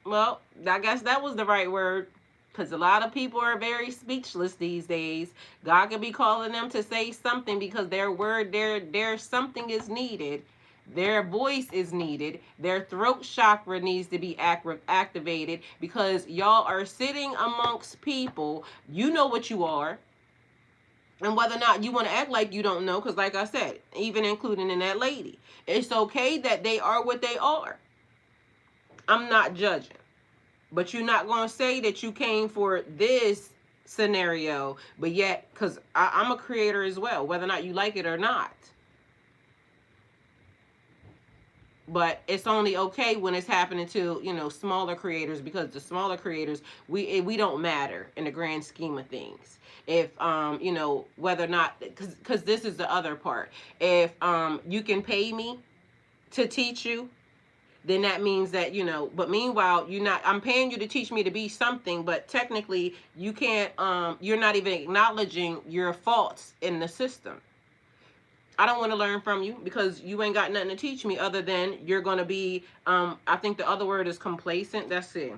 Well, I guess that was the right word, because a lot of people are very speechless these days. God could be calling them to say something because their word, their something is needed. Their voice is needed. Their throat chakra needs to be activated because y'all are sitting amongst people. You know what you are. And whether or not you want to act like you don't know, because like I said, even including in that lady, it's okay that they are what they are. I'm not judging. But you're not going to say that you came for this scenario, but yet, because I'm a creator as well, whether or not you like it or not. But it's only okay when it's happening to, smaller creators, because the smaller creators, we don't matter in the grand scheme of things. If, whether or not, because this is the other part. If you can pay me to teach you, then that means that, but meanwhile, I'm paying you to teach me to be something, but technically you can't, you're not even acknowledging your faults in the system. I don't want to learn from you because you ain't got nothing to teach me other than you're going to be, I think the other word is complacent. That's it.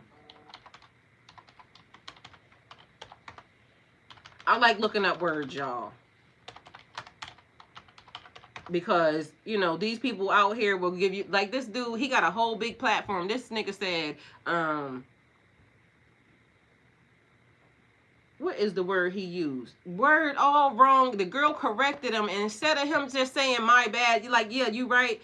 I like looking up words, y'all. Because, these people out here will give you, like this dude, he got a whole big platform. This nigga said, what is the word he used? Word all wrong. The girl corrected him, and instead of him just saying, my bad, you're like, yeah, you right.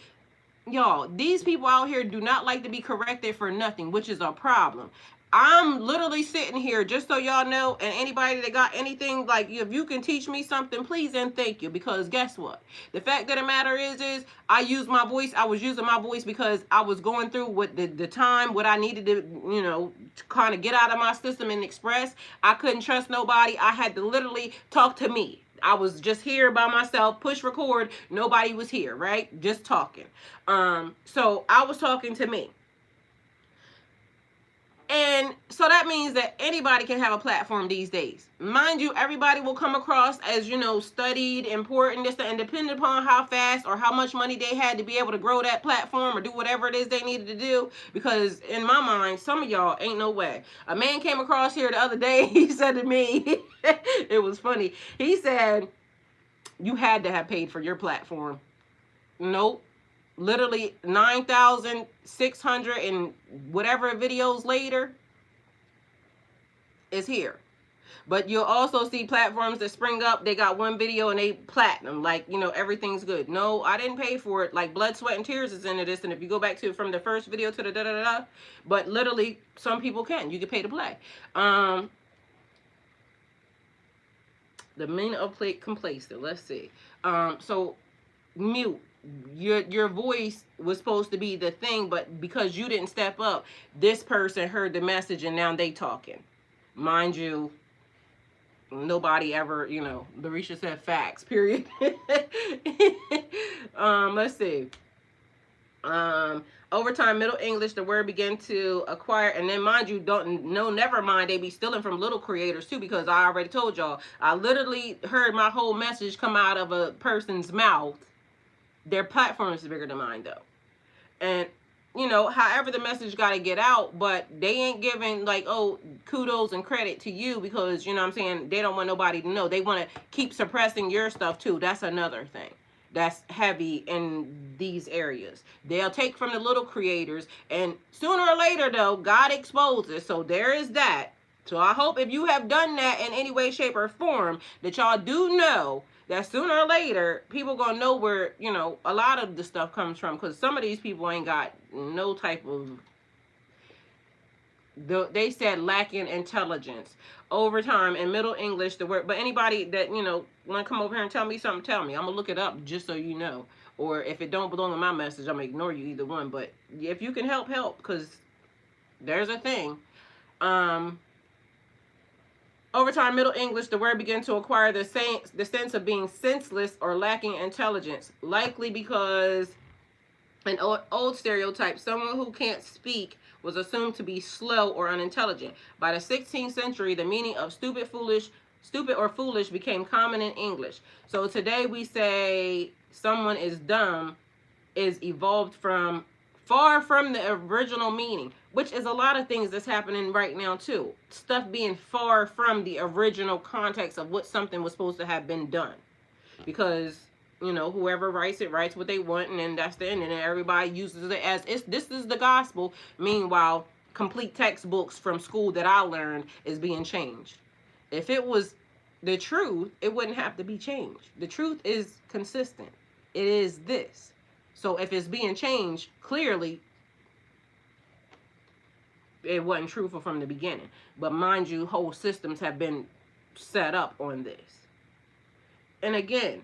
Y'all, these people out here do not like to be corrected for nothing, which is a problem. I'm literally sitting here, just so y'all know, and anybody that got anything, like, if you can teach me something, please and thank you, because guess what? The fact of the matter is I used my voice. I was using my voice because I was going through what the time, what I needed to, kind of get out of my system and express. I couldn't trust nobody. I had to literally talk to me. I was just here by myself, push record, nobody was here, right? Just talking. So I was talking to me. And so that means that anybody can have a platform these days. Mind you, everybody will come across as, studied, important, this, and depending upon how fast or how much money they had to be able to grow that platform or do whatever it is they needed to do. Because in my mind, some of y'all ain't no way. A man came across here the other day. He said to me, it was funny. He said, you had to have paid for your platform. Nope. Literally 9,600 and whatever videos later is here. But you'll also see platforms that spring up. They got one video and they platinum. Like, everything's good. No, I didn't pay for it. Like, blood, sweat, and tears is into this. And if you go back to from the first video to the da-da-da-da. But literally, some people can. You can pay to play. The meaning of complacent. Let's see. So, mute. Your voice was supposed to be the thing, but because you didn't step up, this person heard the message and now they talking. Mind you, nobody ever, Larisha said facts, period. Let's see. Over time, Middle English, the word began to acquire, and then mind you, don't no, never mind, they be stealing from little creators too, because I already told y'all, I literally heard my whole message come out of a person's mouth. Their platform is bigger than mine though, and you know, however the message got to get out, but they ain't giving like, oh, kudos and credit to you, because you know what I'm saying, they don't want nobody to know. They want to keep suppressing your stuff too. That's another thing that's heavy in these areas. They'll take from the little creators, and sooner or later though, God exposes. So there is that. So I hope if you have done that in any way, shape, or form, that y'all do know that sooner or later people gonna know where, you know, a lot of the stuff comes from, because some of these people ain't got no type of, they said lacking intelligence. Over time in Middle English, the word, but anybody that, you know, want to come over here and tell me something, tell me. I'm gonna look it up just so you know, or if it don't belong in my message, I'm gonna ignore you, either one. But if you can help, because there's a thing. Over time, Middle English, the word began to acquire the sense of being senseless or lacking intelligence, likely because an old stereotype, someone who can't speak was assumed to be slow or unintelligent. By the 16th century, the meaning of stupid or foolish became common in English. So today we say someone is dumb is evolved from far from the original meaning, which is a lot of things that's happening right now too. Stuff being far from the original context of what something was supposed to have been done. Because, you know, whoever writes it writes what they want, and then that's the end, and then everybody uses it as this is the gospel. Meanwhile, complete textbooks from school that I learned is being changed. If it was the truth, it wouldn't have to be changed. The truth is consistent. It is this. So if it's being changed, clearly it wasn't truthful from the beginning. But mind you, whole systems have been set up on this. And again,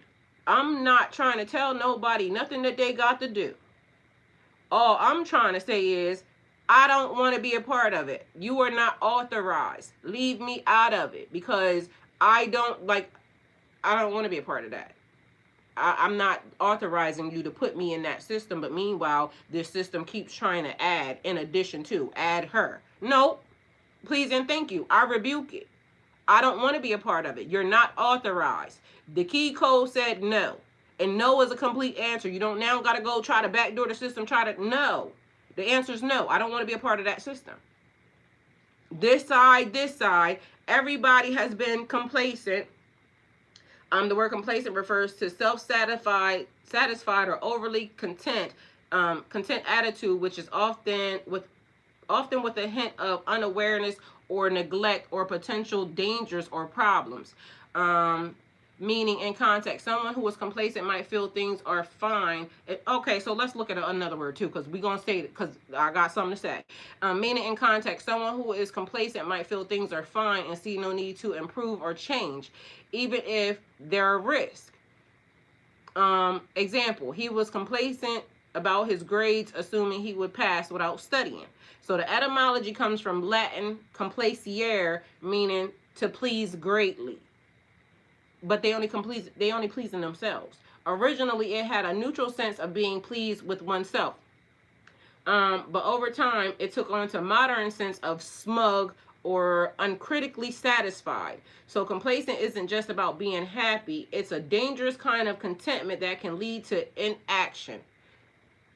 I'm not trying to tell nobody nothing that they got to do. All I'm trying to say is, I don't want to be a part of it. You are not authorized. Leave me out of it, because I don't want to be a part of that. I'm not authorizing you to put me in that system, but meanwhile, this system keeps trying to add, in addition to, add her. No, please and thank you. I rebuke it. I don't want to be a part of it. You're not authorized. The key code said no. And no is a complete answer. You don't now got to go try to backdoor the system, no. The answer is no. I don't want to be a part of that system. This side, everybody has been complacent. The word complacent refers to self-satisfied, or overly content attitude, which is often with a hint of unawareness or neglect or potential dangers or problems. Meaning in context, someone who is complacent might feel things are fine. Okay, so let's look at another word too, because we're going to say it, because I got something to say. Meaning in context, someone who is complacent might feel things are fine and see no need to improve or change, even if there are risks. Example, he was complacent about his grades, assuming he would pass without studying. So the etymology comes from Latin complacere, meaning to please greatly. But they only please in themselves. Originally, it had a neutral sense of being pleased with oneself. But over time, it took on to modern sense of smug or uncritically satisfied. So complacent isn't just about being happy. It's a dangerous kind of contentment that can lead to inaction.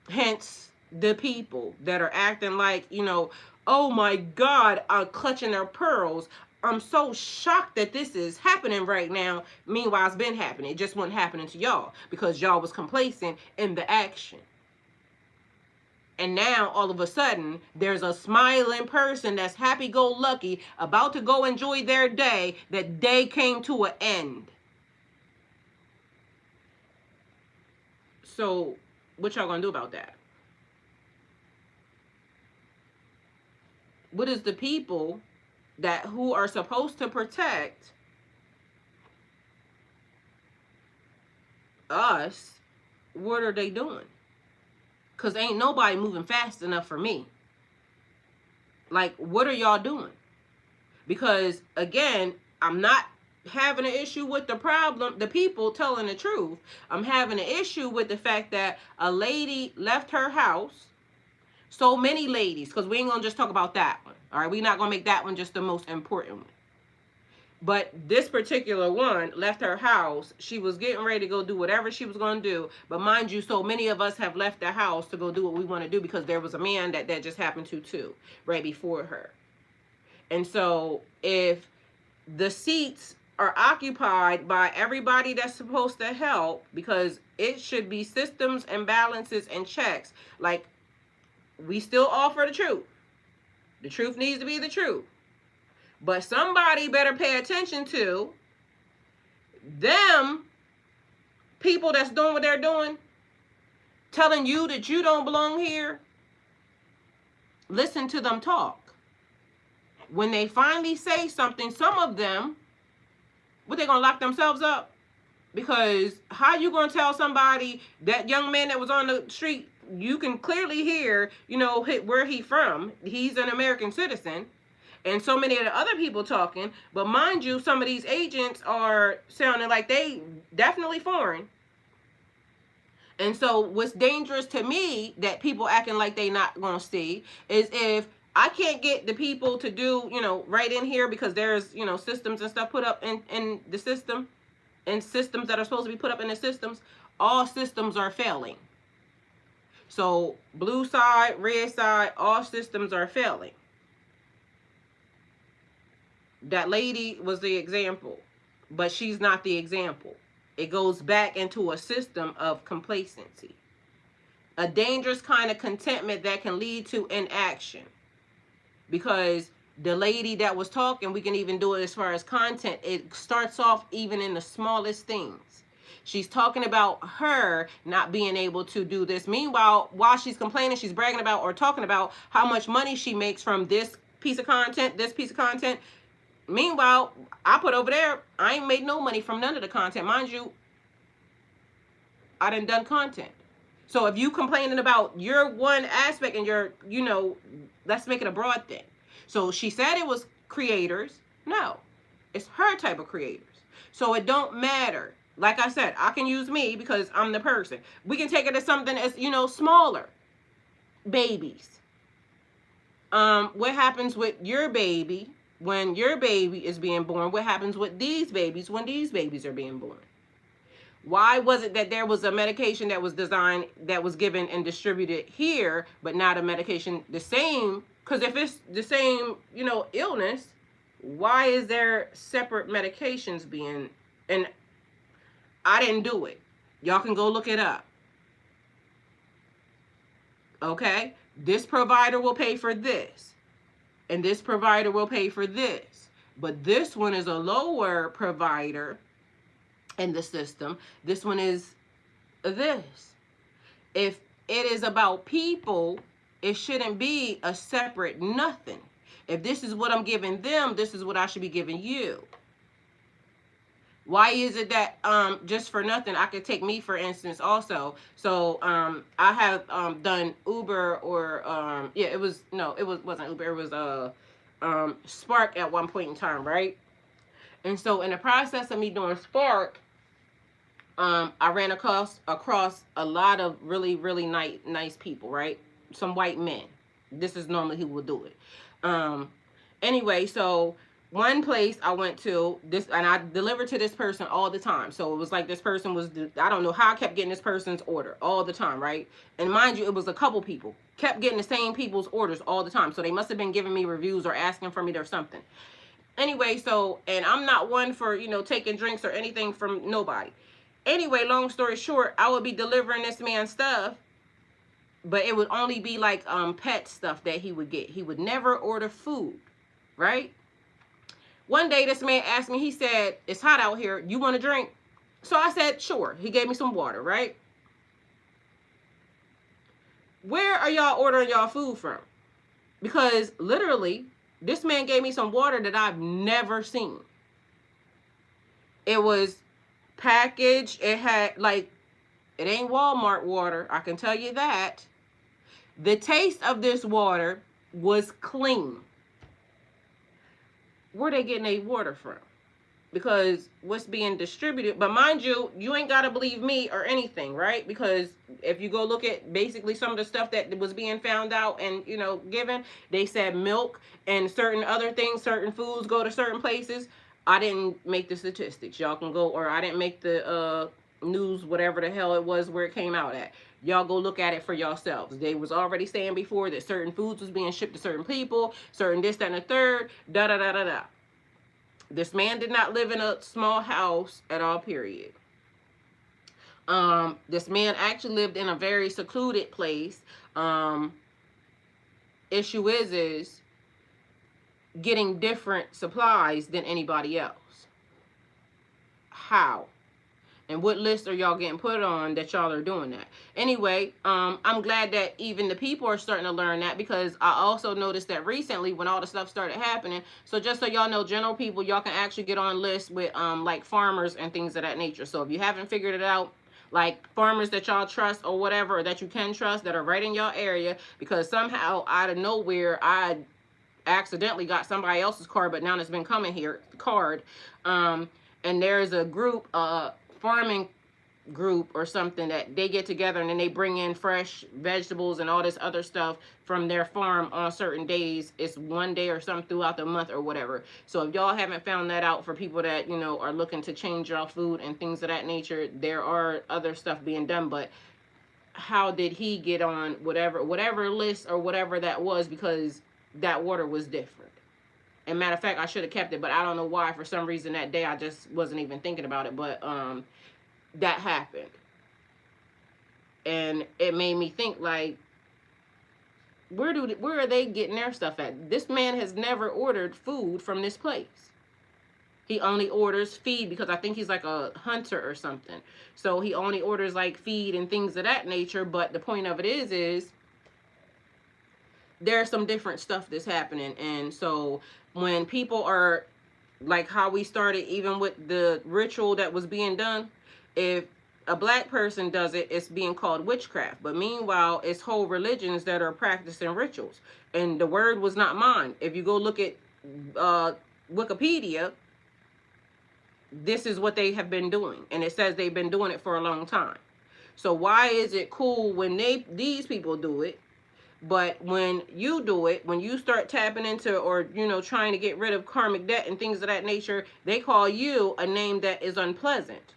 Hence, the people that are acting like, you know, oh my God, are clutching their pearls. I'm so shocked that this is happening right now. Meanwhile, it's been happening. It just wasn't happening to y'all because y'all was complacent in the action. And now, all of a sudden, there's a smiling person that's happy-go-lucky, about to go enjoy their day. That day came to an end. So, what y'all gonna do about that? What is the people who are supposed to protect us, what are they doing? Because ain't nobody moving fast enough for me. Like, what are y'all doing? Because, again, I'm not having an issue with the people telling the truth. I'm having an issue with the fact that a lady left her house. So many ladies, because we ain't gonna just talk about that one. All right, we're not gonna make that one just the most important one. But this particular one left her house. She was getting ready to go do whatever she was going to do. But mind you, so many of us have left the house to go do what we want to do because there was a man that just happened to too, right before her. And so if the seats are occupied by everybody that's supposed to help, because it should be systems and balances and checks. Like, we still offer the truth. The truth needs to be the truth. But somebody better pay attention to them people that's doing what they're doing, telling you that you don't belong here. Listen to them talk. When they finally say something, some of them, what, they gonna lock themselves up? Because how you gonna tell somebody, that young man that was on the street, you can clearly hear, where he from. He's an American citizen. And so many of the other people talking, but mind you, some of these agents are sounding like they definitely foreign. And so what's dangerous to me that people acting like they not gonna see is if I can't get the people to do, right in here, because there's, systems and stuff put up in the system, and systems that are supposed to be put up in the systems, all systems are failing. So blue side, red side, all systems are failing. That lady was the example, but she's not the example. It goes back into a system of complacency, a dangerous kind of contentment that can lead to inaction. Because the lady that was talking, we can even do it as far as content. It starts off even in the smallest things. She's talking about her not being able to do this. Meanwhile, while she's complaining, she's bragging about or talking about how much money she makes from this piece of content, this piece of content. Meanwhile, I put over there, I ain't made no money from none of the content. Mind you, I done content. So if you complaining about your one aspect and your, let's make it a broad thing. So she said it was creators. No, it's her type of creators. So it don't matter. Like I said, I can use me because I'm the person. We can take it as something as, smaller. Babies. What happens with your baby when your baby is being born? What happens with these babies when these babies are being born? Why was it that there was a medication that was designed, that was given and distributed here, but not a medication the same? Because if it's the same, illness, why is there separate medications being, and I didn't do it. Y'all can go look it up. Okay? This provider will pay for this. And this provider will pay for this. But this one is a lower provider in the system. This one is this. If it is about people, it shouldn't be a separate nothing. If this is what I'm giving them, this is what I should be giving you. Why is it that just for nothing, I could take me for instance also. So I have done Uber or wasn't Uber, it was Spark at one point in time, right? And so in the process of me doing Spark, I ran across a lot of really, really nice people, right? Some white men. This is normally who would do it. Anyway, so one place I went to, this, and I delivered to this person all the time. So it was like this person was, I don't know how I kept getting this person's order all the time, right? And mind you, it was a couple people. Kept getting the same people's orders all the time. So they must have been giving me reviews or asking for me or something. Anyway, so, and I'm not one for, taking drinks or anything from nobody. Anyway, long story short, I would be delivering this man stuff, but it would only be like pet stuff that he would get. He would never order food, right? One day this man asked me, he said, "It's hot out here. You want a drink?" So I said, sure. He gave me some water, right? Where are y'all ordering y'all food from? Because literally, this man gave me some water that I've never seen. It was packaged. It had it ain't Walmart water. I can tell you that. The taste of this water was clean. Where they getting their water from? because what's being distributed. But mind you, you ain't got to believe me or anything, right? Because if you go look at basically some of the stuff that was being found out and, you know, given, they said milk and certain other things, certain foods go to certain places. I didn't make the statistics. Y'all can go, or I didn't make the news, whatever the hell it was where it came out at. Y'all go look at it for yourselves. They was already saying before that certain foods was being shipped to certain people, certain this, that, and the third, da da da da da. This man did not live in a small house at all, period. This man actually lived in a very secluded place. Issue is getting different supplies than anybody else. How? And what list are y'all getting put on that y'all are doing that? Anyway, I'm glad that even the people are starting to learn that, because I also noticed that recently when all the stuff started happening. So just so y'all know, general people, y'all can actually get on lists with like farmers and things of that nature. So if you haven't figured it out, like farmers that y'all trust or whatever, or that you can trust, that are right in your area, because somehow out of nowhere I accidentally got somebody else's card, but now it's been coming here card. And there's a group, farming group or something, that they get together and then they bring in fresh vegetables and all this other stuff from their farm on certain days. It's one day or something throughout the month or whatever. So if y'all haven't found that out, for people that, you know, are looking to change y'all food and things of that nature, there are other stuff being done. But how did he get on whatever list or whatever that was? Because that water was different. And matter of fact, I should have kept it, but I don't know why. For some reason that day, I just wasn't even thinking about it. But that happened. And it made me think, like, where are they getting their stuff at? This man has never ordered food from this place. He only orders feed, because I think he's like a hunter or something. So he only orders like feed and things of that nature. But the point of it is there's some different stuff that's happening. And so when people are, like how we started even with the ritual that was being done, if a black person does it, it's being called witchcraft. But meanwhile, it's whole religions that are practicing rituals. And the word was not mine. If you go look at Wikipedia, this is what they have been doing. And it says they've been doing it for a long time. So why is it cool when these people do it? But when you do it, when you start tapping into, or, you know, trying to get rid of karmic debt and things of that nature, they call you a name that is unpleasant.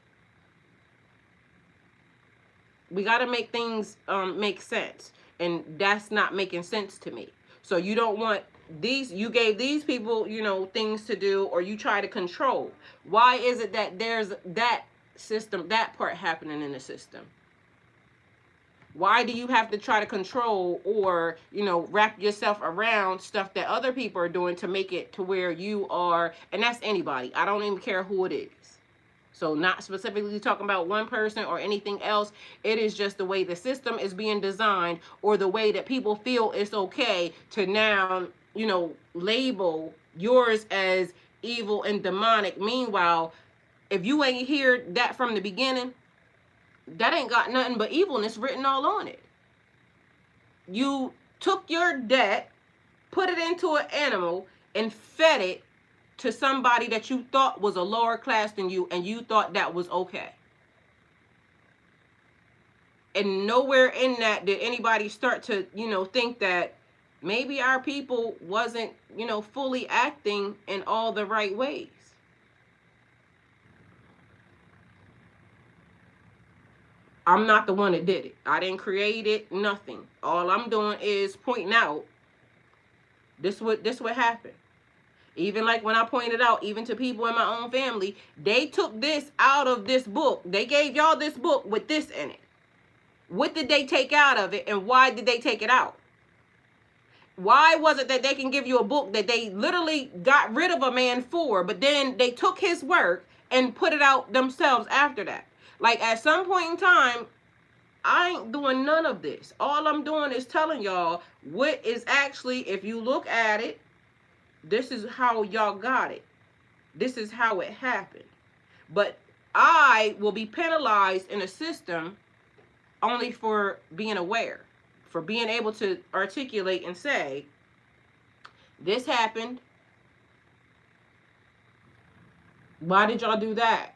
We got to make things make sense. And that's not making sense to me. So you don't want you gave these people, you know, things to do, or you try to control. Why is it that there's that system, that part happening in the system? Why do you have to try to control, or, you know, wrap yourself around stuff that other people are doing to make it to where you are? And that's anybody. I don't even care who it is. So not specifically talking about one person or anything else. It is just the way the system is being designed, or the way that people feel it's okay to now, you know, label yours as evil and demonic. Meanwhile, if you ain't hear that from the beginning, that ain't got nothing but evilness written all on it. You took your debt, put it into an animal, and fed it to somebody that you thought was a lower class than you, and you thought that was okay. And nowhere in that did anybody start to, you know, think that maybe our people wasn't, you know, fully acting in all the right ways. I'm not the one that did it. I didn't create it, nothing. All I'm doing is pointing out this what happened. Even like when I pointed out, even to people in my own family, they took this out of this book. They gave y'all this book with this in it. What did they take out of it, and why did they take it out? Why was it that they can give you a book that they literally got rid of a man for, but then they took his work and put it out themselves after that? Like, at some point in time, I ain't doing none of this. All I'm doing is telling y'all what is actually, if you look at it, this is how y'all got it. This is how it happened. But I will be penalized in a system only for being aware, for being able to articulate and say, this happened. Why did y'all do that?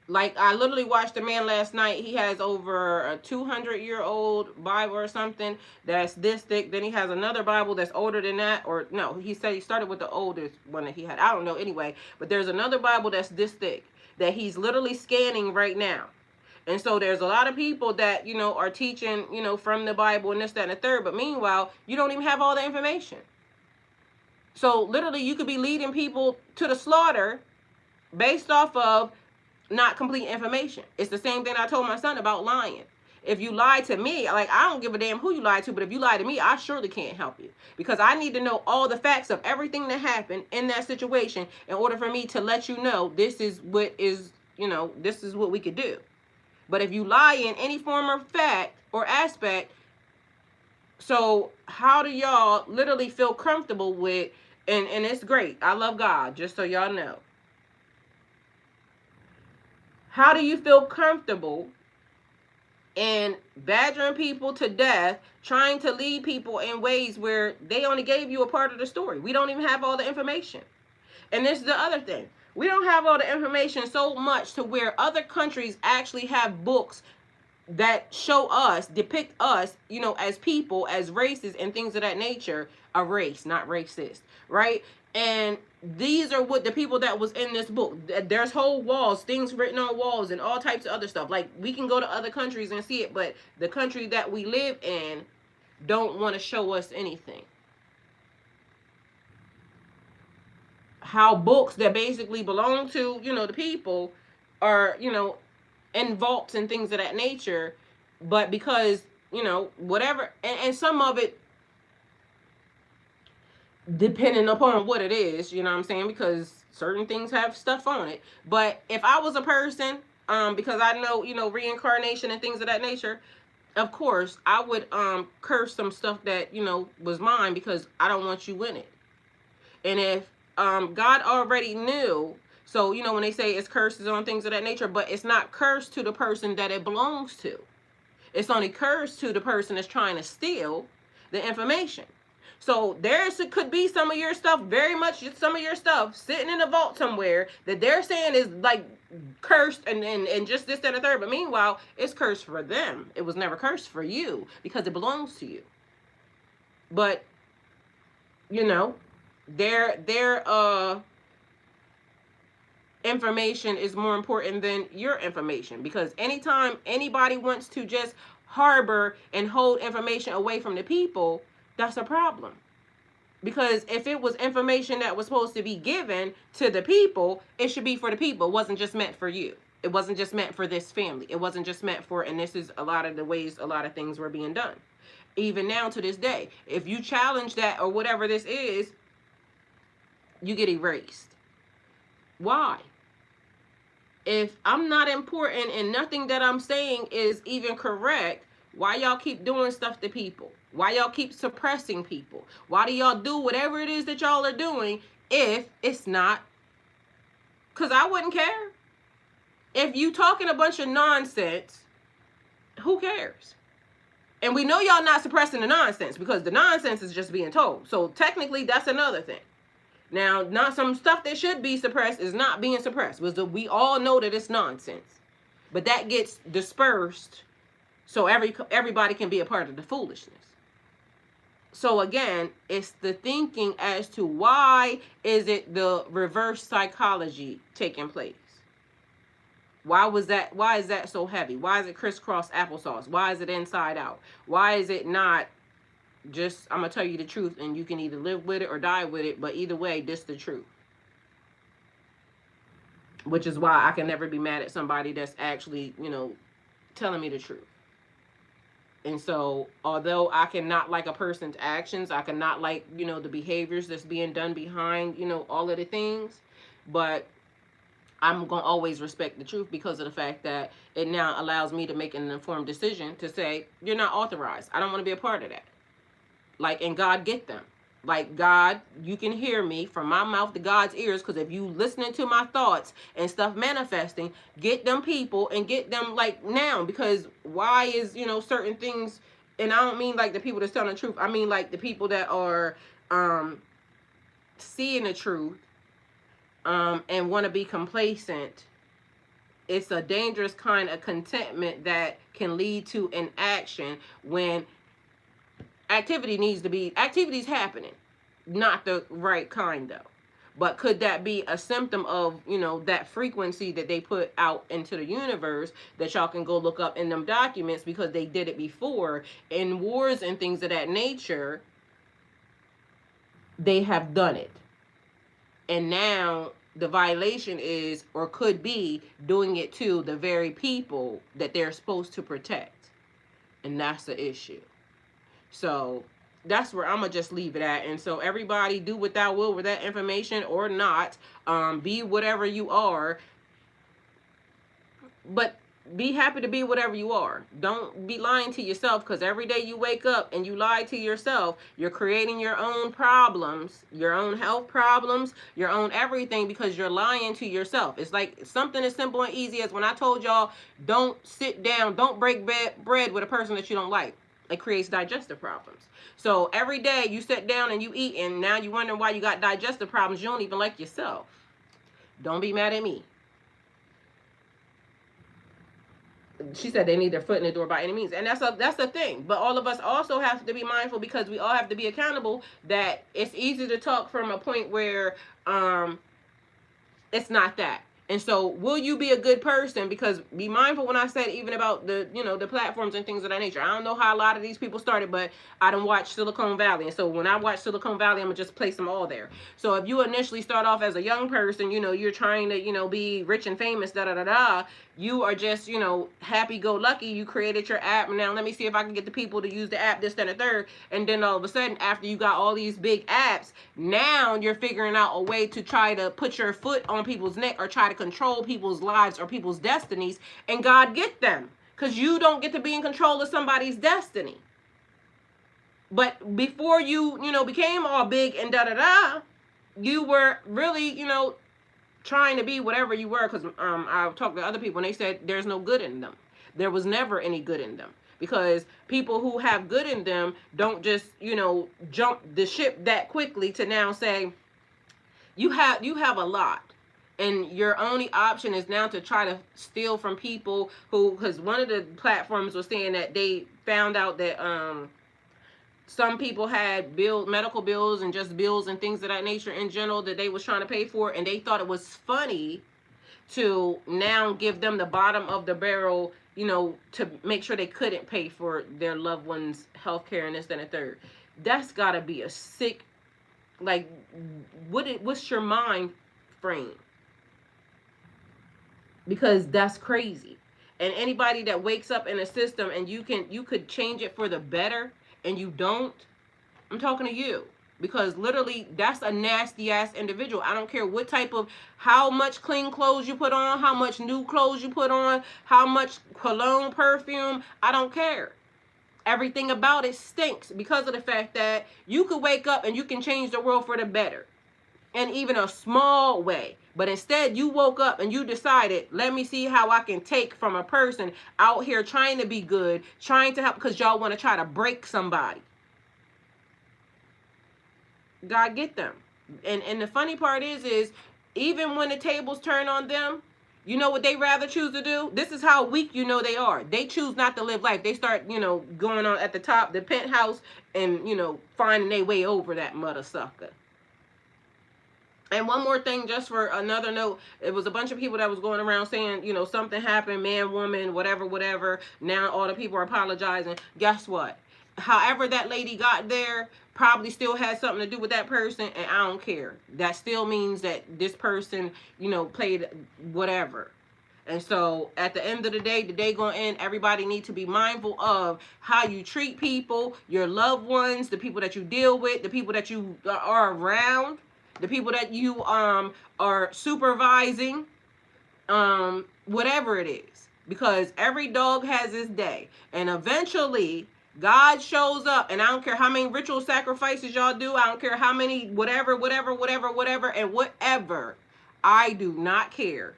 Like, I literally watched a man last night. He has over a 200-year-old Bible or something that's this thick. Then he has another Bible that's older than that. Or no, he said he started with the oldest one that he had. I don't know. Anyway, but there's another Bible that's this thick that he's literally scanning right now. And so there's a lot of people that, are teaching, from the Bible and this, that, and the third. But meanwhile, you don't even have all the information. So literally, you could be leading people to the slaughter based off of not complete information. It's the same thing I told my son about lying. If you lie to me, like, I don't give a damn who you lie to, but if you lie to me, I surely can't help you, because I need to know all the facts of everything that happened in that situation in order for me to let you know this is what is, this is what we could do. But if you lie in any form of fact or aspect, so how do y'all literally feel comfortable with, and it's great. I love God, just so y'all know. How do you feel comfortable in badgering people to death, trying to lead people in ways where they only gave you a part of the story? We don't even have all the information. And this is the other thing. We don't have all the information so much to where other countries actually have books that show us, depict us, as people, as races, and things of that nature. A race, not racist, right? And these are what the people that was in this book. There's whole walls, things written on walls, and all types of other stuff. Like, we can go to other countries and see it, but the country that we live in don't want to show us anything. How books that basically belong to, the people are, in vaults and things of that nature, but because, whatever, and some of it, depending upon what it is, you know what I'm saying, because certain things have stuff on it. But if I was a person, because I know, reincarnation and things of that nature, of course I would curse some stuff that, was mine, because I don't want you in it. And if God already knew, so, when they say it's curses on things of that nature, but it's not cursed to the person that it belongs to. It's only cursed to the person that's trying to steal the information. So could be some of your stuff, very much some of your stuff, sitting in a vault somewhere that they're saying is like cursed and just this, that, and the third. But meanwhile, it's cursed for them. It was never cursed for you because it belongs to you. But, their information is more important than your information, because anytime anybody wants to just harbor and hold information away from the people, that's a problem. Because if it was information that was supposed to be given to the people, it should be for the people. It wasn't just meant for you. It wasn't just meant for this family. It wasn't just meant for, and this is a lot of the ways a lot of things were being done. Even now to this day, if you challenge that or whatever this is, you get erased. Why? If I'm not important and nothing that I'm saying is even correct, why y'all keep doing stuff to people? Why y'all keep suppressing people? Why do y'all do whatever it is that y'all are doing if it's not? Because I wouldn't care. If you talking a bunch of nonsense, who cares? And we know y'all not suppressing the nonsense, because the nonsense is just being told. So technically, that's another thing. Now, not some stuff that should be suppressed is not being suppressed. We all know that it's nonsense. But that gets dispersed so everybody can be a part of the foolishness. So again, it's the thinking as to why is it the reverse psychology taking place? Why is that so heavy? Why is it crisscross applesauce? Why is it inside out? Why is it not just, I'm going to tell you the truth and you can either live with it or die with it, but either way, this is the truth. Which is why I can never be mad at somebody that's actually, telling me the truth. And so, although I cannot like a person's actions, I cannot like, the behaviors that's being done behind, all of the things, but I'm going to always respect the truth, because of the fact that it now allows me to make an informed decision to say, you're not authorized. I don't want to be a part of that. Like, and God get them. Like, God, you can hear me from my mouth to God's ears, because if you listening to my thoughts and stuff manifesting, get them people and get them, like, now. Because why is, certain things, and I don't mean like the people that's telling the truth. I mean like the people that are seeing the truth and want to be complacent, it's a dangerous kind of contentment that can lead to inaction when activities happening, not the right kind though. But could that be a symptom of, that frequency that they put out into the universe that y'all can go look up in them documents because they did it before in wars and things of that nature? They have done it. And now the violation is, or could be, doing it to the very people that they're supposed to protect. And that's the issue. So that's where I'm gonna just leave it at. And so everybody do what thou will with that information or not. Be whatever you are, but be happy to be whatever you are. Don't be lying to yourself, because every day you wake up and you lie to yourself, you're creating your own problems, your own health problems, your own everything, because you're lying to yourself. It's like something as simple and easy as when I told y'all, don't sit down, don't break bread with a person that you don't like. It creates digestive problems. So every day you sit down and you eat, and now you wonder why you got digestive problems. You don't even like yourself. Don't be mad at me. She said they need their foot in the door by any means, and that's the thing. But all of us also have to be mindful, because we all have to be accountable, that it's easy to talk from a point where it's not that. And so will you be a good person? Because be mindful when I said even about the platforms and things of that nature. I don't know how a lot of these people started, but I done watched Silicon Valley. And so when I watch Silicon Valley, I'm going to just place them all there. So if you initially start off as a young person, you're trying to, be rich and famous, da-da-da-da, you are just, happy-go-lucky. You created your app. Now let me see if I can get the people to use the app, this, that, and the third. And then all of a sudden, after you got all these big apps, now you're figuring out a way to try to put your foot on people's neck or try to control people's lives or people's destinies. And God get them, because you don't get to be in control of somebody's destiny. But before you became all big and da-da-da, you were really, trying to be whatever you were, because I've talked to other people and they said there's no good in them. There was never any good in them, because people who have good in them don't just jump the ship that quickly to now say you have a lot, and your only option is now to try to steal from people who, because one of the platforms was saying that they found out that some people had medical bills and just bills and things of that nature in general that they was trying to pay for, and they thought it was funny to now give them the bottom of the barrel, to make sure they couldn't pay for their loved ones' health care and this, that, and the third. That's gotta be a sick, like, what's your mind frame? Because that's crazy. And anybody that wakes up in a system and you could change it for the better, and you don't, I'm talking to you. Because literally, that's a nasty ass individual. I don't care what type of, how much clean clothes you put on, how much new clothes you put on, how much cologne, perfume, I don't care. Everything about it stinks, because of the fact that you could wake up and you can change the world for the better, in even a small way. But instead, you woke up and you decided, let me see how I can take from a person out here trying to be good, trying to help, because y'all want to try to break somebody. God get them. And the funny part is even when the tables turn on them, you know what they rather choose to do? This is how weak they are. They choose not to live life. They start, going on at the top, the penthouse, and, finding their way over that mother sucker. And one more thing, just for another note, it was a bunch of people that was going around saying, something happened, man, woman, whatever. Now all the people are apologizing. Guess what? However that lady got there probably still had something to do with that person, and I don't care. That still means that this person, played whatever. And so at the end of the day going to end, everybody needs to be mindful of how you treat people, your loved ones, the people that you deal with, the people that you are around, the people that you are supervising, whatever it is. Because every dog has his day. And eventually, God shows up. And I don't care how many ritual sacrifices y'all do. I don't care how many whatever. And whatever. I do not care.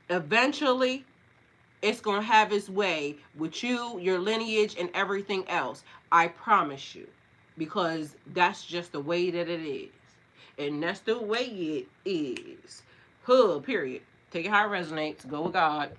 Eventually, it's going to have its way with you, your lineage, and everything else. I promise you. Because that's just the way that it is. And that's the way it is. Huh, period. Take it how it resonates. Go with God.